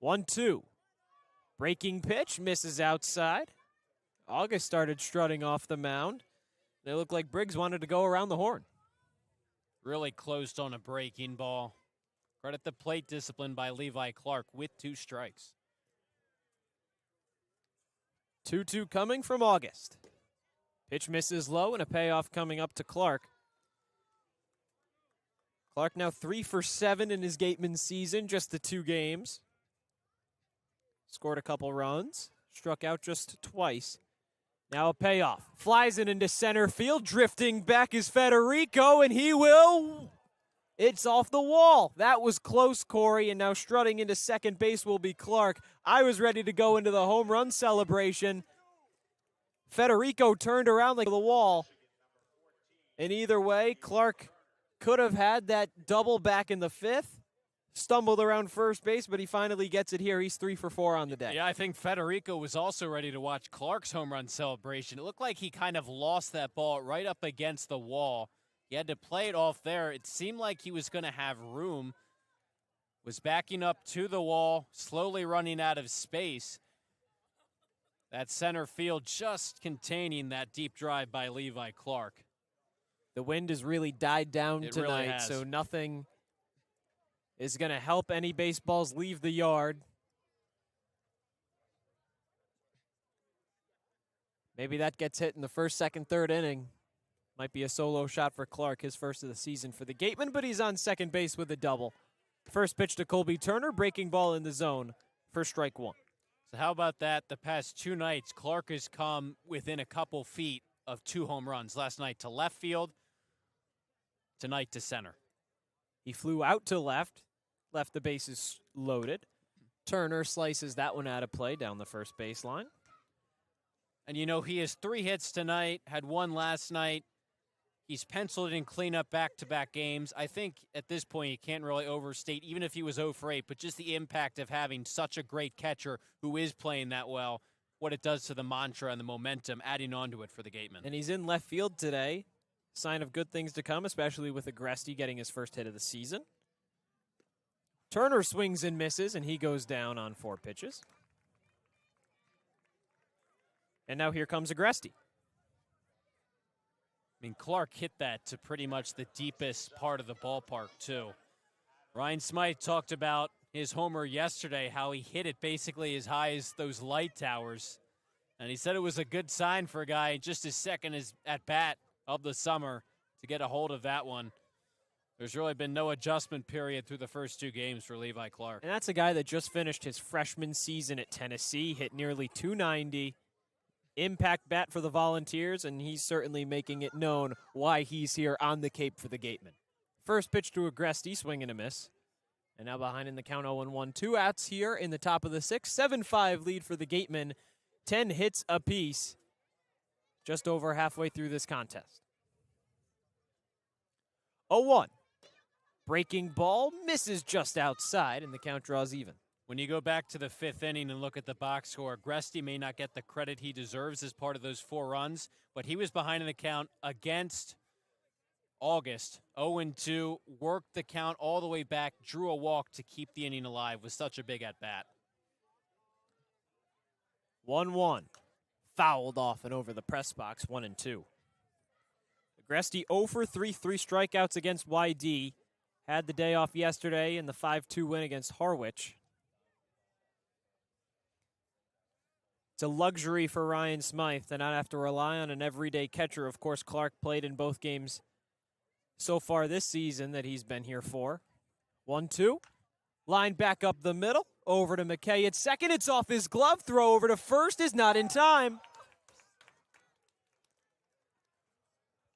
1-2. Breaking pitch, misses outside. August started strutting off the mound. It looked like Briggs wanted to go around the horn. Really closed on a breaking ball. Credit the plate discipline by Levi Clark with 2 strikes. 2-2 coming from August. Pitch misses low and a payoff coming up to Clark. Clark now 3 for 7 in his Gatemen season, just the 2 games. Scored a couple runs, struck out just twice. Now a payoff. Flies it into center field. Drifting back is Federico, and he will. It's off the wall. That was close, Cory, and now strutting into second base will be Clark. I was ready to go into the home run celebration. Federico turned around like the wall. And either way, Clark could have had that double back in the 5th. Stumbled around first base, but he finally gets it here. He's 3 for 4 on the day. Yeah, I think Federico was also ready to watch Clark's home run celebration. It looked like he kind of lost that ball right up against the wall. He had to play it off there. It seemed like he was going to have room. Was backing up to the wall, slowly running out of space. That center field just containing that deep drive by Levi Clark. The wind has really died down It tonight, really has. So nothing is going to help any baseballs leave the yard. Maybe that gets hit in the 1st, 2nd, 3rd inning. Might be a solo shot for Clark, his first of the season for the Gatemen, but he's on second base with a double. First pitch to Colby Turner, breaking ball in the zone for strike 1. So how about that? The past 2 nights, Clark has come within a couple feet of 2 home runs. Last night to left field, tonight to center. He flew out to left the bases loaded. Turner slices that one out of play down the first baseline. And he has 3 hits tonight, had 1 last night. He's penciled in cleanup back-to-back games. I think at this point you can't really overstate, even if he was 0 for 8, but just the impact of having such a great catcher who is playing that well, what it does to the mantra and the momentum, adding on to it for the Gatemen. And he's in left field today. Sign of good things to come, especially with Agresti getting his first hit of the season. Turner swings and misses, and he goes down on 4 pitches. And now here comes Agresti. I mean, Clark hit that to pretty much the deepest part of the ballpark, too. Ryan Smythe talked about his homer yesterday, how he hit it basically as high as those light towers. And he said it was a good sign for a guy just his second at bat of the summer to get a hold of that one. There's really been no adjustment period through the first 2 games for Levi Clark. And that's a guy that just finished his freshman season at Tennessee, hit nearly 290. Impact bat for the Volunteers, and he's certainly making it known why he's here on the Cape for the Gatemen. First pitch to Agresti, swing and a miss. And now behind in the count 0-1, 2 outs here in the top of the 6th. 7-5 lead for the Gatemen. 10 hits apiece just over halfway through this contest. 0-1. Breaking ball misses just outside, and the count draws even. When you go back to the 5th inning and look at the box score, Gresty may not get the credit he deserves as part of those 4 runs, but he was behind in the count against August. 0-2, worked the count all the way back, drew a walk to keep the inning alive. Was such a big at-bat. 1-1. Fouled off and over the press box, 1-2. Gresty 0 for 3 strikeouts against YD. Had the day off yesterday in the 5-2 win against Harwich. It's a luxury for Ryan Smythe to not have to rely on an everyday catcher. Of course, Clark played in both games so far this season that he's been here for. 1-2. Line back up the middle. Over to McKay at second. It's off his glove. Throw over to first is not in time.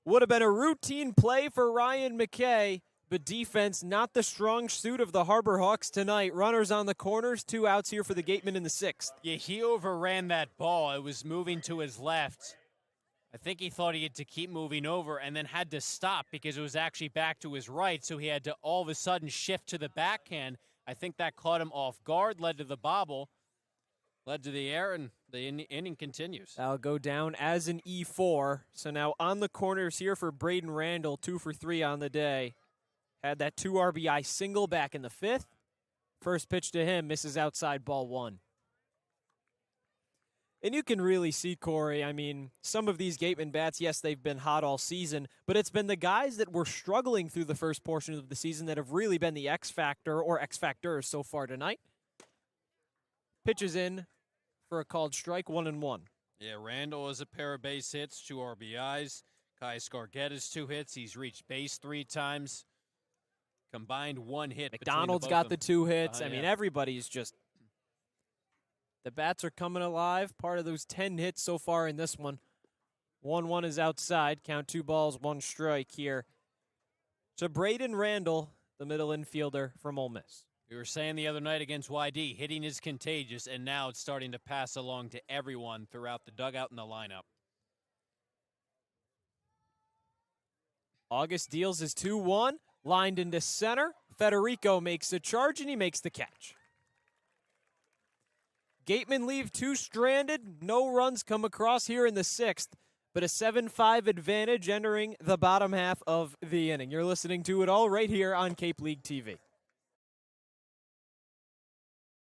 Would have been a routine play for Ryan McKay, but defense not the strong suit of the Harbor Hawks tonight. Runners on the corners, 2 outs here for the Gatemen in the 6th. Yeah, he overran that ball. It was moving to his left. I think he thought he had to keep moving over and then had to stop because it was actually back to his right, so he had to all of a sudden shift to the backhand. I think that caught him off guard, led to the bobble, led to the air, and the inning continues. That'll go down as an E4. So now on the corners here for Braden Randall, 2 for 3 on the day. Had that 2 RBI single back in the 5th. First pitch to him, misses outside, ball 1. And you can really see, Cory, I mean, some of these Gatemen bats, yes, they've been hot all season, but it's been the guys that were struggling through the first portion of the season that have really been the X factor or X factors so far tonight. Pitches in for a called strike, 1-1. Yeah, Randall has a pair of base hits, 2 RBIs. Kai Scargett has 2 hits. He's reached base 3 times. Combined 1 hit. McDonald's got the 2 hits. I mean, yeah. everybody's just... The bats are coming alive. Part of those 10 hits so far in this one. 1-1 is outside. Count 2 balls, 1 strike here. So Braden Randall, the middle infielder from Ole Miss. We were saying the other night against YD, hitting is contagious, and now it's starting to pass along to everyone throughout the dugout and the lineup. August deals his 2-1. Lined into center. Federico makes the charge, and he makes the catch. Gatemen leave 2 stranded. No runs come across here in the 6th, but a 7-5 advantage entering the bottom half of the inning. You're listening to it all right here on Cape League TV.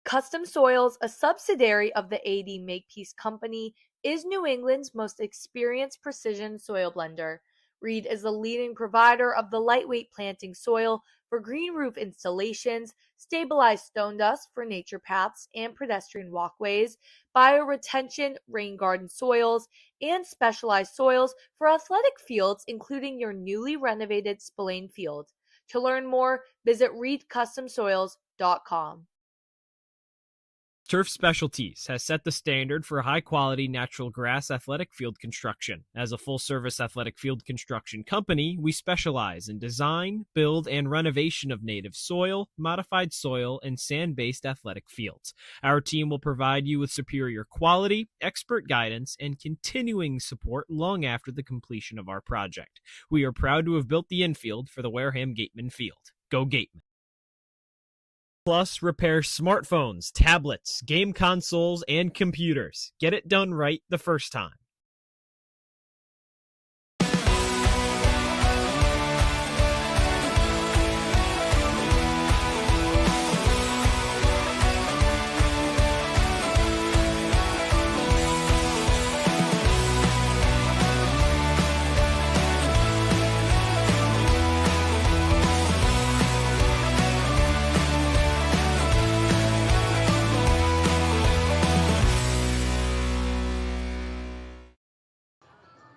Custom Soils, a subsidiary of the AD Makepeace Company, is New England's most experienced precision soil blender. Reed is the leading provider of the lightweight planting soil for green roof installations, stabilized stone dust for nature paths and pedestrian walkways, bioretention rain garden soils, and specialized soils for athletic fields, including your newly renovated Spillane Field. To learn more, visit reedcustomsoils.com. Turf Specialties has set the standard for high-quality natural grass athletic field construction. As a full-service athletic field construction company, we specialize in design, build, and renovation of native soil, modified soil, and sand-based athletic fields. Our team will provide you with superior quality, expert guidance, and continuing support long after the completion of our project. We are proud to have built the infield for the Wareham Gatemen field. Go Gatemen! Plus, repair smartphones, tablets, game consoles, and computers. Get it done right the first time.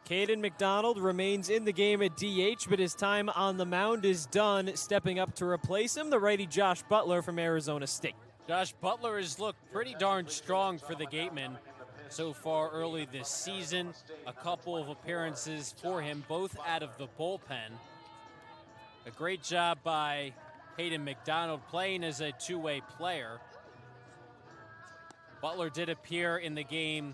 Caden McDonald remains in the game at DH, but his time on the mound is done. Stepping up to replace him, the righty Josh Butler from Arizona State. Josh Butler has looked pretty darn strong for the Gatemen so far early this season. A couple of appearances for him, both out of the bullpen. A great job by Caden McDonald playing as a two-way player. Butler did appear in the game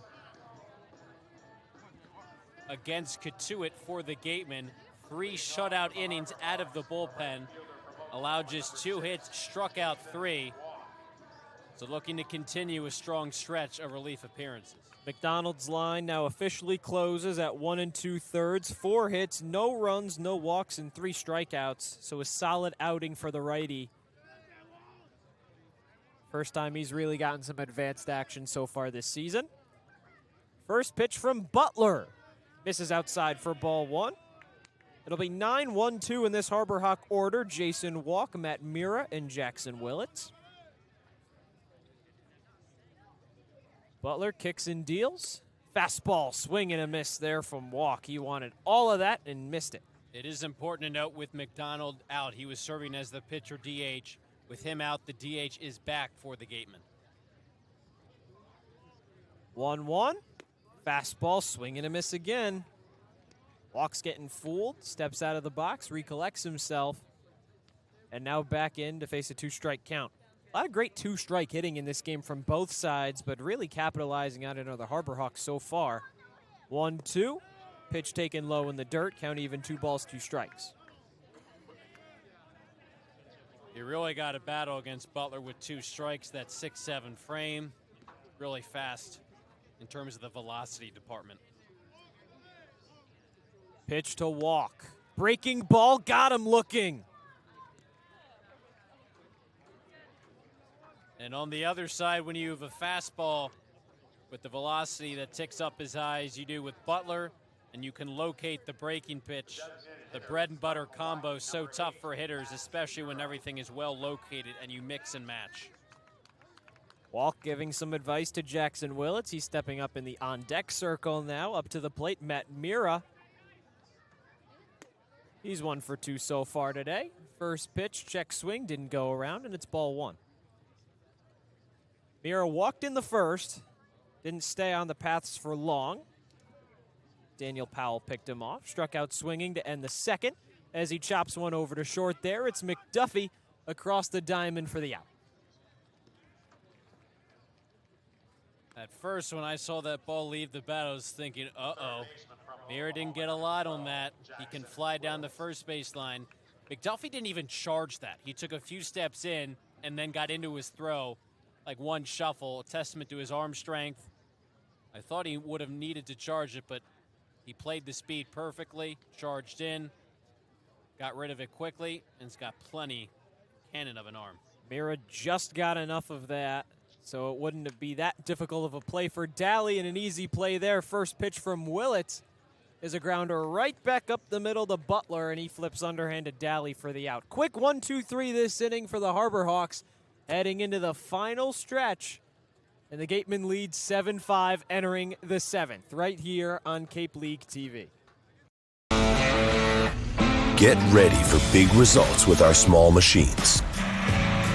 against Katuitt for the Gatemen. 3 shutout innings out of the bullpen. Allowed just 2 hits, struck out 3. So looking to continue a strong stretch of relief appearances. McDonald's line now officially closes at 1 2/3. 4 hits, no runs, no walks, and 3 strikeouts. So a solid outing for the righty. First time he's really gotten some advanced action so far this season. First pitch from Butler. Misses outside for ball 1. It'll be 9-1-2 in this Harbor Hawk order. Jason Walk, Matt Mira, and Jackson Willett. Butler kicks and deals. Fastball, swing and a miss there from Walk. He wanted all of that and missed it. It is important to note with McDonald out, he was serving as the pitcher DH. With him out, the DH is back for the Gatemen. 1-1. Fastball, swing and a miss again. Walk's getting fooled, steps out of the box, recollects himself, and now back in to face a 2-strike count. A lot of great 2-strike hitting in this game from both sides, but really capitalizing on it on the Harbor Hawks so far. 1-2. Pitch taken low in the dirt. Count even, 2 balls, 2 strikes. You really got to battle against Butler with 2 strikes. That 6-7 frame, really fast in terms of the velocity department. Pitch to Walk. Breaking ball, got him looking. And on the other side, when you have a fastball with the velocity that ticks up as high as you do with Butler, and you can locate the breaking pitch, the bread and butter combo is so tough for hitters, especially when everything is well located and you mix and match. Walk giving some advice to Jackson Willett. He's stepping up in the on-deck circle now. Up to the plate, Matt Mira. He's 1 for 2 so far today. First pitch, check swing, didn't go around, and it's ball 1. Mira walked in the first, didn't stay on the paths for long. Daniel Powell picked him off, struck out swinging to end the second. As he chops one over to short there, it's McDuffie across the diamond for the out. At first, when I saw that ball leave the bat, I was thinking, uh-oh. Mira didn't get a lot on that. He can fly down the first baseline. McDuffie didn't even charge that. He took a few steps in and then got into his throw, like one shuffle, a testament to his arm strength. I thought he would have needed to charge it, but he played the speed perfectly, charged in, got rid of it quickly, and it's got plenty cannon of an arm. Mira just got enough of that, so it wouldn't be that difficult of a play for Daly, and an easy play there. First pitch from Willett is a grounder right back up the middle to Butler, and he flips underhand to Daly for the out. Quick 1-2-3 this inning for the Harbor Hawks, heading into the final stretch. And the Gatemen lead 7-5 entering the 7th, right here on Cape League TV. Get ready for big results with our small machines.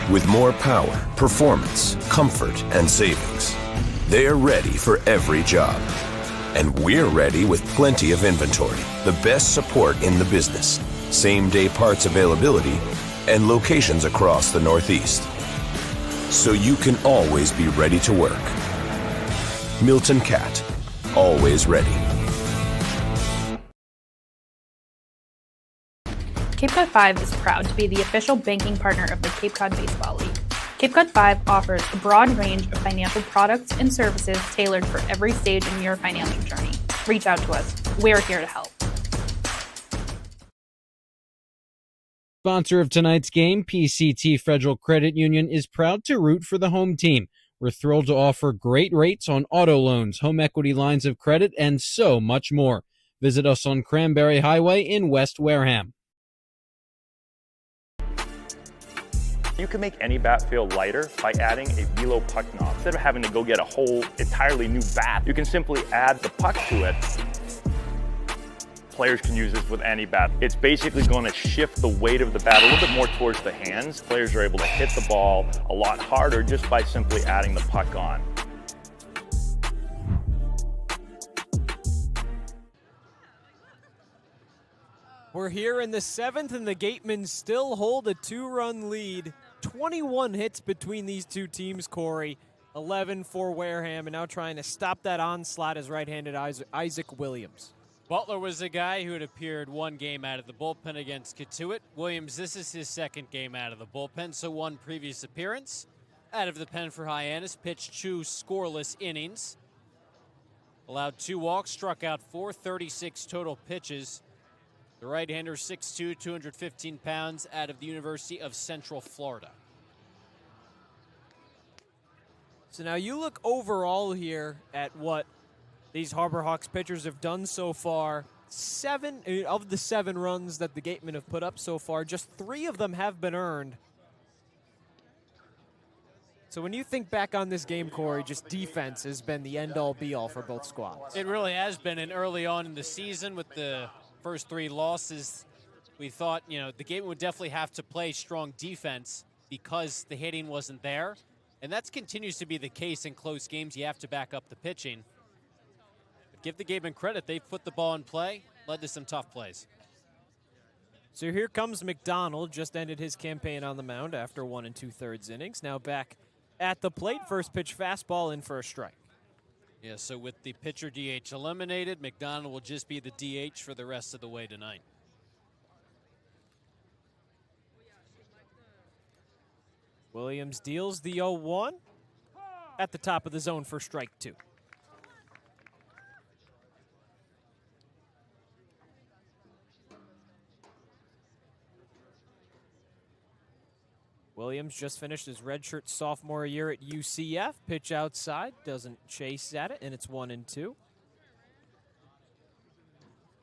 With more power, performance, comfort, and savings, they're ready for every job. And we're ready with plenty of inventory, the best support in the business, same-day parts availability, and locations across the Northeast. So you can always be ready to work. Milton Cat, always ready. Cape Cod 5 is proud to be the official banking partner of the Cape Cod Baseball League. Cape Cod 5 offers a broad range of financial products and services tailored for every stage in your financial journey. Reach out to us. We're here to help. Sponsor of tonight's game, PCT Federal Credit Union, is proud to root for the home team. We're thrilled to offer great rates on auto loans, home equity lines of credit, and so much more. Visit us on Cranberry Highway in West Wareham. You can make any bat feel lighter by adding a velo puck knob. Instead of having to go get a whole entirely new bat, you can simply add the puck to it. Players can use this with any bat. It's basically going to shift the weight of the bat a little bit more towards the hands. Players are able to hit the ball a lot harder just by simply adding the puck on. We're here in the 7th, and the Gatemen still hold a 2-run lead. 21 hits between these two teams, Cory. 11 for Wareham, and now trying to stop that onslaught is right-handed Isaac Williams. Butler was the guy who had appeared one game out of the bullpen against Katuitt. Williams, this is his second game out of the bullpen, so one previous appearance. Out of the pen for Hyannis, pitched 2 scoreless innings. Allowed 2 walks, struck out 4, 36 total pitches. The right-hander, 6'2", 215 pounds, out of the University of Central Florida. So now you look overall here at what these Harbor Hawks pitchers have done so far. 7 of the 7 runs that the Gatemen have put up so far, just 3 of them have been earned. So when you think back on this game, Cory, just defense has been the end-all, be-all for both squads. It really has been, and early on in the season with the first 3 losses, we thought, the Gatemen would definitely have to play strong defense because the hitting wasn't there. And that continues to be the case in close games. You have to back up the pitching. But give the Gatemen credit. They've put the ball in play, led to some tough plays. So here comes McDonald, just ended his campaign on the mound after 1 2/3 innings. Now back at the plate, first pitch fastball in for a strike. Yeah, so with the pitcher DH eliminated, McDonald will just be the DH for the rest of the way tonight. Williams deals the 0-1 at the top of the zone for strike 2. Williams just finished his redshirt sophomore year at UCF. Pitch outside, doesn't chase at it, and it's 1-2.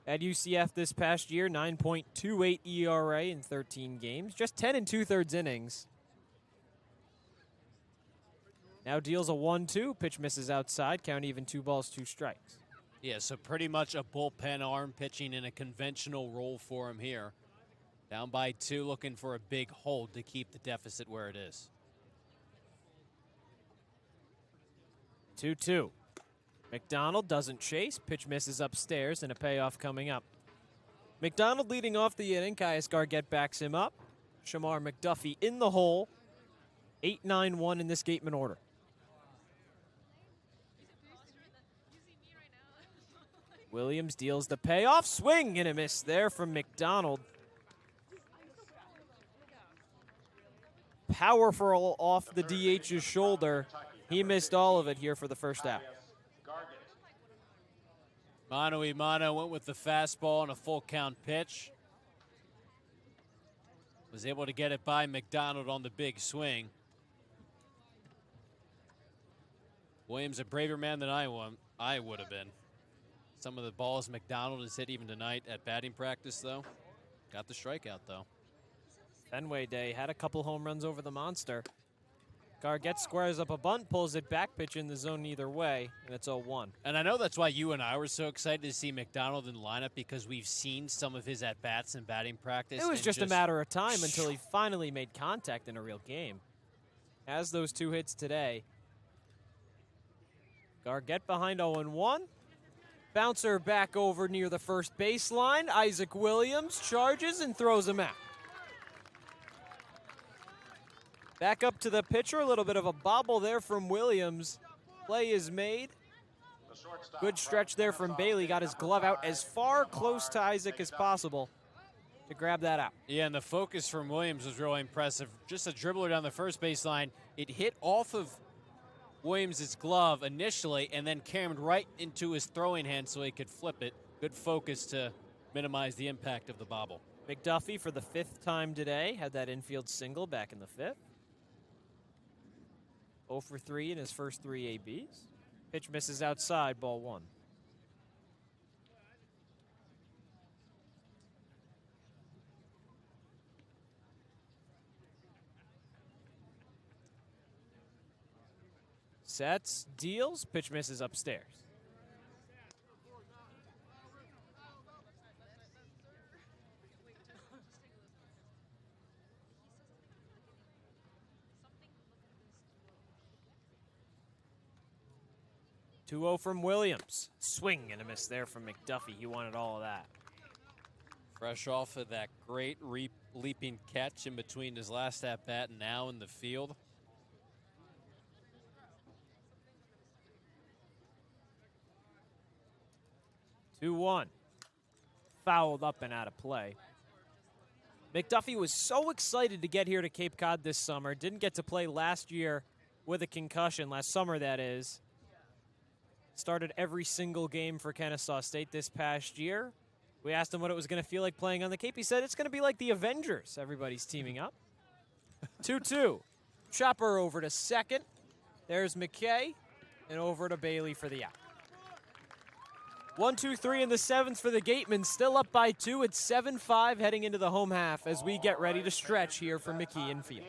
At UCF this past year, 9.28 ERA in 13 games, just 10 2/3 innings. Now deals a 1-2. Pitch misses outside. Count even, 2 balls, 2 strikes. Yeah, so pretty much a bullpen arm pitching in a conventional role for him here. Down by 2, looking for a big hold to keep the deficit where it is. 2-2. McDonald doesn't chase. Pitch misses upstairs, and a payoff coming up. McDonald leading off the inning. Caius Gargett backs him up. Shamar McDuffie in the hole. 8-9-1 in this Gateman order. Williams deals the payoff. Swing and a miss there from McDonald. Powerful off the DH's shoulder. He missed all of it here for the first out. Mano a mano went with the fastball on a full count pitch. Was able to get it by McDonald on the big swing. Williams a braver man than I would have been. Some of the balls McDonald has hit even tonight at batting practice, though. Got the strikeout, though. Fenway Day had a couple home runs over the monster. Gargett squares up a bunt, pulls it back, pitch in the zone either way, and it's 0-1. And I know that's why you and I were so excited to see McDonald in the lineup, because we've seen some of his at-bats in batting practice. It was just a matter of time until he finally made contact in a real game. Has those 2 hits today. Gargett behind 0-1. Bouncer back over near the first baseline. Isaac Williams charges and throws him out. Back up to the pitcher, a little bit of a bobble there from Williams. Play is made. Good stretch there from Bailey. Got his glove out as far close to Isaac as possible to grab that out. Yeah, and the focus from Williams was really impressive. Just a dribbler down the first baseline. It hit off of Williams' glove initially and then caromed right into his throwing hand so he could flip it. Good focus to minimize the impact of the bobble. McDuffie for the 5th time today had that infield single back in the 5th. 0 for 3 in his first 3 ABs. Pitch misses outside, ball 1. Sets, deals, pitch misses upstairs. Two-0 from Williams. Swing and a miss there from McDuffie. He wanted all of that. Fresh off of that great leaping catch in between his last at-bat and now in the field. Two-one. Fouled up and out of play. McDuffie was so excited to get here to Cape Cod this summer. Didn't get to play last year with a concussion last summer, that is. Started every single game for Kennesaw State this past year. We asked him what it was going to feel like playing on the Cape. He said it's going to be like the Avengers. Everybody's teaming up. 2-2. Chopper over to second. There's McKay. And over to Bailey for the out. 1-2-3 in the seventh for the Gatemen. Still up by 2. It's 7-5 heading into the home half as we get ready to stretch here for McKeon Field.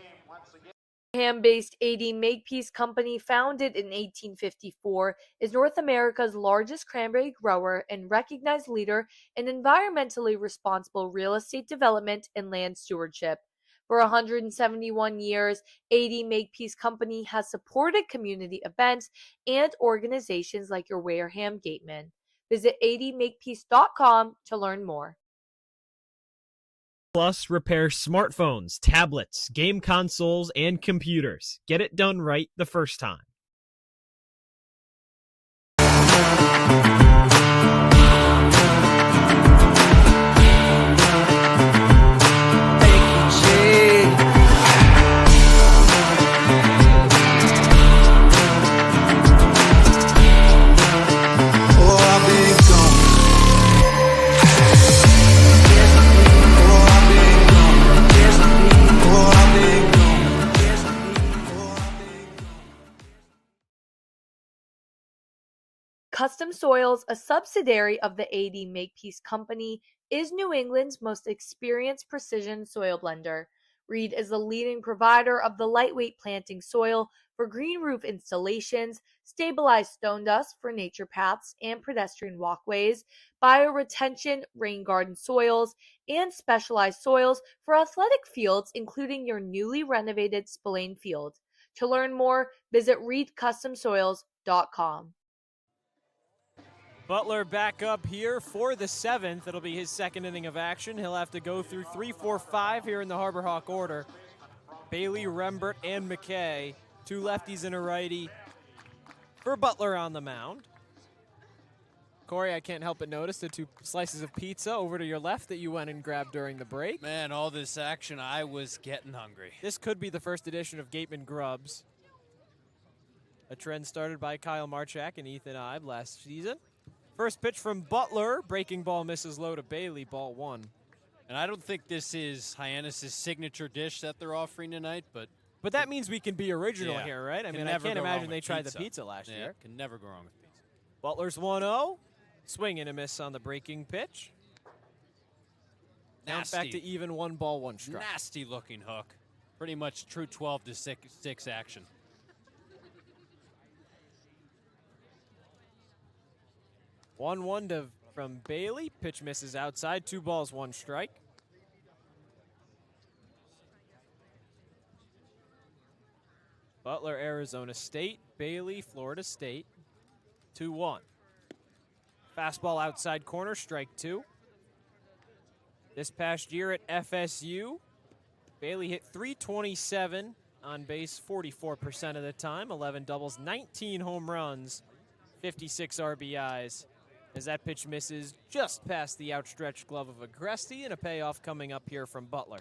Wareham-based AD Makepeace Company, founded in 1854, is North America's largest cranberry grower and recognized leader in environmentally responsible real estate development and land stewardship. For 171 years, AD Makepeace Company has supported community events and organizations like your Wareham Gatemen. Visit admakepeace.com to learn more. Plus, repair smartphones, tablets, game consoles, and computers. Get it done right the first time. Custom Soils, a subsidiary of the AD Makepeace Company, is New England's most experienced precision soil blender. Reed is the leading provider of the lightweight planting soil for green roof installations, stabilized stone dust for nature paths and pedestrian walkways, bioretention rain garden soils, and specialized soils for athletic fields, including your newly renovated Spillane Field. To learn more, visit reedcustomsoils.com. Butler back up here for the seventh. It'll be his second inning of action. He'll have to go through 3, 4, 5 here in the Harbor Hawk order. Bailey, Rembert, and McKay, 2 lefties and a righty for Butler on the mound. Cory, I can't help but notice the 2 slices of pizza over to your left that you went and grabbed during the break. Man, all this action, I was getting hungry. This could be the first edition of Gatemen Grubs. A trend started by Kyle Marchak and Ethan Ibe last season. First pitch from Butler. Breaking ball misses low to Bailey. Ball 1. And I don't think this is Hyannis' signature dish that they're offering tonight, but that means we can be original here, right? I mean, I can't imagine they tried the pizza last year. Can never go wrong with pizza. Butler's 1-0. Swing and a miss on the breaking pitch. Now back to even 1 ball, 1 strike. Nasty looking hook. Pretty much true 12 to 6 action. 1-1 from Bailey. Pitch misses outside. 2 balls, 1 strike. Butler, Arizona State. Bailey, Florida State. 2-1. Fastball outside corner, strike 2. This past year at FSU, Bailey hit .327 on base 44% of the time. 11 doubles, 19 home runs, 56 RBIs. As that pitch misses just past the outstretched glove of Agresti, and a payoff coming up here from Butler.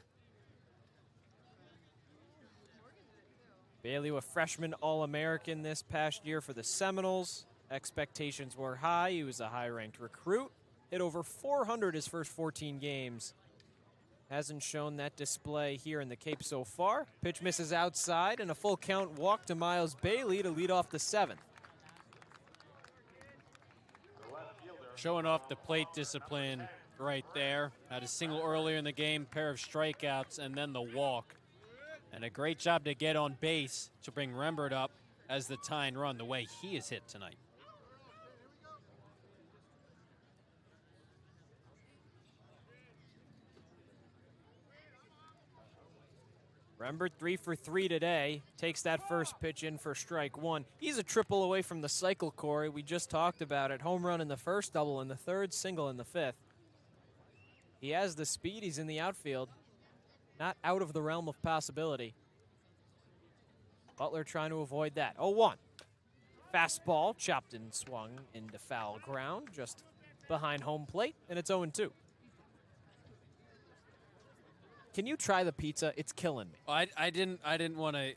Bailey, a freshman All-American this past year for the Seminoles. Expectations were high. He was a high-ranked recruit. Hit over 400 his first 14 games. Hasn't shown that display here in the Cape so far. Pitch misses outside, and a full count walk to Miles Bailey to lead off the 7th. Showing off the plate discipline right there. Had a single earlier in the game, pair of strikeouts, and then the walk. And a great job to get on base to bring Rembert up as the tying run, the way he is hit tonight. Rembert 3 for 3 today. Takes that first pitch in for strike 1. He's a triple away from the cycle, Cory. We just talked about it. Home run in the first, double in the third, single in the 5th. He has the speed. He's in the outfield. Not out of the realm of possibility. Butler trying to avoid that. 0-1. Fastball chopped and swung into foul ground just behind home plate, and it's 0-2. Can you try the pizza? It's killing me. I didn't want to,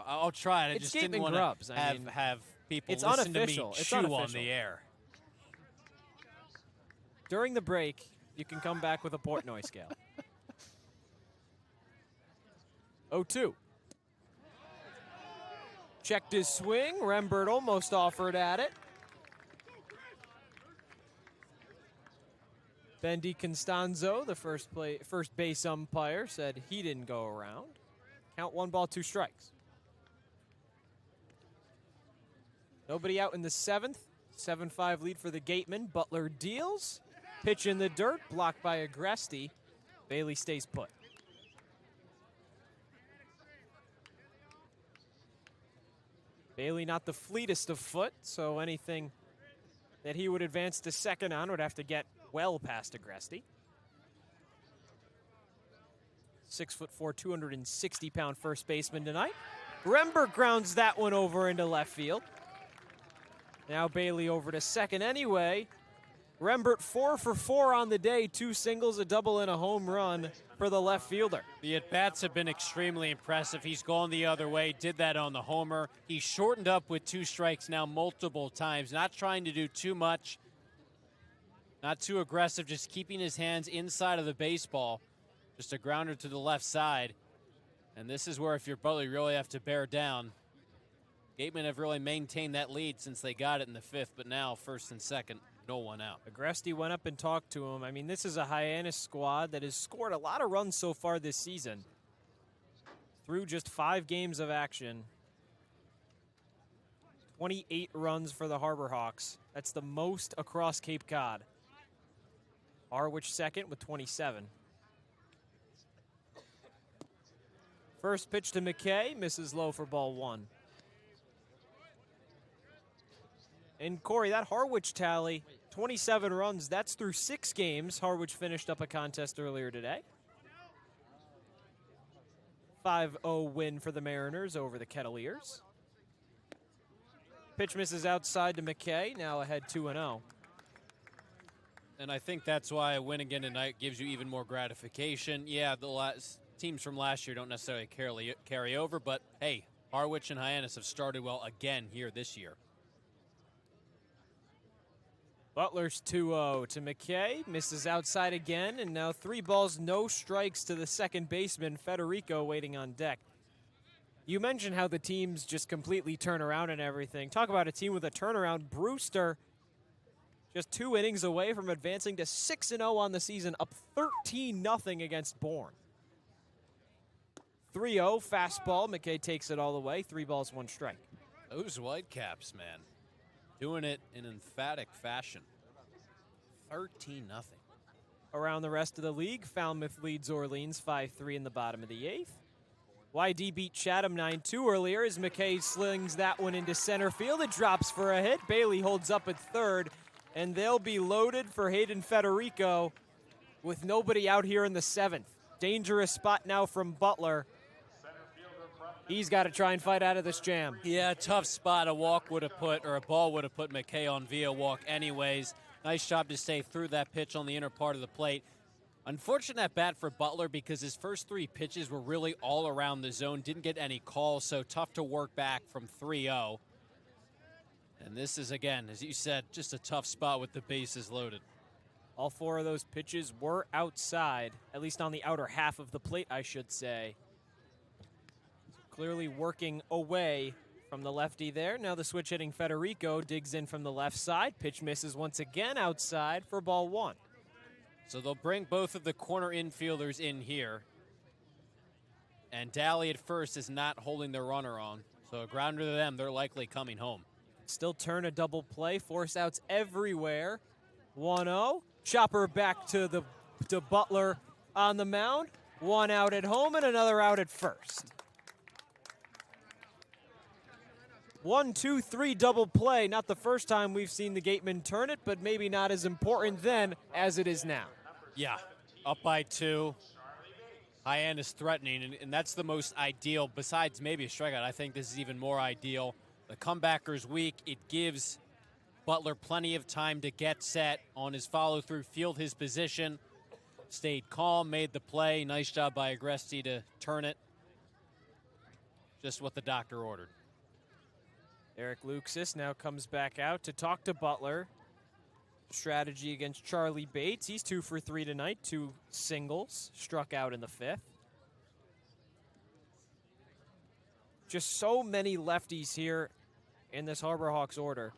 I'll try it. I It's just didn't Gatemen want Grubs. to I mean, have people it's listen to me unofficial. It's chew on unofficial. the air. During the break, you can come back with a Portnoy scale. 0-2. Checked his swing. Rembert almost offered at it. Ben DiConstanzo, the first base umpire, said he didn't go around. Count 1 ball, 2 strikes. Nobody out in the 7th. 7-5 lead for the Gatemen. Butler deals. Pitch in the dirt, blocked by Agresti. Bailey stays put. Bailey not the fleetest of foot, so anything that he would advance to second on would have to get well past Agresti. 6'4", 260-pound first baseman tonight. Rembert grounds that one over into left field. Now Bailey over to second anyway. Rembert 4 for 4 on the day, 2 singles, a double, and a home run for the left fielder. The at-bats have been extremely impressive. He's gone the other way, did that on the homer. He's shortened up with 2 strikes now multiple times, not trying to do too much, not too aggressive, just keeping his hands inside of the baseball. Just a grounder to the left side. And this is where if you're Butler, you really have to bear down. Gatemen have really maintained that lead since they got it in the 5th, but now first and second, no one out. Agresti went up and talked to him. I mean, this is a Hyannis squad that has scored a lot of runs so far this season. Through just 5 games of action. 28 runs for the Harbor Hawks. That's the most across Cape Cod. Harwich second with 27. First pitch to McKay, misses low for ball 1. And Cory, that Harwich tally, 27 runs, that's through 6 games. Harwich finished up a contest earlier today. 5-0 win for the Mariners over the Kettleers. Pitch misses outside to McKay, now ahead 2-0. And I think that's why a win again tonight gives you even more gratification. Yeah, the teams from last year don't necessarily carry over, but hey, Harwich and Hyannis have started well again here this year. Butler's 2-0 to McKay, misses outside again, and now 3 balls, no strikes to the second baseman, Federico, waiting on deck. You mentioned how the teams just completely turn around and everything. Talk about a team with a turnaround. Brewster just 2 innings away from advancing to 6-0 on the season, up 13-0 against Bourne. 3-0, fastball. McKay takes it all the way. 3 balls, 1 strike. Those Whitecaps, man, doing it in emphatic fashion. 13-0. Around the rest of the league, Falmouth leads Orleans 5-3 in the bottom of the 8th. YD beat Chatham 9-2 earlier as McKay slings that one into center field. It drops for a hit. Bailey holds up at third, and they'll be loaded for Hayden Federico with nobody out here in the 7th. Dangerous spot now from Butler. He's got to try and fight out of this jam. Yeah, tough spot. A walk would have put, or a ball would have put McKay on via walk anyways. Nice job to stay through that pitch on the inner part of the plate. Unfortunate at bat for Butler because his first 3 pitches were really all around the zone. Didn't get any calls, so tough to work back from 3-0. And this is, again, as you said, just a tough spot with the bases loaded. All 4 of those pitches were outside, at least on the outer half of the plate, I should say. So clearly working away from the lefty there. Now the switch hitting Federico digs in from the left side. Pitch misses once again outside for ball 1. So they'll bring both of the corner infielders in here. And Daly at first is not holding their runner on. So a grounder to them, they're likely coming home. Still turn a double play, force outs everywhere. 1-0. Chopper back to Butler on the mound. 1 out at home and another out at first. 1, 2, 3 double play. Not the first time we've seen the Gatemen turn it, but maybe not as important then as it is now. Yeah, up by 2. Hyannis threatening, and that's the most ideal. Besides maybe a strikeout, I think this is even more ideal. The comebacker's weak. It gives Butler plenty of time to get set on his follow-through, field his position. Stayed calm, made the play. Nice job by Agresti to turn it. Just what the doctor ordered. Eric Luxus now comes back out to talk to Butler. Strategy against Charlie Bates. He's 2 for 3 tonight, 2 singles, struck out in the 5th. Just so many lefties here in this Harbor Hawks order.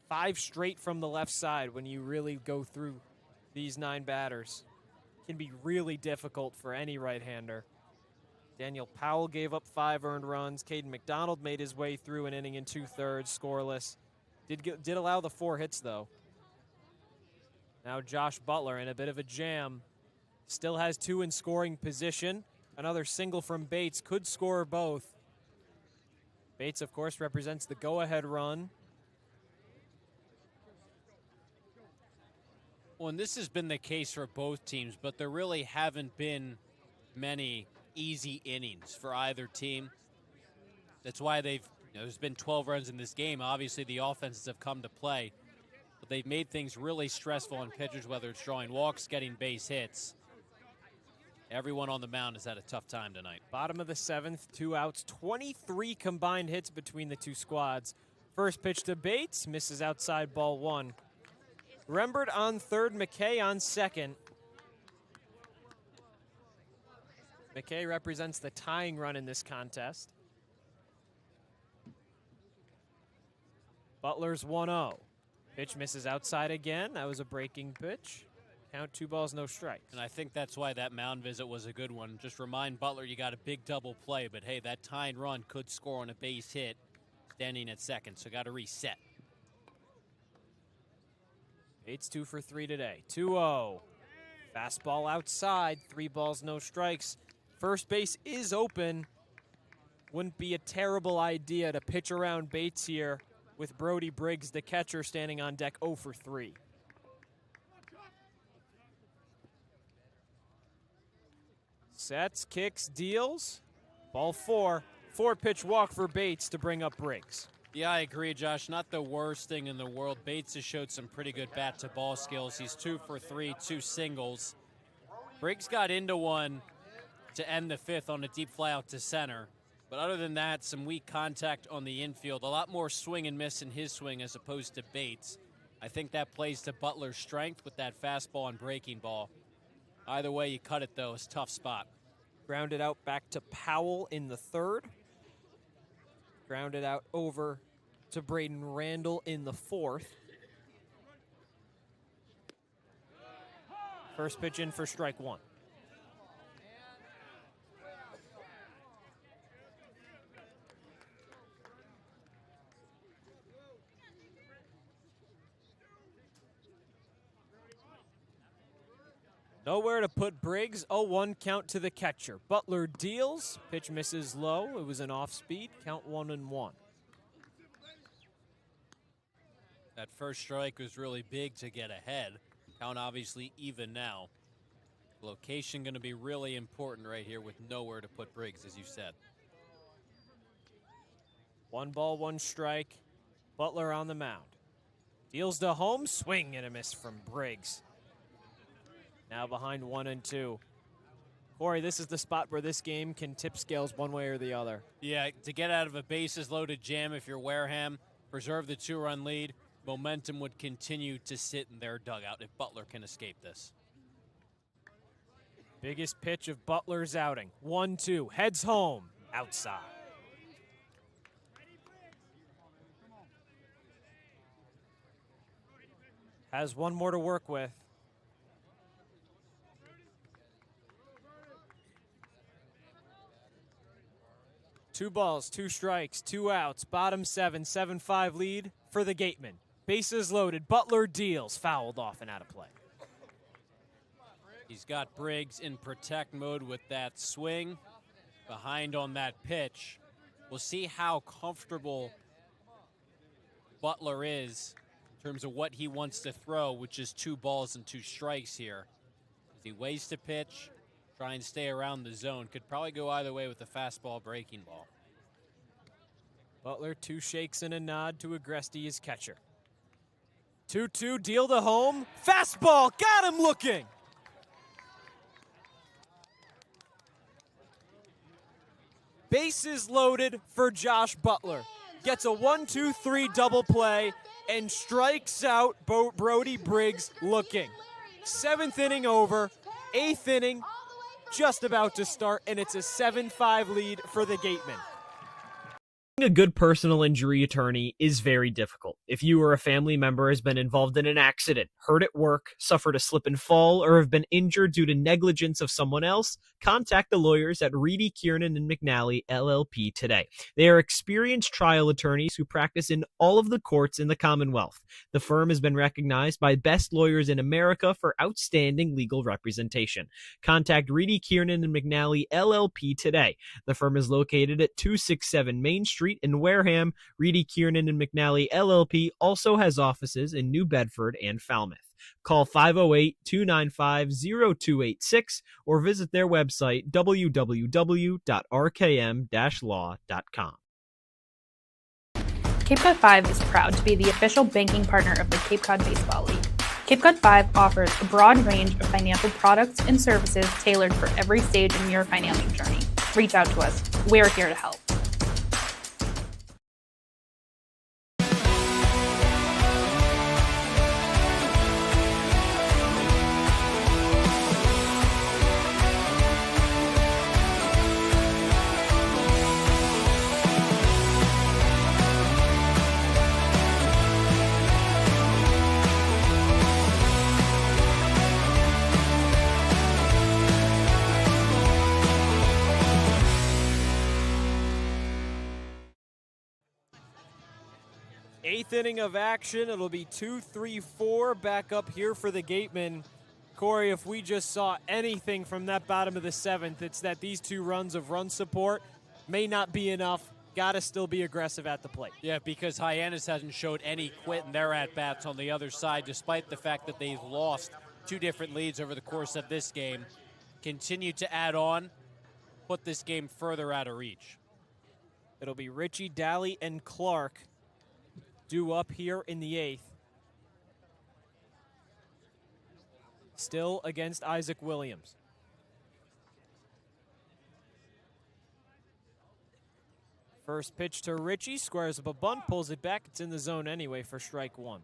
5 straight from the left side when you really go through these 9 batters. Can be really difficult for any right-hander. Daniel Powell gave up 5 earned runs. Caden McDonald made his way through an inning and 2/3, scoreless. Did allow the 4 hits, though. Now Josh Butler in a bit of a jam. Still has 2 in scoring position. Another single from Bates could score both. Bates, of course, represents the go-ahead run. Well, and this has been the case for both teams, but there really haven't been many easy innings for either team. That's why there's been 12 runs in this game. Obviously, the offenses have come to play, but they've made things really stressful on pitchers, whether it's drawing walks, getting base hits. Everyone on the mound has had a tough time tonight. Bottom of the 7th, 2 outs, 23 combined hits between the 2 squads. First pitch to Bates, misses outside, ball 1. Rembert on 3rd, McKay on 2nd. McKay represents the tying run in this contest. Butler's 1-0. Pitch misses outside again. That was a breaking pitch. Count 2 balls, no strikes. And I think that's why that mound visit was a good one. Just remind Butler you got a big double play, but hey, that tying run could score on a base hit standing at second, so got to reset. Bates 2 for 3 today. 2-0. Fastball outside. 3 balls, no strikes. First base is open. Wouldn't be a terrible idea to pitch around Bates here with Brody Briggs, the catcher, standing on deck 0 for 3. Sets, kicks, deals. Ball 4. 4-pitch walk for Bates to bring up Briggs. Yeah, I agree, Josh. Not the worst thing in the world. Bates has showed some pretty good bat-to-ball skills. He's 2 for 3, 2 singles. Briggs got into one to end the 5th on a deep fly out to center. But other than that, some weak contact on the infield. A lot more swing and miss in his swing as opposed to Bates. I think that plays to Butler's strength with that fastball and breaking ball. Either way you cut it, though, it's a tough spot. Grounded out back to Powell in the 3rd. Grounded out over to Braden Randall in the 4th. First pitch in for strike 1. Nowhere to put Briggs. 0-1 count to the catcher. Butler deals. Pitch misses low. It was an off-speed. Count 1-1. That first strike was really big to get ahead. Count obviously even now. Location going to be really important right here with nowhere to put Briggs, as you said. 1 ball, 1 strike. Butler on the mound. Deals to home. Swing and a miss from Briggs. Now behind 1-2. Cory, this is the spot where this game can tip scales one way or the other. Yeah, to get out of a bases-loaded jam if you're Wareham, preserve the 2-run lead, momentum would continue to sit in their dugout if Butler can escape this. Biggest pitch of Butler's outing. 1-2. Heads home. Outside. Has one more to work with. Two balls, 2 strikes, 2 outs. Bottom 7, 7-5 lead for the Gatemen. Bases loaded. Butler deals. Fouled off and out of play. He's got Briggs in protect mode with that swing. Behind on that pitch. We'll see how comfortable Butler is in terms of what he wants to throw, which is 2 balls and 2 strikes here. Does he waste to pitch? Try and stay around the zone. Could probably go either way with the fastball breaking ball. Butler, 2 shakes and a nod to Agresti, his catcher. 2-2, deal to home. Fastball, got him looking. Bases loaded for Josh Butler. Gets a 1-2-3 double play and strikes out Brody Briggs looking. 7th inning over, 8th inning just about to start, and it's a 7-5 lead for the Gatemen. A good personal injury attorney is very difficult. If you or a family member has been involved in an accident, hurt at work, suffered a slip and fall, or have been injured due to negligence of someone else, contact the lawyers at Reedy, Kiernan, and McNally, LLP today. They are experienced trial attorneys who practice in all of the courts in the Commonwealth. The firm has been recognized by Best Lawyers in America for outstanding legal representation. Contact Reedy, Kiernan, and McNally, LLP today. The firm is located at 267 Main Street in Wareham. Reedy, Kiernan, and McNally LLP also has offices in New Bedford and Falmouth. Call 508-295-0286 or visit their website www.rkm-law.com. Cape Cod 5 is proud to be the official banking partner of the Cape Cod Baseball League. Cape Cod 5 offers a broad range of financial products and services tailored for every stage in your financial journey. Reach out to us. We're here to help. Eighth inning of action. It'll be 2-3-4 back up here for the Gatemen. Cory, if we just saw anything from that bottom of the 7th, it's that these 2 runs of run support may not be enough. Got to still be aggressive at the plate. Yeah, because Hyannis hasn't showed any quit in their at-bats on the other side, despite the fact that they've lost 2 different leads over the course of this game. Continue to add on, put this game further out of reach. It'll be Richie, Daly, and Clark due up here in the 8th. Still against Isaac Williams. First pitch to Richie, squares up a bunt, pulls it back. It's in the zone anyway for strike 1.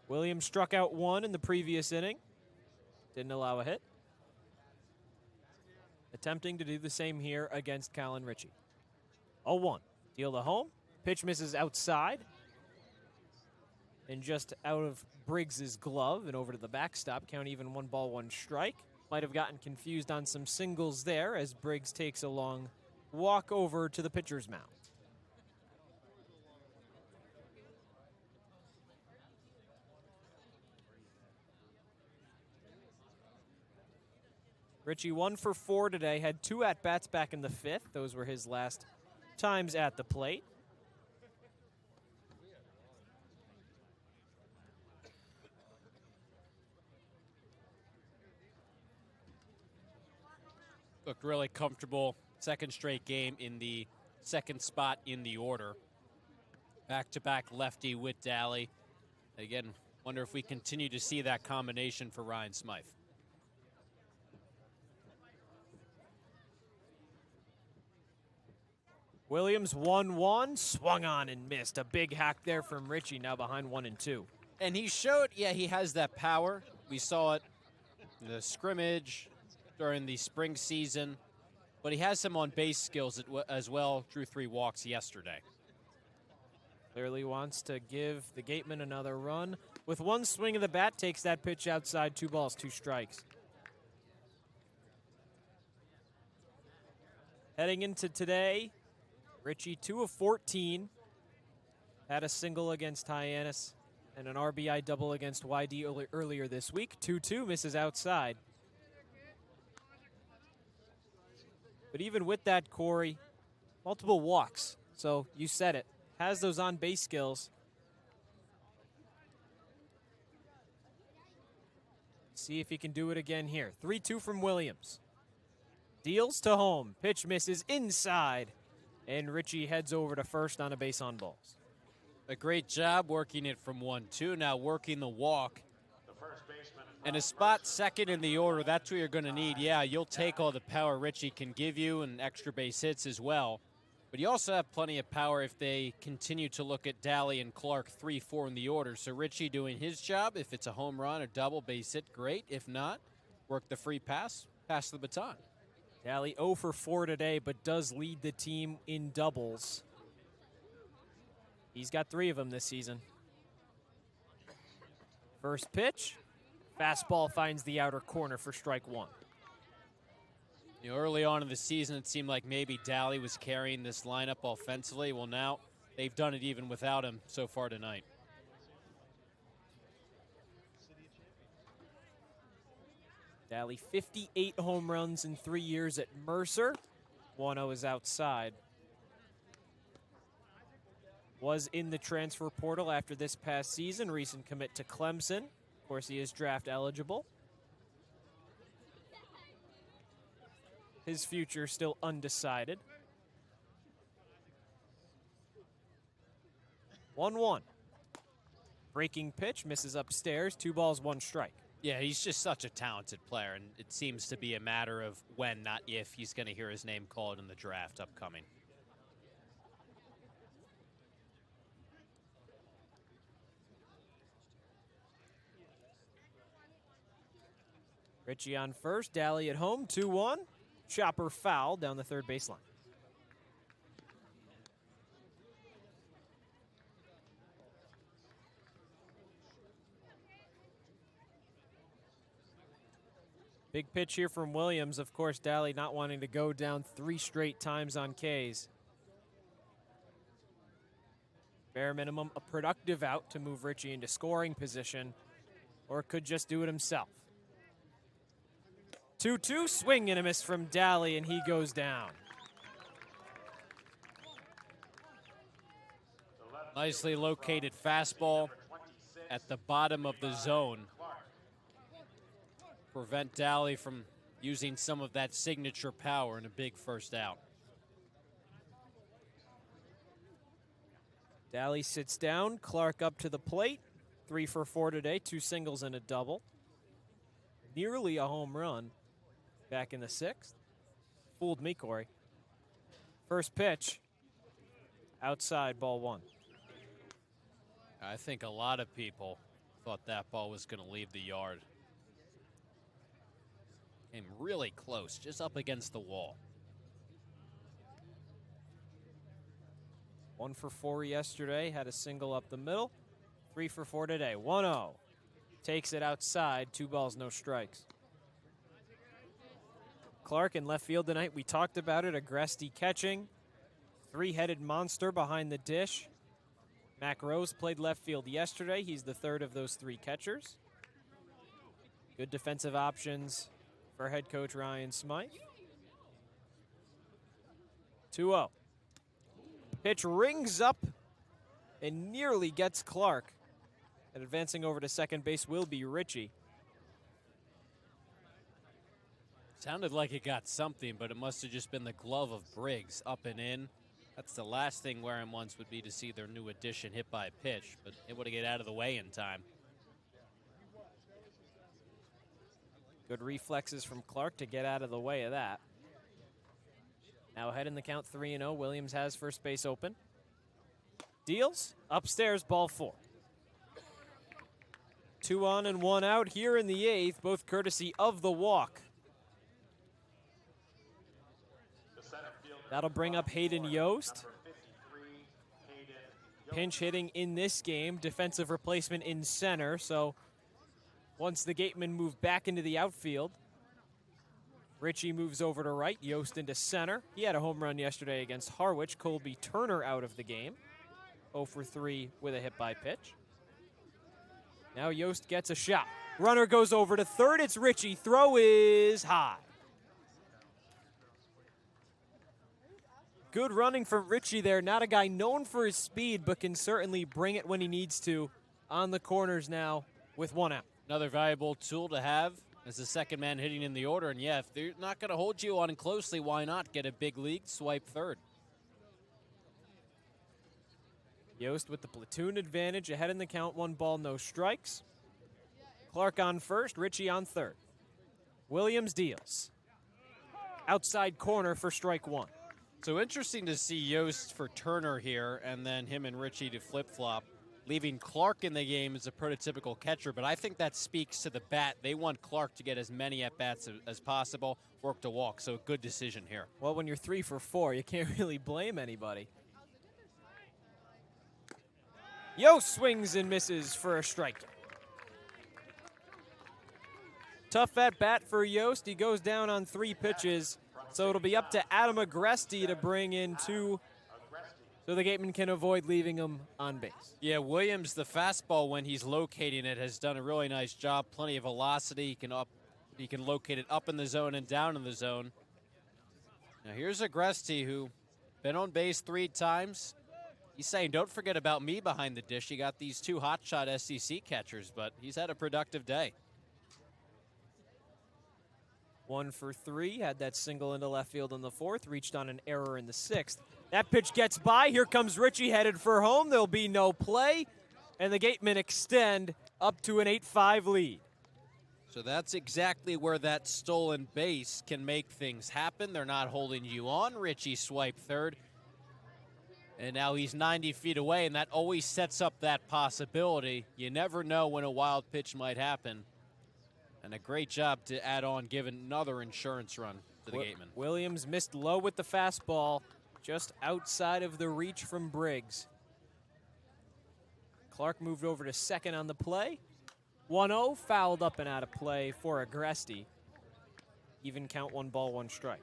Williams struck out 1 in the previous inning. Didn't allow a hit. Attempting to do the same here against Colin Richie. 0-1. Deal to home. Pitch misses outside. And just out of Briggs' glove and over to the backstop. Count even 1 ball, 1 strike. Might have gotten confused on some singles there as Briggs takes a long walk over to the pitcher's mound. Richie 1 for 4 today. Had 2 at-bats back in the 5th. Those were his last times at the plate. Looked really comfortable. Second straight game in the second spot in the order. Back-to-back lefty with Daly. Again, wonder if we continue to see that combination for Ryan Smythe. Williams 1-1, swung on and missed. A big hack there from Richie, now behind 1-2. And he showed, yeah, he has that power. We saw it in the scrimmage during the spring season, but he has some on-base skills as well. Drew 3 walks yesterday. Clearly wants to give the Gatemen another run. With 1 swing of the bat, takes that pitch outside, 2 balls, 2 strikes. Heading into today, Richie 2 of 14. Had a single against Hyannis and an RBI double against YD earlier this week. 2-2, misses outside. But even with that, Cory, multiple walks. So you said it. Has those on-base skills. See if he can do it again here. 3-2 from Williams. Deals to home. Pitch misses inside. And Richie heads over to first on a base on balls. A great job working it from 1-2. Now working the walk And a spot second in the order, that's what you're going to need. Yeah, you'll take all the power Richie can give you and extra base hits as well. But you also have plenty of power if they continue to look at Daly and Clark 3-4 in the order. So Richie doing his job. If it's a home run or double base hit, great. If not, work the free pass the baton. Daly 0 for 4 today, but does lead the team in doubles. He's got 3 of them this season. First pitch, fastball finds the outer corner for strike 1. You know, early on in the season, it seemed like maybe Daly was carrying this lineup offensively. Well, now they've done it even without him so far tonight. Daly, 58 home runs in 3 years at Mercer. 1-0 is outside. Was in the transfer portal after this past season. Recent commit to Clemson. Of course, he is draft eligible. His future still undecided. 1-1. Breaking pitch, misses upstairs. 2 balls, 1 strike. Yeah, he's just such a talented player, and it seems to be a matter of when, not if, he's going to hear his name called in the draft upcoming. Richie on first, Daly at home, 2-1. Chopper foul down the third baseline. Big pitch here from Williams. Of course, Daly not wanting to go down 3 straight times on Ks. Bare minimum, a productive out to move Richie into scoring position, or could just do it himself. 2-2, swing and a miss from Daly, and he goes down. Nicely located fastball at the bottom of the zone. Prevent Daly from using some of that signature power in a big first out. Daly sits down, Clark up to the plate. 3 for 4 today, 2 singles and a double. Nearly a home run back in the 6th. Fooled me, Cory. First pitch, outside, ball 1. I think a lot of people thought that ball was going to leave the yard. Came really close, just up against the wall. 1 for 4 yesterday, had a single up the middle. 3 for 4 today, 1-0. Takes it outside, 2 balls, no strikes. Clark in left field tonight, we talked about it, Agresti catching. 3-headed monster behind the dish. Mac Rose played left field yesterday. He's the 3rd of those 3 catchers. Good defensive options for head coach Ryan Smythe. 2-0. Pitch rings up and nearly gets Clark. And advancing over to second base will be Richie. Sounded like it got something, but it must have just been the glove of Briggs up and in. That's the last thing Wareham wants would be to see their new addition hit by a pitch, but able to get out of the way in time. Good reflexes from Clark to get out of the way of that. Now ahead in the count 3-0. Williams has first base open. Deals. Upstairs, ball 4. 2 on and 1 out here in the 8th, both courtesy of the walk. That'll bring up Hayden Yost. Pinch hitting in this game, defensive replacement in center, so once the Gatemen move back into the outfield, Richie moves over to right, Yost into center. He had a home run yesterday against Harwich. Colby Turner out of the game. 0 for 3 with a hit by pitch. Now Yost gets a shot. Runner goes over to third. It's Richie. Throw is high. Good running from Richie there. Not a guy known for his speed, but can certainly bring it when he needs to. On the corners now with 1 out. Another valuable tool to have as the second man hitting in the order. And yeah, if they're not going to hold you on closely, why not get a big league swipe third? Yost with the platoon advantage ahead in the count. 1 ball, no strikes. Clark on first, Ritchie on third. Williams deals. Outside corner for strike one. So interesting to see Yost for Turner here, and then him and Ritchie to flip-flop, leaving Clark in the game as a prototypical catcher, but I think that speaks to the bat. They want Clark to get as many at-bats as possible, work to walk, so good decision here. Well, when you're 3 for 4, you can't really blame anybody. Yost swings and misses for a strike. Tough at-bat for Yost. He goes down on 3 pitches, so it'll be up to Adam Agresti to bring in 2 so the Gatemen can avoid leaving him on base. Yeah, Williams, the fastball, when he's locating it, has done a really nice job. Plenty of velocity. He can locate it up in the zone and down in the zone. Now here's Agresti, who been on base 3 times. He's saying, don't forget about me behind the dish. You got these 2 hotshot SEC catchers, but he's had a productive day. 1 for 3, had that single into left field in the 4th, reached on an error in the 6th. That pitch gets by. Here comes Ritchie headed for home. There'll be no play, and the Gatemen extend up to an 8-5 lead. So that's exactly where that stolen base can make things happen. They're not holding you on. Ritchie swiped third, and now he's 90 feet away, and that always sets up that possibility. You never know when a wild pitch might happen. And a great job to add on, giving another insurance run to the Gatemen. Williams missed low with the fastball, just outside of the reach from Briggs. Clark moved over to second on the play. 1-0, fouled up and out of play for Agresti. Even count, 1 ball, 1 strike.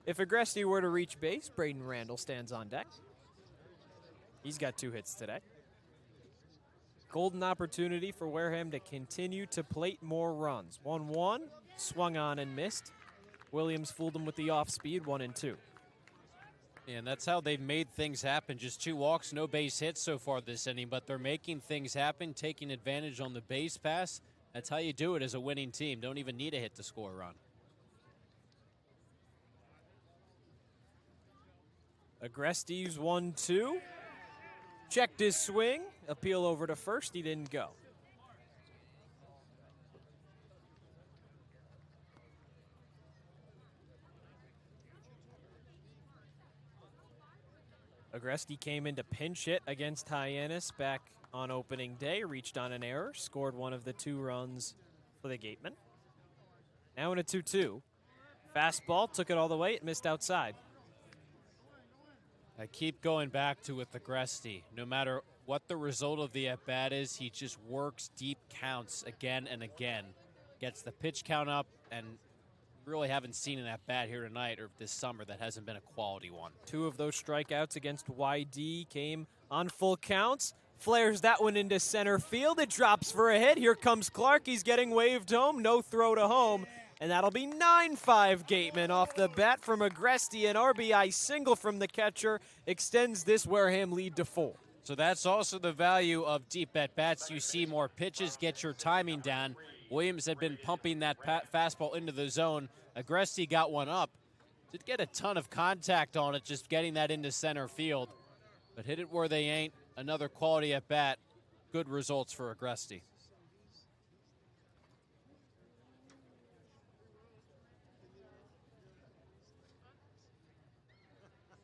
If Agresti were to reach base, Braden Randall stands on deck. He's got 2 hits today. Golden opportunity for Wareham to continue to plate more runs. 1-1, swung on and missed. Williams fooled him with the off-speed, 1-2. Yeah, and that's how they've made things happen. Just 2 walks, no base hits so far this inning, but they're making things happen, taking advantage on the base pass. That's how you do it as a winning team. Don't even need a hit to score a run. Agresti's 1-2. Checked his swing. Appeal over to first. He didn't go. Agresti came in to pinch hit against Hyannis back on opening day. Reached on an error. Scored 1 of the 2 runs for the Gatemen. Now in a 2-2. Fastball. Took it all the way. It missed outside. I keep going back to with Agresti. No matter what the result of the at-bat is, he just works deep counts again and again. Gets the pitch count up, and really haven't seen an at-bat here tonight or this summer that hasn't been a quality one. 2 of those strikeouts against YD came on full counts. Flares that one into center field. It drops for a hit. Here comes Clark. He's getting waved home. No throw to home. And that'll be 9-5 Gatemen off the bat from Agresti. An RBI single from the catcher extends this Wareham lead to 4. So that's also the value of deep at-bats. You see more pitches, get your timing down. Williams had been pumping that fastball into the zone. Agresti got one up. Did get a ton of contact on it, just getting that into center field. But hit it where they ain't. Another quality at-bat. Good results for Agresti.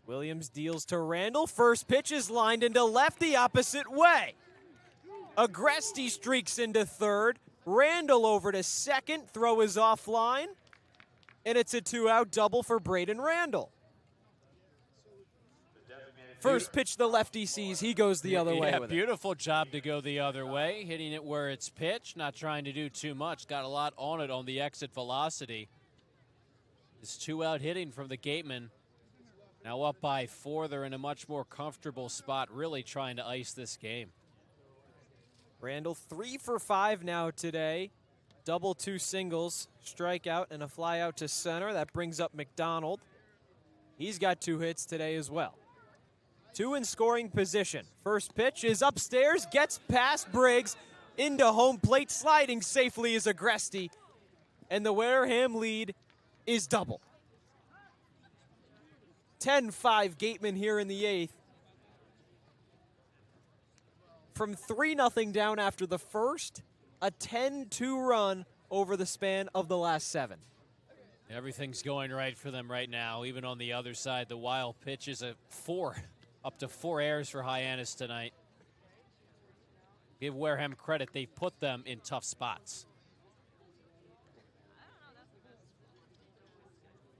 Williams deals to Randall. First pitch is lined into left the opposite way. Agresti streaks into third. Randall over to second. Throw is offline. And it's a 2-out double for Braden Randall. First pitch the lefty sees. He goes the other way with it. Beautiful job to go the other way. Hitting it where it's pitched. Not trying to do too much. Got a lot on it on the exit velocity. This 2-out hitting from the Gatemen. Now up by 4, they're in a much more comfortable spot, really trying to ice this game. Randall 3 for 5 now today. Double 2 singles, strikeout, and a fly out to center. That brings up McDonald. He's got 2 hits today as well. 2 in scoring position. First pitch is upstairs, gets past Briggs, into home plate, sliding safely is Agresti. And the Wareham lead is double. 10-5 Gatemen here in the 8th. from 3-0 down after the first, a 10-2 run over the span of the last 7. Everything's going right for them right now. Even on the other side, the wild pitch is a 4, up to 4 errors for Hyannis tonight. Give Wareham credit, they've put them in tough spots.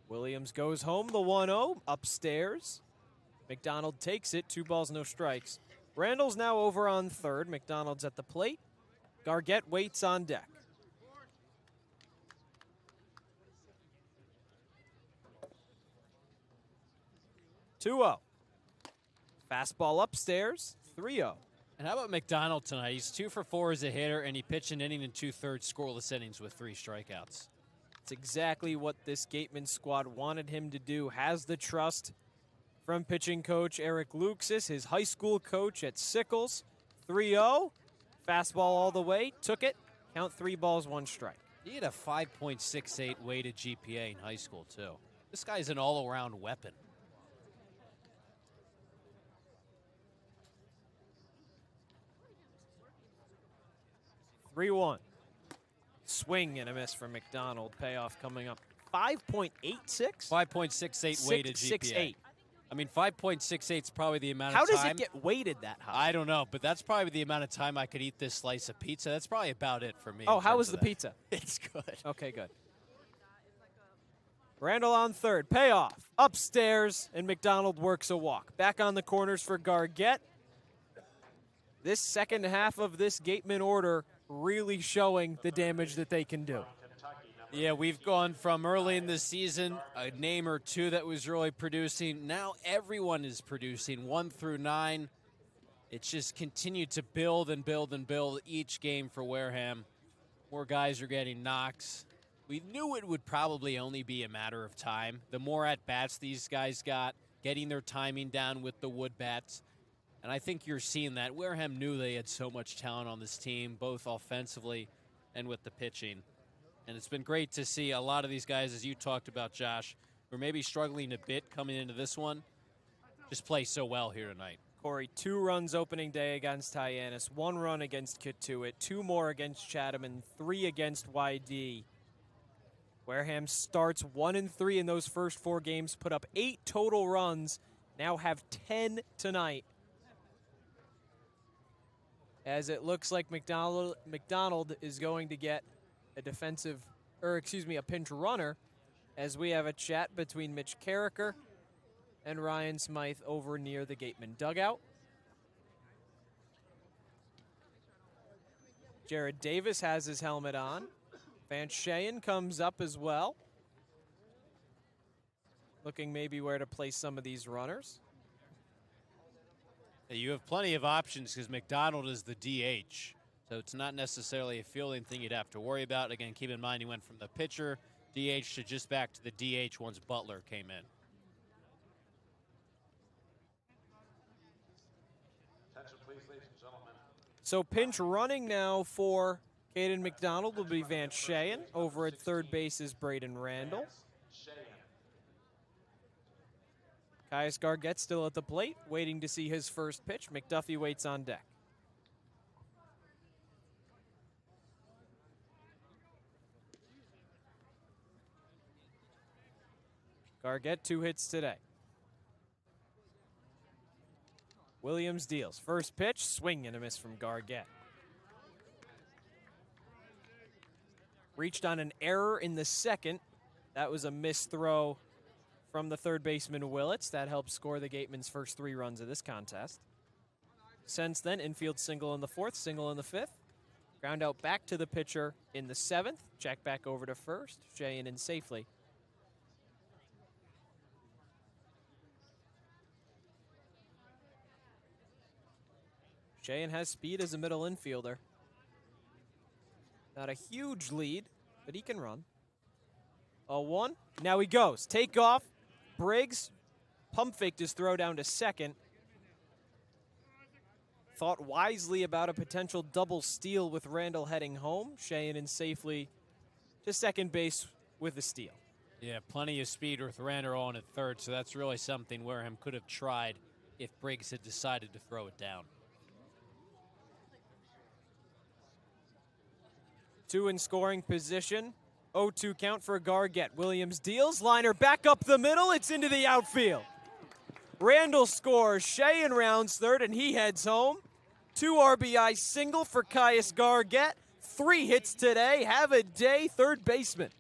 Williams goes home, the 1-0, upstairs. McDonald takes it, 2 balls, no strikes. Randall's now over on third. McDonald's at the plate. Gargett waits on deck. (2-0). Fastball upstairs, 3-0. And how about McDonald tonight? He's 2 for 4 as a hitter, and he pitched an inning and 2/3 scoreless innings with 3 strikeouts. It's exactly what this Gatemen squad wanted him to do. Has the trust from pitching coach Eric Luxus, his high school coach at Sickles. 3-0. Fastball all the way. Took it. Count 3 balls, 1 strike. He had a 5.68 weighted GPA in high school, too. This guy's an all-around weapon. (3-1). Swing and a miss from McDonald. Payoff coming up. 5.86? 5.68 weighted GPA. 6.68. I mean, 5.68 is probably the amount How of time. does it get weighted that high? I don't know, but that's probably the amount of time I could eat this slice of pizza. That's probably about it for me. Oh, how was the pizza? It's good. Okay, good. Randall on third. Payoff. Upstairs, and McDonald works a walk. Back on the corners for Gargett. This second half of this Gatemen order really showing the damage that they can do. Yeah, we've gone from early in the season, a name or two that was really producing. Now everyone is producing, 1 through 9. It's just continued to build and build and build each game for Wareham. More guys are getting knocks. We knew it would probably only be a matter of time. The more at-bats these guys got, getting their timing down with the wood bats. And I think you're seeing that. Wareham knew they had so much talent on this team, both offensively and with the pitching. And it's been great to see a lot of these guys, as you talked about, Josh, who are maybe struggling a bit coming into this one, just play so well here tonight. Cory, 2 runs opening day against Hyannis, 1 run against Kituitt, 2 more against Chatham, and 3 against YD. Wareham starts 1-3 in those first 4 games, put up 8 total runs, now have 10 tonight. As it looks like McDonald is going to get a pinch runner, as we have a chat between Mitch Carricker and Ryan Smythe over near the Gatemen dugout. Jared Davis has his helmet on. Van Shayen comes up as well, looking maybe where to place some of these runners. You have plenty of options because McDonald is the DH. So it's not necessarily a fielding thing you'd have to worry about. Again, keep in mind he went from the pitcher, DH, to just back to the DH once Butler came in. Attention, please, ladies and gentlemen. So pinch running now for Caden McDonald will be Van Shayen. Over at third base is Braden Randall. Caius Gargett still at the plate, waiting to see his first pitch. McDuffie waits on deck. Gargett, 2 hits today. Williams deals. First pitch, swing and a miss from Gargett. Reached on an error in the second. That was a missed throw from the third baseman Willits. That helped score the Gatemen's first 3 runs of this contest. Since then, infield single in the 4th, single in the 5th. Ground out back to the pitcher in the 7th. Check back over to first. Shayen in safely. Shayen has speed as a middle infielder. Not a huge lead, but he can run. 0-1. Now he goes. Take off. Briggs pump faked his throw down to second. Thought wisely about a potential double steal with Randall heading home. Shayen in safely to second base with a steal. Yeah, plenty of speed with Randall on at third, so that's really something Wareham could have tried if Briggs had decided to throw it down. Two in scoring position. 0-2 count for Gargett. Williams deals. Liner back up the middle. It's into the outfield. Randall scores. Sheahan rounds third, and he heads home. 2 RBI single for Caius Gargett. 3 hits today. Have a day, third baseman.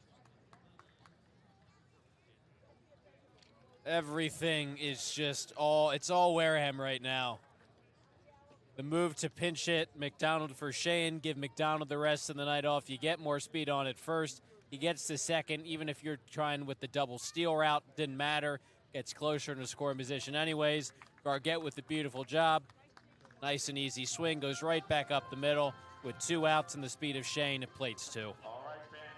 Everything is just it's all Wareham right now. The move to pinch hit McDonald for Sheahan, give McDonald the rest of the night off. You get more speed on it first. He gets to second, even if you're trying with the double steal route, didn't matter. Gets closer in a scoring position anyways. Gargett with the beautiful job. Nice and easy swing, goes right back up the middle with 2 outs and the speed of Sheahan at plates 2.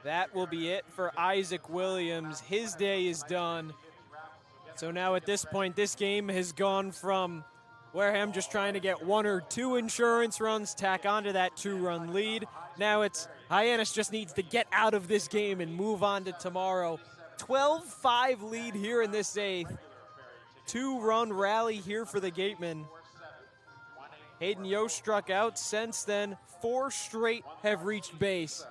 That will be it for Isaac Williams. His day is done. So now at this point, this game has gone from Wareham just trying to get 1 or 2 insurance runs, tack onto that 2-run lead. Now it's Hyannis just needs to get out of this game and move on to tomorrow. 12-5 lead here in this 8th. 2-run rally here for the Gatemen. Hayden Yost struck out. Since then, 4 straight have reached base.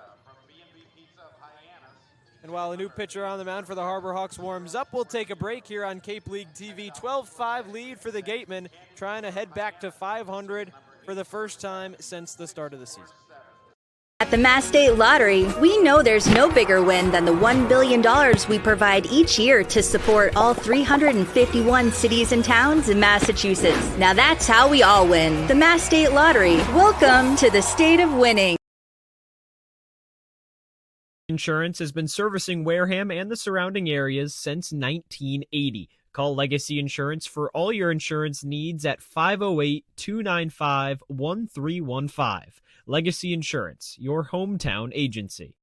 And while a new pitcher on the mound for the Harbor Hawks warms up, we'll take a break here on Cape League TV. 12-5 lead for the Gatemen, trying to head back to 500 for the first time since the start of the season. At the Mass State Lottery, we know there's no bigger win than the $1 billion we provide each year to support all 351 cities and towns in Massachusetts. Now that's how we all win. The Mass State Lottery. Welcome to the state of winning. Insurance has been servicing Wareham and the surrounding areas since 1980. Call Legacy Insurance for all your insurance needs at 508-295-1315. Legacy Insurance, your hometown agency.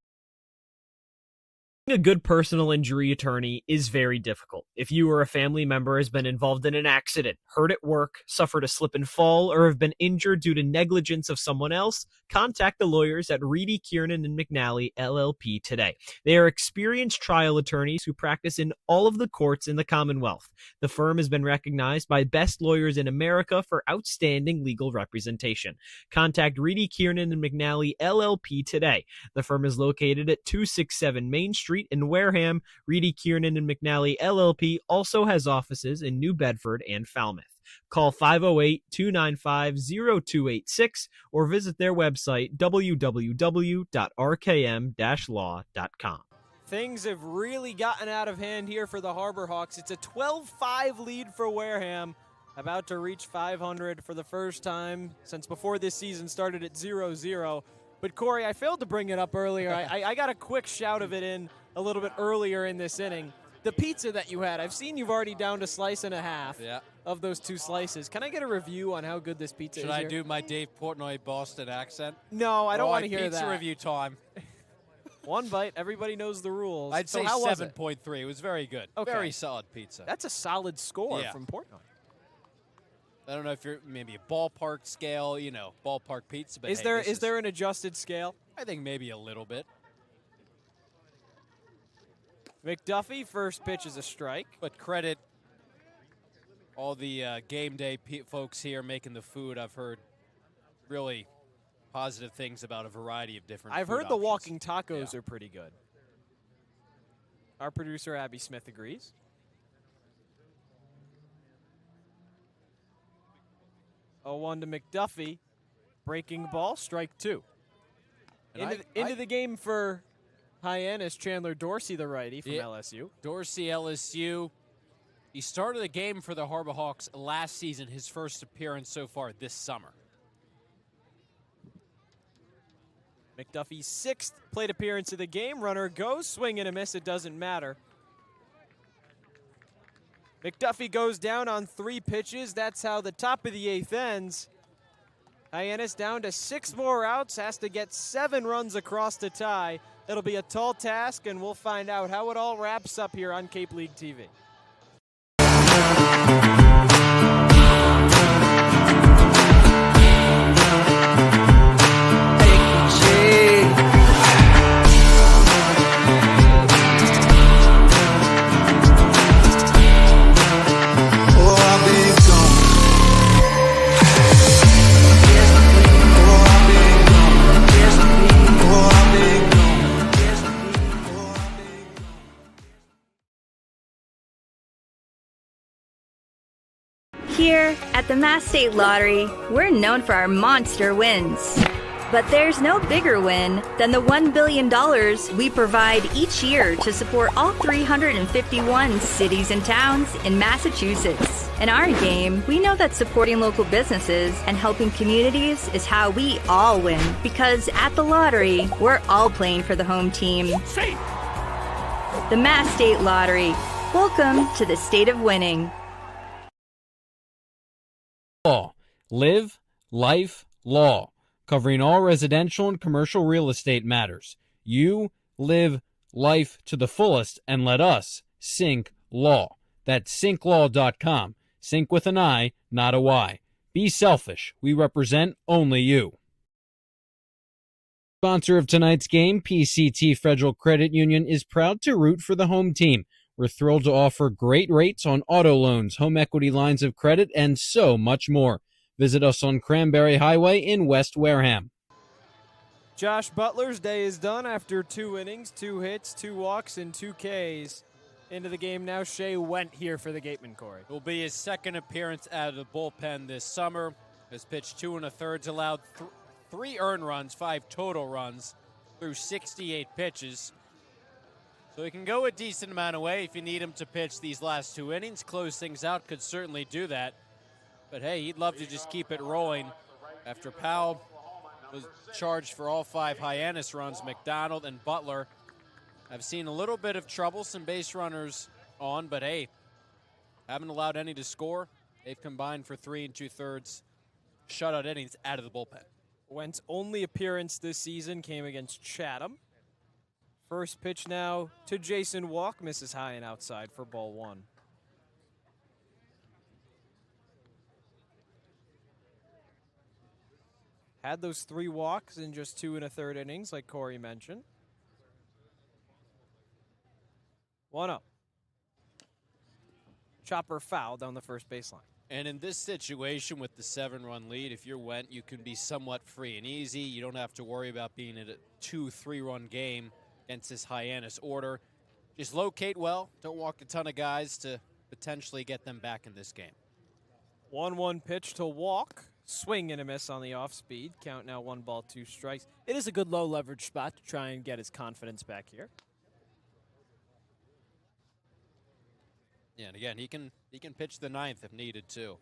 A good personal injury attorney is very difficult. If you or a family member has been involved in an accident, hurt at work, suffered a slip and fall, or have been injured due to negligence of someone else, contact the lawyers at Reedy, Kiernan, and McNally, LLP today. They are experienced trial attorneys who practice in all of the courts in the Commonwealth. The firm has been recognized by Best Lawyers in America for outstanding legal representation. Contact Reedy, Kiernan, and McNally, LLP today. The firm is located at 267 Main Street in Wareham. Reedy, Kiernan, and McNally, LLP also has offices in New Bedford and Falmouth. Call 508-295-0286 or visit their website, www.rkm-law.com. Things have really gotten out of hand here for the Harbor Hawks. It's a 12-5 lead for Wareham, about to reach 500 for the first time since before this season started at 0-0. But, Cory, I failed to bring it up earlier. I got a quick shout of it in a little bit earlier in this inning. The pizza that you had, I've seen you've already downed a slice and a half of those 2 slices. Can I get a review on how good this pizza is? Should I do my Dave Portnoy Boston accent? No, I don't want to hear pizza that. Review time. 1 bite, everybody knows the rules. I'd say 7.3. It was very good. Okay. Very solid pizza. That's a solid score from Portnoy. I don't know if you're maybe a ballpark scale, ballpark pizza. But is there an adjusted scale? I think maybe a little bit. McDuffie, first pitch is a strike. But credit all the game day folks here making the food. I've heard really positive things about a variety of different I've food heard the options. walking tacos are pretty good. Our producer, Abby Smith, agrees. Oh, 1 to McDuffie. Breaking ball, strike 2. Into the game for Hyannis, Chandler Dorsey, the righty from LSU. Dorsey, LSU. He started the game for the Harbor Hawks last season, his first appearance so far this summer. McDuffie's 6th plate appearance of the game. Runner goes, swing and a miss, it doesn't matter. McDuffie goes down on 3 pitches. That's how the top of the 8th ends. Hyannis down to 6 more outs, has to get 7 runs across to tie. It'll be a tall task, and we'll find out how it all wraps up here on Cape League TV. Oh, I've been At the Mass State Lottery, we're known for our monster wins. But there's no bigger win than the $1 billion we provide each year to support all 351 cities and towns in Massachusetts. In our game, we know that supporting local businesses and helping communities is how we all win. Because at the lottery, we're all playing for the home team. Safe. The Mass State Lottery. Welcome to the state of winning. Law. Live, life, law. Covering all residential and commercial real estate matters. You live life to the fullest and let us sync law. That's synclaw.com. Sync with an I, not a Y. Be selfish. We represent only you. Sponsor of tonight's game, PCT Federal Credit Union, is proud to root for the home team. We're thrilled to offer great rates on auto loans, home equity lines of credit, and so much more. Visit us on Cranberry Highway in West Wareham. Josh Butler's day is done after 2 innings, 2 hits, 2 walks, and 2 Ks. Into the game now, Shea Went here for the Gatemen, Cory. It will be his second appearance out of the bullpen this summer. Has pitched 2 1/3, allowed 3 earned runs, 5 total runs through 68 pitches. So he can go a decent amount of way if you need him to pitch these last 2 innings. Close things out, could certainly do that. But hey, he'd love to just keep it rolling after Powell was charged for all 5 Hyannis runs. McDonald and Butler have seen a little bit of trouble, some base runners on, but hey, haven't allowed any to score. They've combined for 3 2/3 shutout innings out of the bullpen. Went's only appearance this season came against Chatham. First pitch now to Jason Walk, misses high and outside for ball 1. Had those 3 walks in just 2 1/3 innings, like Cory mentioned. 1-0. Chopper foul down the first baseline. And in this situation with the 7-run lead, if you're Went, you can be somewhat free and easy. You don't have to worry about being in a 2-3-run game against this Hyannis order. Just locate well. Don't walk a ton of guys to potentially get them back in this game. 1-1 pitch to Walk. Swing and a miss on the off speed. Count now 1 ball, 2 strikes. It is a good low leverage spot to try and get his confidence back here. Yeah, and again, he can pitch the 9th if needed too.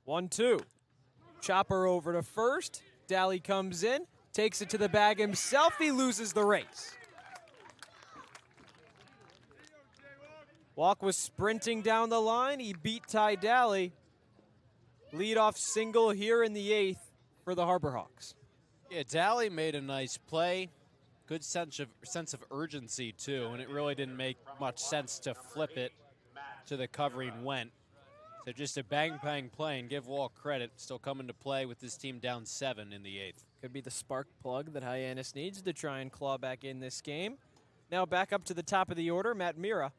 1-2. Chopper over to first. Daly comes in, takes it to the bag himself. He loses the race. Walk was sprinting down the line. He beat Ty Daly. Leadoff single here in the 8th for the Harbor Hawks. Yeah, Daly made a nice play. Good sense of urgency, too, and it really didn't make much sense to flip it to the covering Went. So just a bang-bang play, and give Walk credit. Still coming to play with this team down 7 in the 8th. Could be the spark plug that Hyannis needs to try and claw back in this game. Now back up to the top of the order, Matt Mira.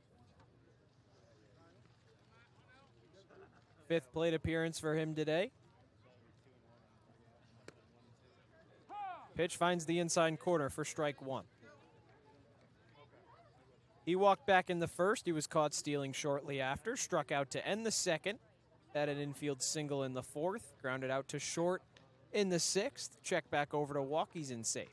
5th plate appearance for him today. Pitch finds the inside corner for strike 1. He walked back in the first. He was caught stealing shortly after. Struck out to end the 2nd. Had an infield single in the 4th. Grounded out to short in the 6th. Check back over to Walk. He's in safe.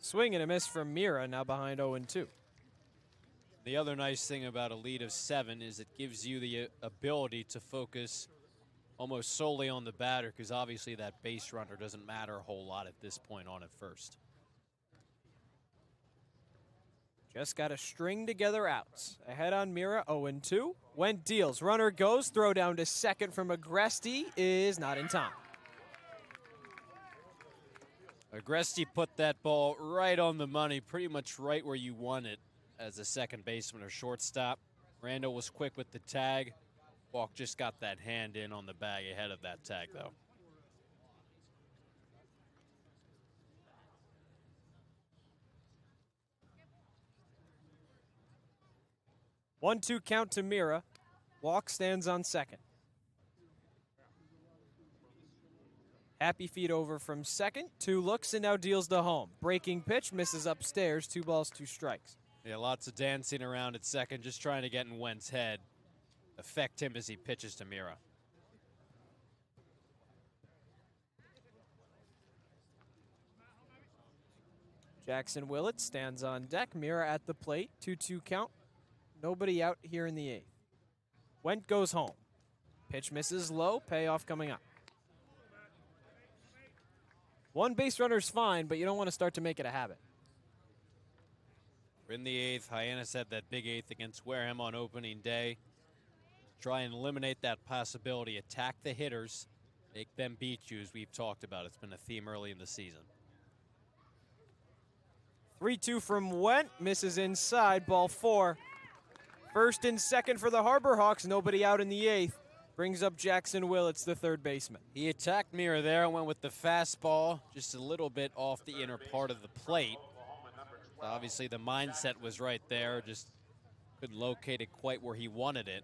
Swing and a miss from Mira, now behind 0-2. The other nice thing about a lead of 7 is it gives you the ability to focus almost solely on the batter, because obviously that base runner doesn't matter a whole lot at this point on at first. Just got to string together outs. Ahead on Mira, 0-2. Went deals. Runner goes. Throw down to second from Agresti is not in time. Agresti put that ball right on the money, pretty much right where you want it as a second baseman or shortstop. Randall was quick with the tag. Walk just got that hand in on the bag ahead of that tag, though. One-two count to Mira. Walk stands on second. Happy feet over from second. 2 looks and now deals to home. Breaking pitch, misses upstairs. 2 balls, 2 strikes. Yeah, lots of dancing around at second, just trying to get in Went's head. Affect him as he pitches to Mira. Jackson Willett stands on deck. Mira at the plate. 2-2 count. Nobody out here in the 8th. Went goes home. Pitch misses low. Payoff coming up. 1 base runner's fine, but you don't want to start to make it a habit. We're in the 8th. Hyannis had that big 8th against Wareham on opening day. Try and eliminate that possibility. Attack the hitters. Make them beat you, as we've talked about. It's been a theme early in the season. 3-2 from Went. Misses inside. Ball 4. First and second for the Harbor Hawks. Nobody out in the 8th. Brings up Jackson Willits, the third baseman. He attacked Mira there and went with the fastball just a little bit off the inner part of the plate. Obviously the mindset was right there, just couldn't locate it quite where he wanted it.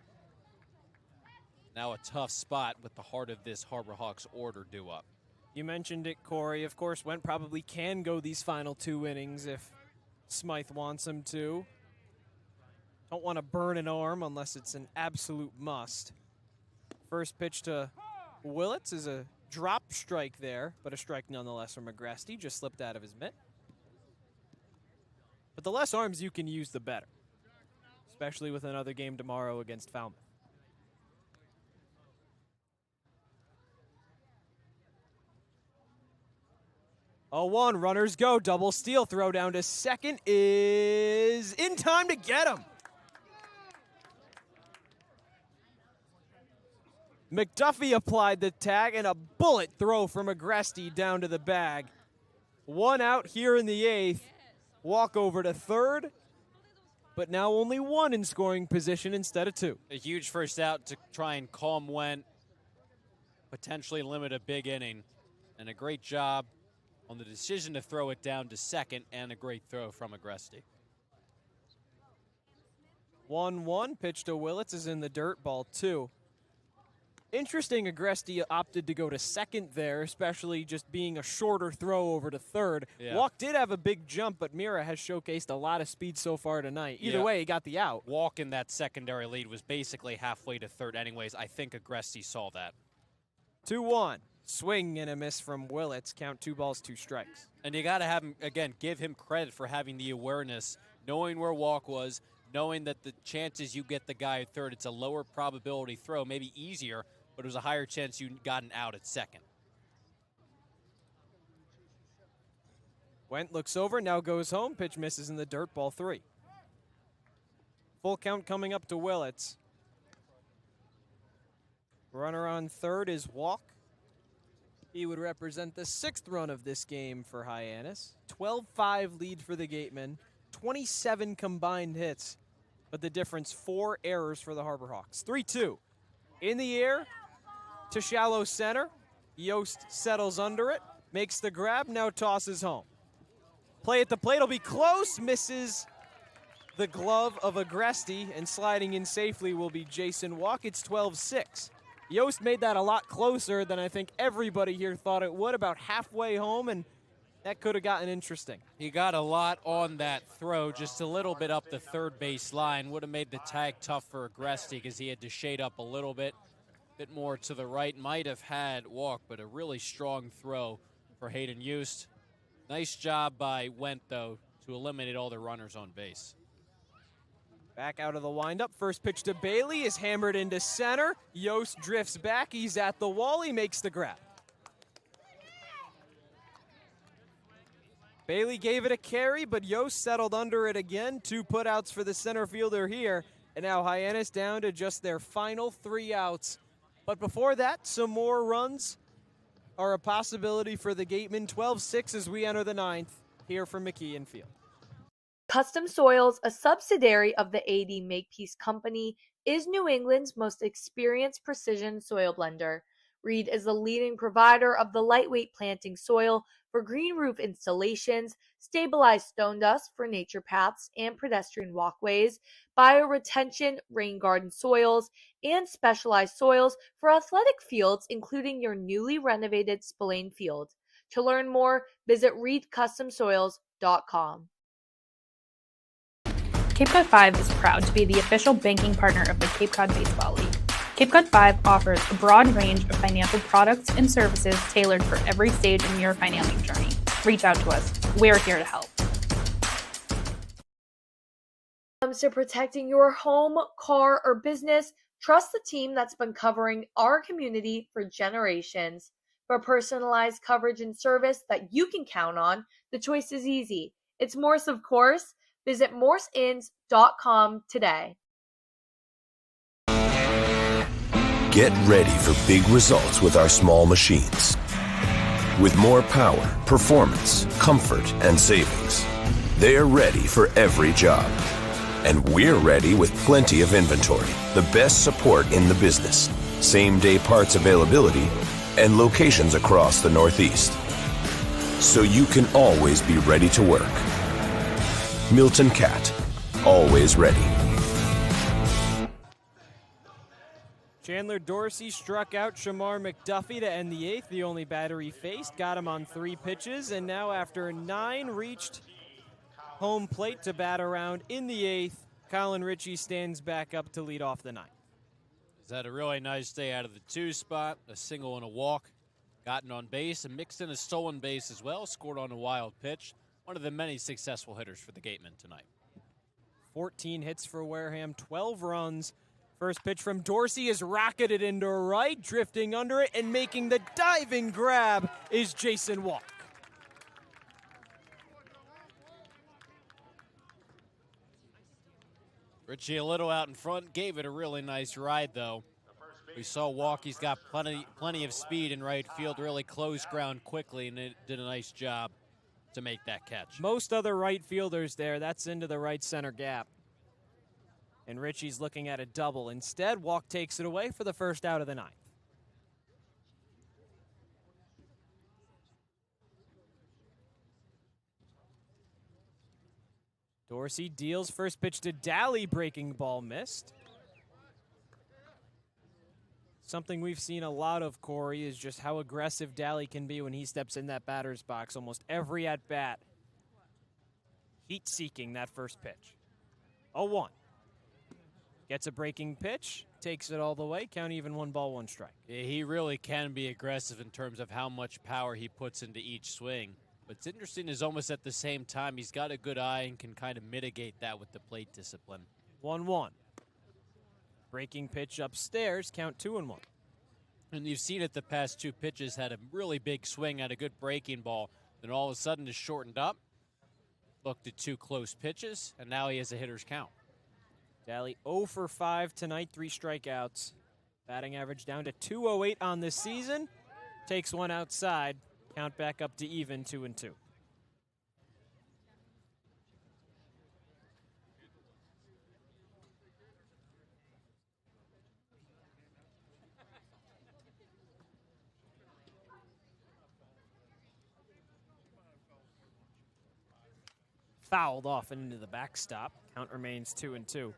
Now a tough spot with the heart of this Harbor Hawks order due up. You mentioned it, Cory. Of course, Went probably can go these final 2 innings if Smythe wants him to. Don't want to burn an arm unless it's an absolute must. First pitch to Willits is a drop strike there, but a strike nonetheless from Agresti. Just slipped out of his mitt. But the less arms you can use, the better, especially with another game tomorrow against Falmouth. Oh, 1, runners go, double steal, throw down to second is in time to get him. McDuffie applied the tag and a bullet throw from Agresti down to the bag. 1 out here in the 8th. Walk over to third, but now only 1 in scoring position instead of 2. A huge first out to try and calm Went, potentially limit a big inning, and a great job on the decision to throw it down to second, and a great throw from Agresti. 1-1, pitch to Willits is in the dirt, ball 2. Interesting, Agresti opted to go to second there, especially just being a shorter throw over to third. Yeah. Walk did have a big jump, but Mira has showcased a lot of speed so far tonight. Either way, he got the out. Walk in that secondary lead was basically halfway to third anyways. I think Agresti saw that. 2-1. Swing and a miss from Willits. Count 2 balls, 2 strikes. And you got to have him, again, give him credit for having the awareness, knowing where Walk was, knowing that the chances you get the guy at third, it's a lower probability throw, maybe easier, but it was a higher chance you got an out at second. Went looks over, now goes home. Pitch misses in the dirt, ball 3. Full count coming up to Willits. Runner on third is Walk. He would represent the 6th run of this game for Hyannis. 12-5 lead for the Gatemen. 27 combined hits, but the difference 4 errors for the Harbor Hawks. 3-2. In the air to shallow center. Yost settles under it, makes the grab, now tosses home. Play at the plate will be close, misses the glove of Agresti, and sliding in safely will be Jason Walk. It's 12-6. Yost made that a lot closer than I think everybody here thought it would, about halfway home, and that could have gotten interesting. He got a lot on that throw, just a little bit up the third base line. Would have made the tag tough for Agresti because he had to shade up a little bit more to the right. Might have had Walk, but a really strong throw for Hayden Yost. Nice job by Went, though, to eliminate all the runners on base. Back out of the windup. First pitch to Bailey is hammered into center. Yost drifts back. He's at the wall. He makes the grab. Bailey gave it a carry, but Yost settled under it again. 2 putouts for the center fielder here. And now Hyannis down to just their final 3 outs. But before that, some more runs are a possibility for the Gatemen. 12-6 as we enter the 9th here from McKeon Field. Custom Soils, a subsidiary of the AD Makepeace Company, is New England's most experienced precision soil blender. Reed is the leading provider of the lightweight planting soil for green roof installations, stabilized stone dust for nature paths and pedestrian walkways, bioretention, rain garden soils, and specialized soils for athletic fields, including your newly renovated Spillane Field. To learn more, visit reedcustomsoils.com. Cape Cod 5 is proud to be the official banking partner of the Cape Cod Baseball League. Cape Cod 5 offers a broad range of financial products and services tailored for every stage in your financial journey. Reach out to us. We're here to help. When it comes to protecting your home, car, or business, trust the team that's been covering our community for generations. For personalized coverage and service that you can count on, the choice is easy. It's Morse, of course. Visit morseins.com today. Get ready for big results with our small machines. With more power, performance, comfort, and savings, they're ready for every job. And we're ready with plenty of inventory, the best support in the business, same-day parts availability, and locations across the Northeast. So you can always be ready to work. Milton Cat, always ready. Chandler Dorsey struck out Shamar McDuffie to end the eighth, the only batter he faced. Got him on 3 pitches, and now after 9, reached home plate to bat around in the eighth. Colin Ritchie stands back up to lead off the ninth. He's had a really nice day out of the 2 spot, a single and a walk, gotten on base and mixed in a stolen base as well, scored on a wild pitch. One of the many successful hitters for the Gatemen tonight. 14 hits for Wareham, 12 runs. First pitch from Dorsey is rocketed into right, drifting under it, and making the diving grab is Jason Walk. Ritchie a little out in front, gave it a really nice ride though. We saw Walk, he's got plenty of speed in right field, really closed ground quickly, and it did a nice job to make that catch. Most other right fielders there, that's into the right center gap. And Ritchie's looking at a double. Instead, Walk takes it away for the first out of the ninth. Dorsey deals first pitch to Daly, breaking ball missed. Something we've seen a lot of, Cory, is just how aggressive Daly can be when he steps in that batter's box. Almost every at-bat, heat-seeking that first pitch. 0-1. Gets a breaking pitch, takes it all the way, count even, 1 ball, 1 strike. Yeah, he really can be aggressive in terms of how much power he puts into each swing. What's interesting is almost at the same time, he's got a good eye and can kind of mitigate that with the plate discipline. 1-1. Breaking pitch upstairs, count 2-1. And you've seen it the past 2 pitches, had a really big swing, had a good breaking ball, then all of a sudden is shortened up, looked at 2 close pitches, and now he has a hitter's count. Daly 0 for 5 tonight, 3 strikeouts. Batting average down to .208 on this season. Takes one outside, count back up to even, 2-2. Fouled off and into the backstop. Count remains 2-2.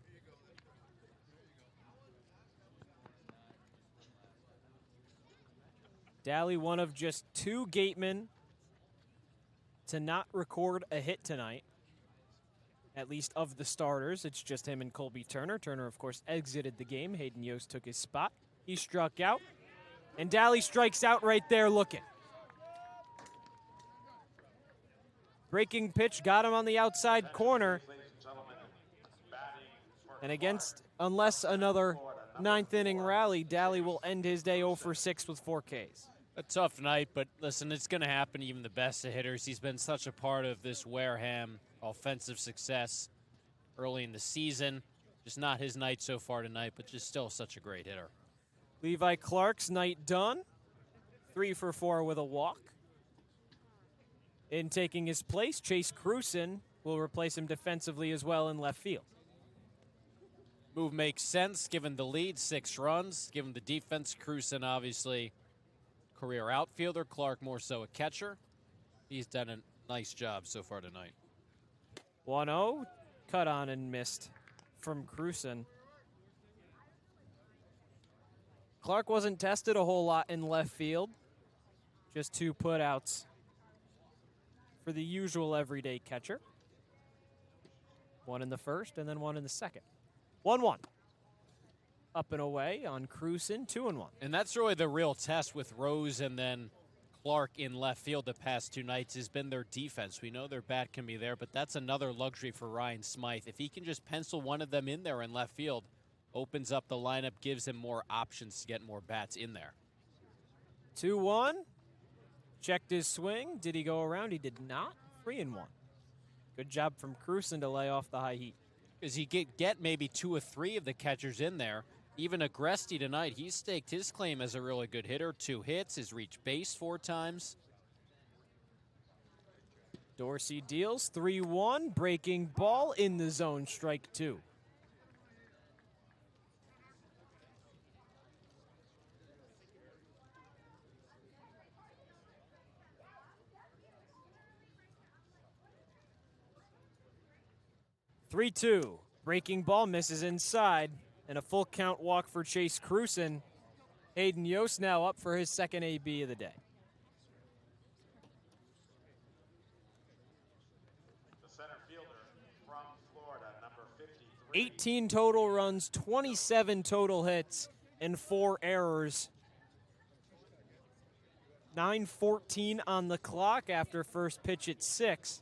Daly, one of just 2 Gatemen to not record a hit tonight. At least of the starters, it's just him and Colby Turner. Turner, of course, exited the game. Hayden Yost took his spot. He struck out, and Daly strikes out right there looking. Breaking pitch got him on the outside corner. And unless another 9th inning rally, Daly will end his day 0 for 6 with 4 Ks. A tough night, but listen, it's going to happen even the best of hitters. He's been such a part of this Wareham offensive success early in the season. Just not his night so far tonight, but just still such a great hitter. Levi Clark's night done. 3 for 4 with a walk. In taking his place, Chase Cruson will replace him defensively as well in left field. Move makes sense given the lead, 6 runs. Given the defense, Cruson obviously career outfielder, Clark more so a catcher. He's done a nice job so far tonight. 1-0, cut on and missed from Cruson. Clark wasn't tested a whole lot in left field. Just 2 putouts for the usual everyday catcher. 1 in the first and then 1 in the second. 1-1. Up and away on Cruson, 2-1. And that's really the real test with Rose and then Clark in left field the past 2 nights has been their defense. We know their bat can be there, but that's another luxury for Ryan Smythe. If he can just pencil one of them in there in left field, opens up the lineup, gives him more options to get more bats in there. 2-1. Checked his swing. Did he go around? He did not. 3-1. Good job from Cruson to lay off the high heat. Because he get maybe 2 or 3 of the catchers in there. Even Agresti tonight, he's staked his claim as a really good hitter. 2 hits, has reached base 4 times. Dorsey deals 3-1. Breaking ball in the zone, strike 2. (3-2). Breaking ball misses inside, and a full count walk for Chase Cruson. Hayden Yost now up for his second AB of the day. The center fielder from Florida, number 53. 18 total runs, 27 total hits, and 4 errors. 9:14 on the clock after first pitch at 6.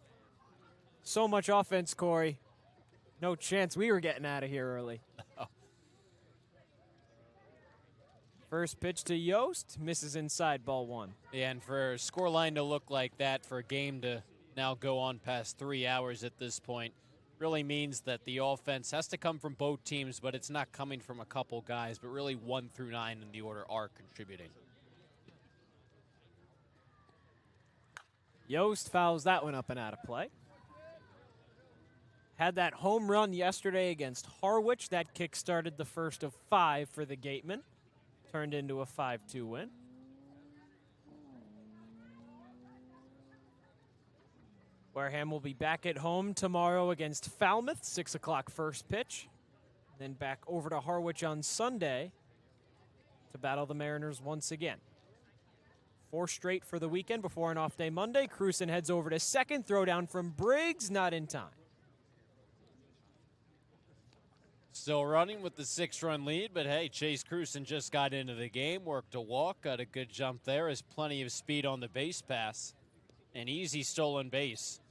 So much offense, Cory. No chance we were getting out of here early. First pitch to Yost, misses inside, ball 1. Yeah, and for a scoreline to look like that, for a game to now go on past 3 hours at this point, really means that the offense has to come from both teams, but it's not coming from a couple guys, but really 1 through 9 in the order are contributing. Yost fouls that one up and out of play. Had that home run yesterday against Harwich. That kick-started the first of 5 for the Gatemen. Turned into a 5-2 win. Wareham will be back at home tomorrow against Falmouth, 6 o'clock first pitch. Then back over to Harwich on Sunday to battle the Mariners once again. 4 straight for the weekend before an off day Monday. Cruson heads over to second. Throw down from Briggs, not in time. Still running with the 6-run lead, but hey, Chase Cruson just got into the game, worked a walk, got a good jump there, has plenty of speed on the base pass. An easy stolen base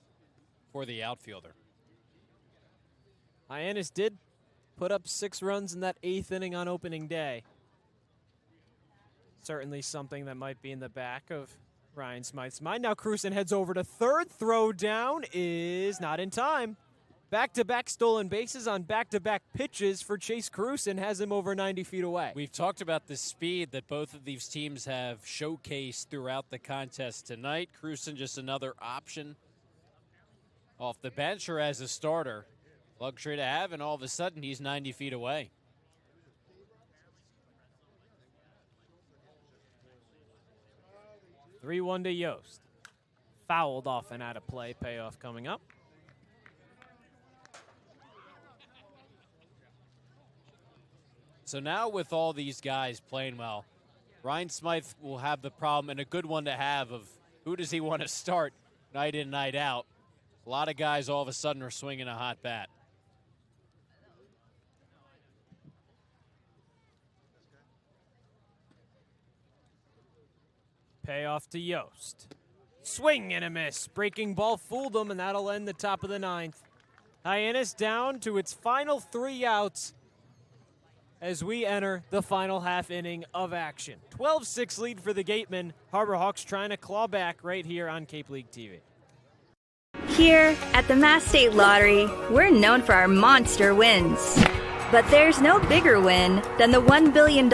for the outfielder. Hyannis did put up 6 runs in that 8th inning on opening day. Certainly something that might be in the back of Ryan Smythe's mind. Now Cruson heads over to third. Throw down is not in time. Back-to-back stolen bases on back-to-back pitches for Chase Cruson has him over 90 feet away. We've talked about the speed that both of these teams have showcased throughout the contest tonight. Cruson just another option off the bench or as a starter. Luxury to have, and all of a sudden he's 90 feet away. (3-1) to Yost. Fouled off and out of play. Payoff coming up. So now with all these guys playing well, Ryan Smythe will have the problem, and a good one to have, of who does he want to start night in, night out. A lot of guys all of a sudden are swinging a hot bat. Payoff to Yost. Swing and a miss. Breaking ball fooled him, and that'll end the top of the 9th. Hyannis down to its final 3 outs as we enter the final half inning of action. 12-6 lead for the Gatemen. Harbor Hawks trying to claw back right here on Cape League TV. Here at the Mass State Lottery, we're known for our monster wins. But there's no bigger win than the $1 billion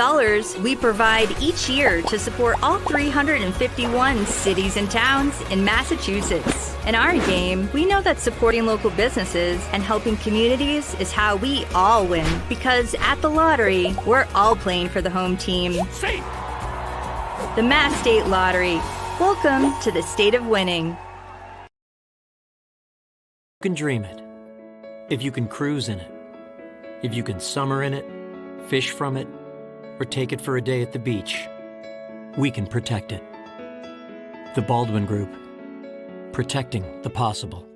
we provide each year to support all 351 cities and towns in Massachusetts. In our game, we know that supporting local businesses and helping communities is how we all win. Because at the lottery, we're all playing for the home team. The Mass State Lottery. Welcome to the state of winning. You can dream it. If you can cruise in it. If you can summer in it, fish from it, or take it for a day at the beach, we can protect it. The Baldwin Group. Protecting the possible.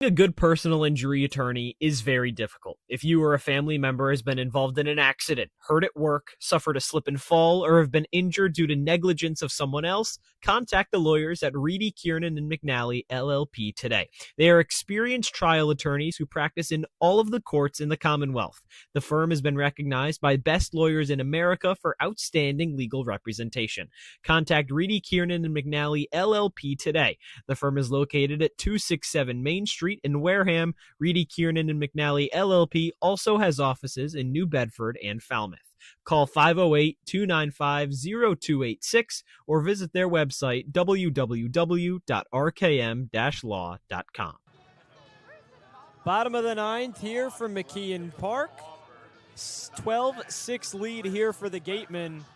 A good personal injury attorney is very difficult. If you or a family member has been involved in an accident, hurt at work, suffered a slip and fall, or have been injured due to negligence of someone else, contact the lawyers at Reedy, Kiernan, and McNally, LLP today. They are experienced trial attorneys who practice in all of the courts in the Commonwealth. The firm has been recognized by Best Lawyers in America for outstanding legal representation. Contact Reedy, Kiernan, and McNally, LLP today. The firm is located at 267 Main Street in Wareham. Reedy, Kiernan, and McNally LLP also has offices in New Bedford and Falmouth. Call 508-295-0286 or visit their website www.rkm-law.com. Bottom of the ninth here for McKeon Park. 12-6 lead here for the Gatemen.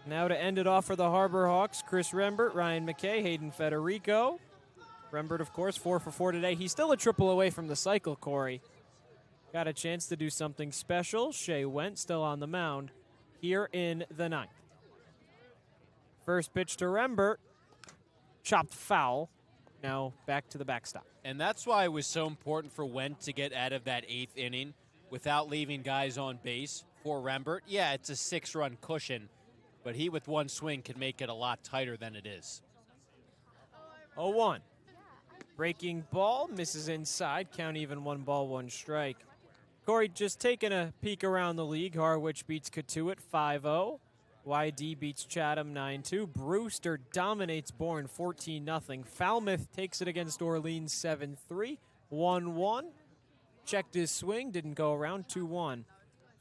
Now to end it off for the Harbor Hawks, Chris Rembert, Ryan McKay, Hayden Federico. Rembert, of course, 4 for 4 today. He's still a triple away from the cycle, Cory. Got a chance to do something special. Shea Went still on the mound here in the ninth. First pitch to Rembert. Chopped foul. Now back to the backstop. And that's why it was so important for Went to get out of that 8th inning without leaving guys on base for Rembert. Yeah, it's a 6-run cushion, but he with one swing can make it a lot tighter than it is. 0-1. Breaking ball, misses inside. Count even, 1 ball, 1 strike. Cory, just taking a peek around the league. Harwich beats Katuitt 5-0. YD beats Chatham 9-2. Brewster dominates Bourne 14-0. Falmouth takes it against Orleans 7-3. 1-1. Checked his swing, didn't go around. 2-1.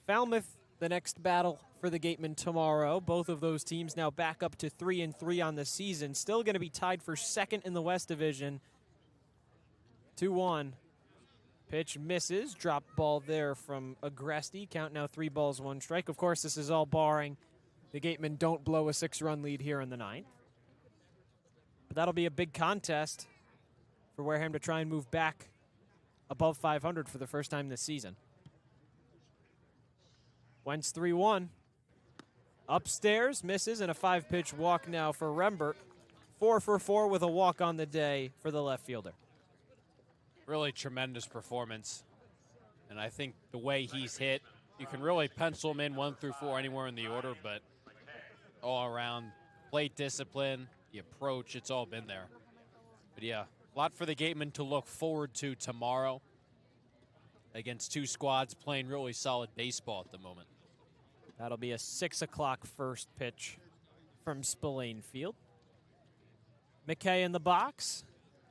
Falmouth, the next battle for the Gatemen tomorrow. Both of those teams now back up to 3-3 on the season. Still going to be tied for second in the West Division. 2-1. Pitch misses. Drop ball there from Agresti. Count now 3 balls, 1 strike. Of course, this is all barring the Gatemen don't blow a 6-run lead here in the ninth. But that'll be a big contest for Wareham to try and move back above 500 for the first time this season. Wentz 3-1. Upstairs, misses, and a 5-pitch walk now for Rembert. 4 for 4 with a walk on the day for the left fielder. Really tremendous performance. And I think the way he's hit, you can really pencil him in 1 through 4 anywhere in the order, but all around, plate discipline, the approach, it's all been there. But yeah, a lot for the Gatemen to look forward to tomorrow against 2 squads playing really solid baseball at the moment. That'll be a 6 o'clock first pitch from Spillane Field. McKay in the box.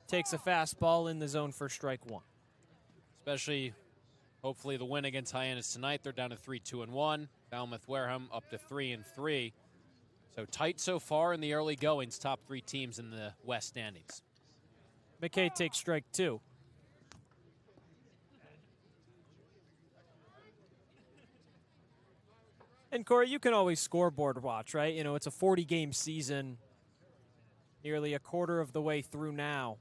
Takes a fastball in the zone for strike 1. Especially, hopefully, the win against Hyannis tonight. They're down to 3-2-1. Falmouth Wareham up to 3-3. So tight so far in the early goings. Top 3 teams in the West standings. McKay takes strike 2. And Cory, you can always scoreboard watch, right? You know, it's a 40-game season, nearly a quarter of the way through now.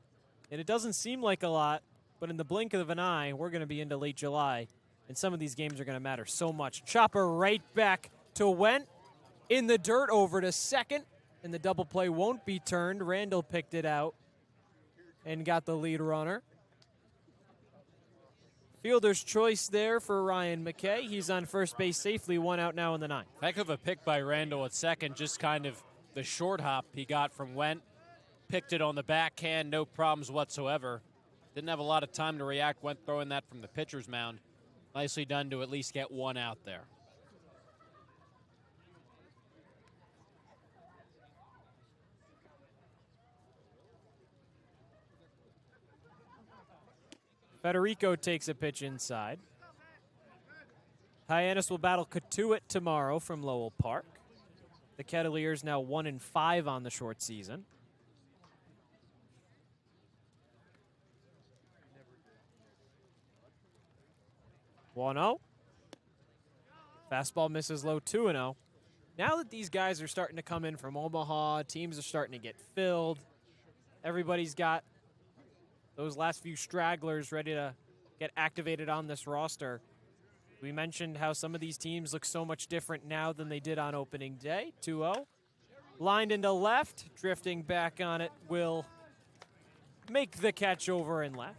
And it doesn't seem like a lot, but in the blink of an eye, we're going to be into late July, and some of these games are going to matter so much. Chopper right back to Went. In the dirt over to second, and the double play won't be turned. Randall picked it out and got the lead runner. Fielder's choice there for Ryan McKay. He's on first base safely, 1 out now in the ninth. Heck of a pick by Randall at second, just kind of the short hop he got from Went. Picked it on the backhand, no problems whatsoever. Didn't have a lot of time to react, Went throwing that from the pitcher's mound. Nicely done to at least get 1 out there. Federico takes a pitch inside. Hyannis will battle Katuitt tomorrow from Lowell Park. The Kettleers now 1-5 on the short season. One-0. Fastball misses low, 2-0. Now that these guys are starting to come in from Omaha, teams are starting to get filled. everybody's got those last few stragglers ready to get activated on this roster. We mentioned how some of these teams look so much different now than they did on opening day. 2-0. Lined into left, drifting back on it will make the catch over and left.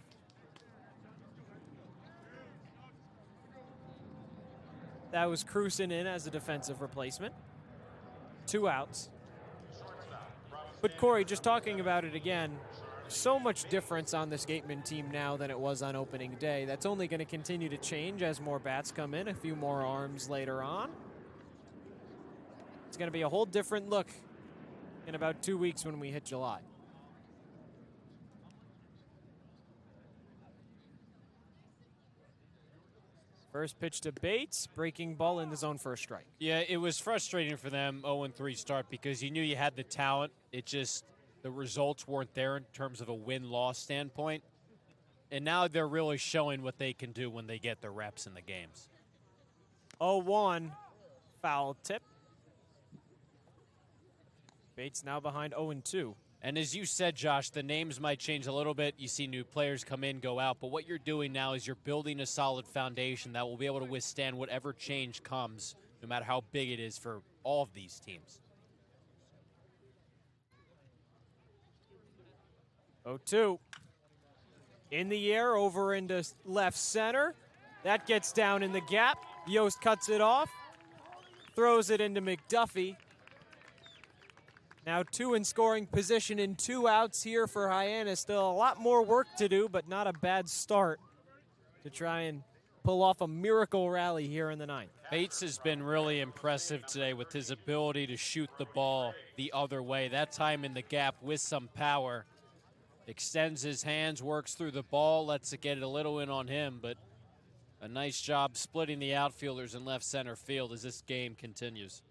That was cruising in as a defensive replacement. 2 outs. But Cory, just talking about it again, so much difference on this Gatemen team now than it was on opening day. That's only going to continue to change as more bats come in, a few more arms later on. It's going to be a whole different look in about 2 weeks when we hit July. First pitch to Bates, breaking ball in the zone for a strike. Yeah, it was frustrating for them, 0-3 start, because you knew you had the talent. It just, the results weren't there in terms of a win-loss standpoint. And now they're really showing what they can do when they get the reps in the games. 0-1, foul tip. Bates now behind 0-2. And as you said, Josh, the names might change a little bit. You see new players come in, go out. But what you're doing now is you're building a solid foundation that will be able to withstand whatever change comes, no matter how big it is for all of these teams. 0-2. In the air, over into left center. That gets down in the gap. Yost cuts it off. Throws it into McDuffie. Now 2 in scoring position in 2 outs here for Hyannis. Still a lot more work to do, but not a bad start to try and pull off a miracle rally here in the 9th. Bates has been really impressive today with his ability to shoot the ball the other way. That time in the gap with some power. Extends his hands, works through the ball, lets it get a little in on him, but a nice job splitting the outfielders in left center field as this game continues.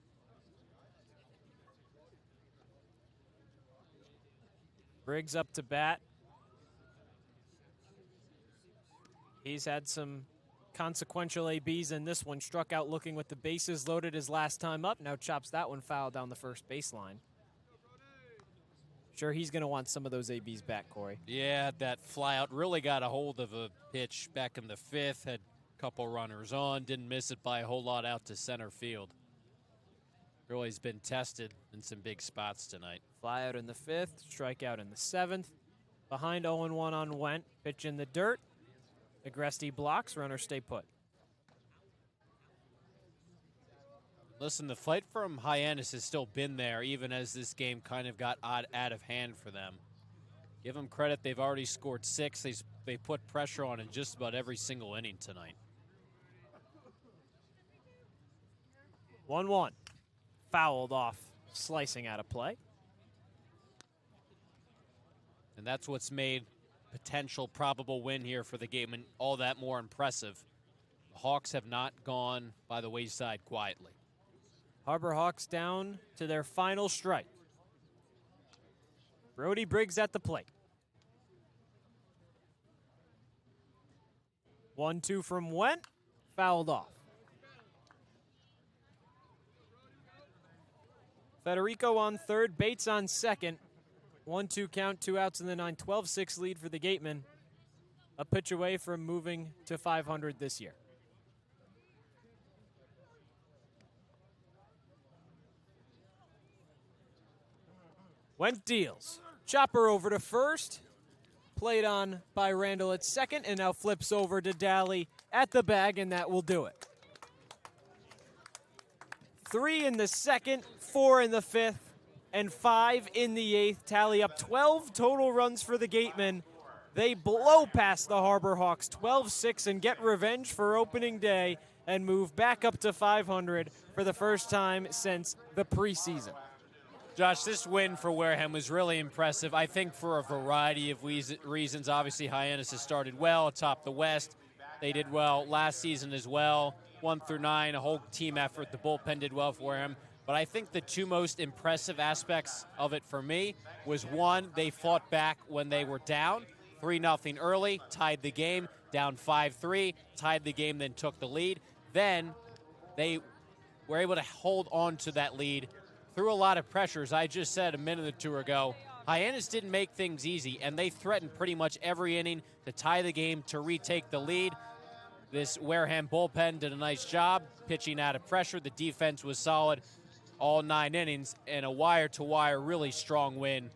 Briggs up to bat. He's had some consequential ABs in this one. Struck out looking with the bases loaded his last time up. Now chops that one foul down the first baseline. Sure, he's going to want some of those ABs back, Cory. Yeah, that flyout really got a hold of a pitch back in the 5th. Had a couple runners on. Didn't miss it by a whole lot out to center field. Really has been tested in some big spots tonight. Flyout in the 5th, strikeout in the 7th. Behind 0-1 on Went. Pitch in the dirt. Agresti blocks, runner stay put. Listen, the fight from Hyannis has still been there, even as this game kind of got out of hand for them. Give them credit, they've already scored 6. They put pressure on in just about every single inning tonight. 1-1. Fouled off, slicing out of play. And that's what's made potential probable win here for the Gatemen all that more impressive. The Hawks have not gone by the wayside quietly. Harbor Hawks down to their final strike. Brody Briggs at the plate. 1-2 from Went, fouled off. Federico on third, Bates on second. 1-2 count, 2 outs in the 9, 12-6 lead for the Gatemen. A pitch away from moving to 500 this year. Went deals. Chopper over to first. Played on by Randall at second, and now flips over to Daly at the bag, and that will do it. 3 in the 2nd, 4 in the 5th, and 5 in the 8th. Tally up 12 total runs for the Gatemen. They blow past the Harbor Hawks 12-6 and get revenge for opening day and move back up to 500 for the first time since the preseason. Josh, this win for Wareham was really impressive, I think, for a variety of reasons. Obviously, Hyannis has started well atop the West. They did well last season as well. 1 through 9, a whole team effort. The bullpen did well for Wareham. But I think the 2 most impressive aspects of it for me was, 1, they fought back when they were down 3-0 early, tied the game, down 5-3, tied the game, then took the lead. Then they were able to hold on to that lead through a lot of pressures. I just said a minute or two ago, Hyannis didn't make things easy, and they threatened pretty much every inning to tie the game, to retake the lead. This Wareham bullpen did a nice job pitching out of pressure. The defense was solid all 9 innings, and a wire-to-wire, really strong win.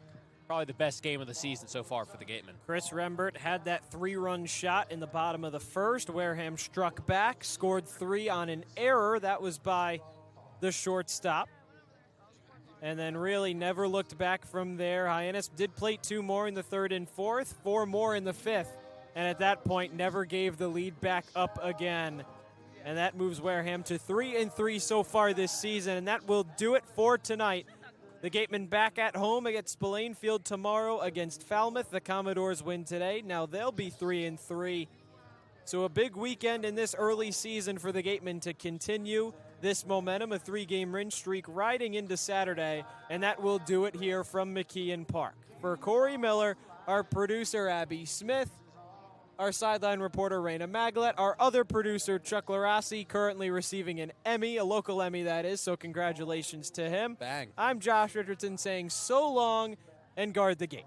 Probably the best game of the season so far for the Gatemen. Chris Rembert had that 3-run shot in the bottom of the first. Wareham struck back, scored 3 on an error. That was by the shortstop. And then really never looked back from there. Hyannis did plate 2 more in the 3rd and 4th, 4 more in the 5th. And at that point, never gave the lead back up again. And that moves Wareham to 3-3 so far this season. And that will do it for tonight. The Gatemen back at home against Spillane Field tomorrow against Falmouth. The Commodores win today. Now they'll be 3-3. So a big weekend in this early season for the Gatemen to continue this momentum, a 3-game win streak riding into Saturday. And that will do it here from McKeon Park. For Cory Miller, our producer Abby Smith, our sideline reporter Rayna Maggelet, our other producer Chuck Luarasi, currently receiving an Emmy, a local Emmy that is, so congratulations to him. Bang. I'm Josh Richardson saying so long and guard the gate.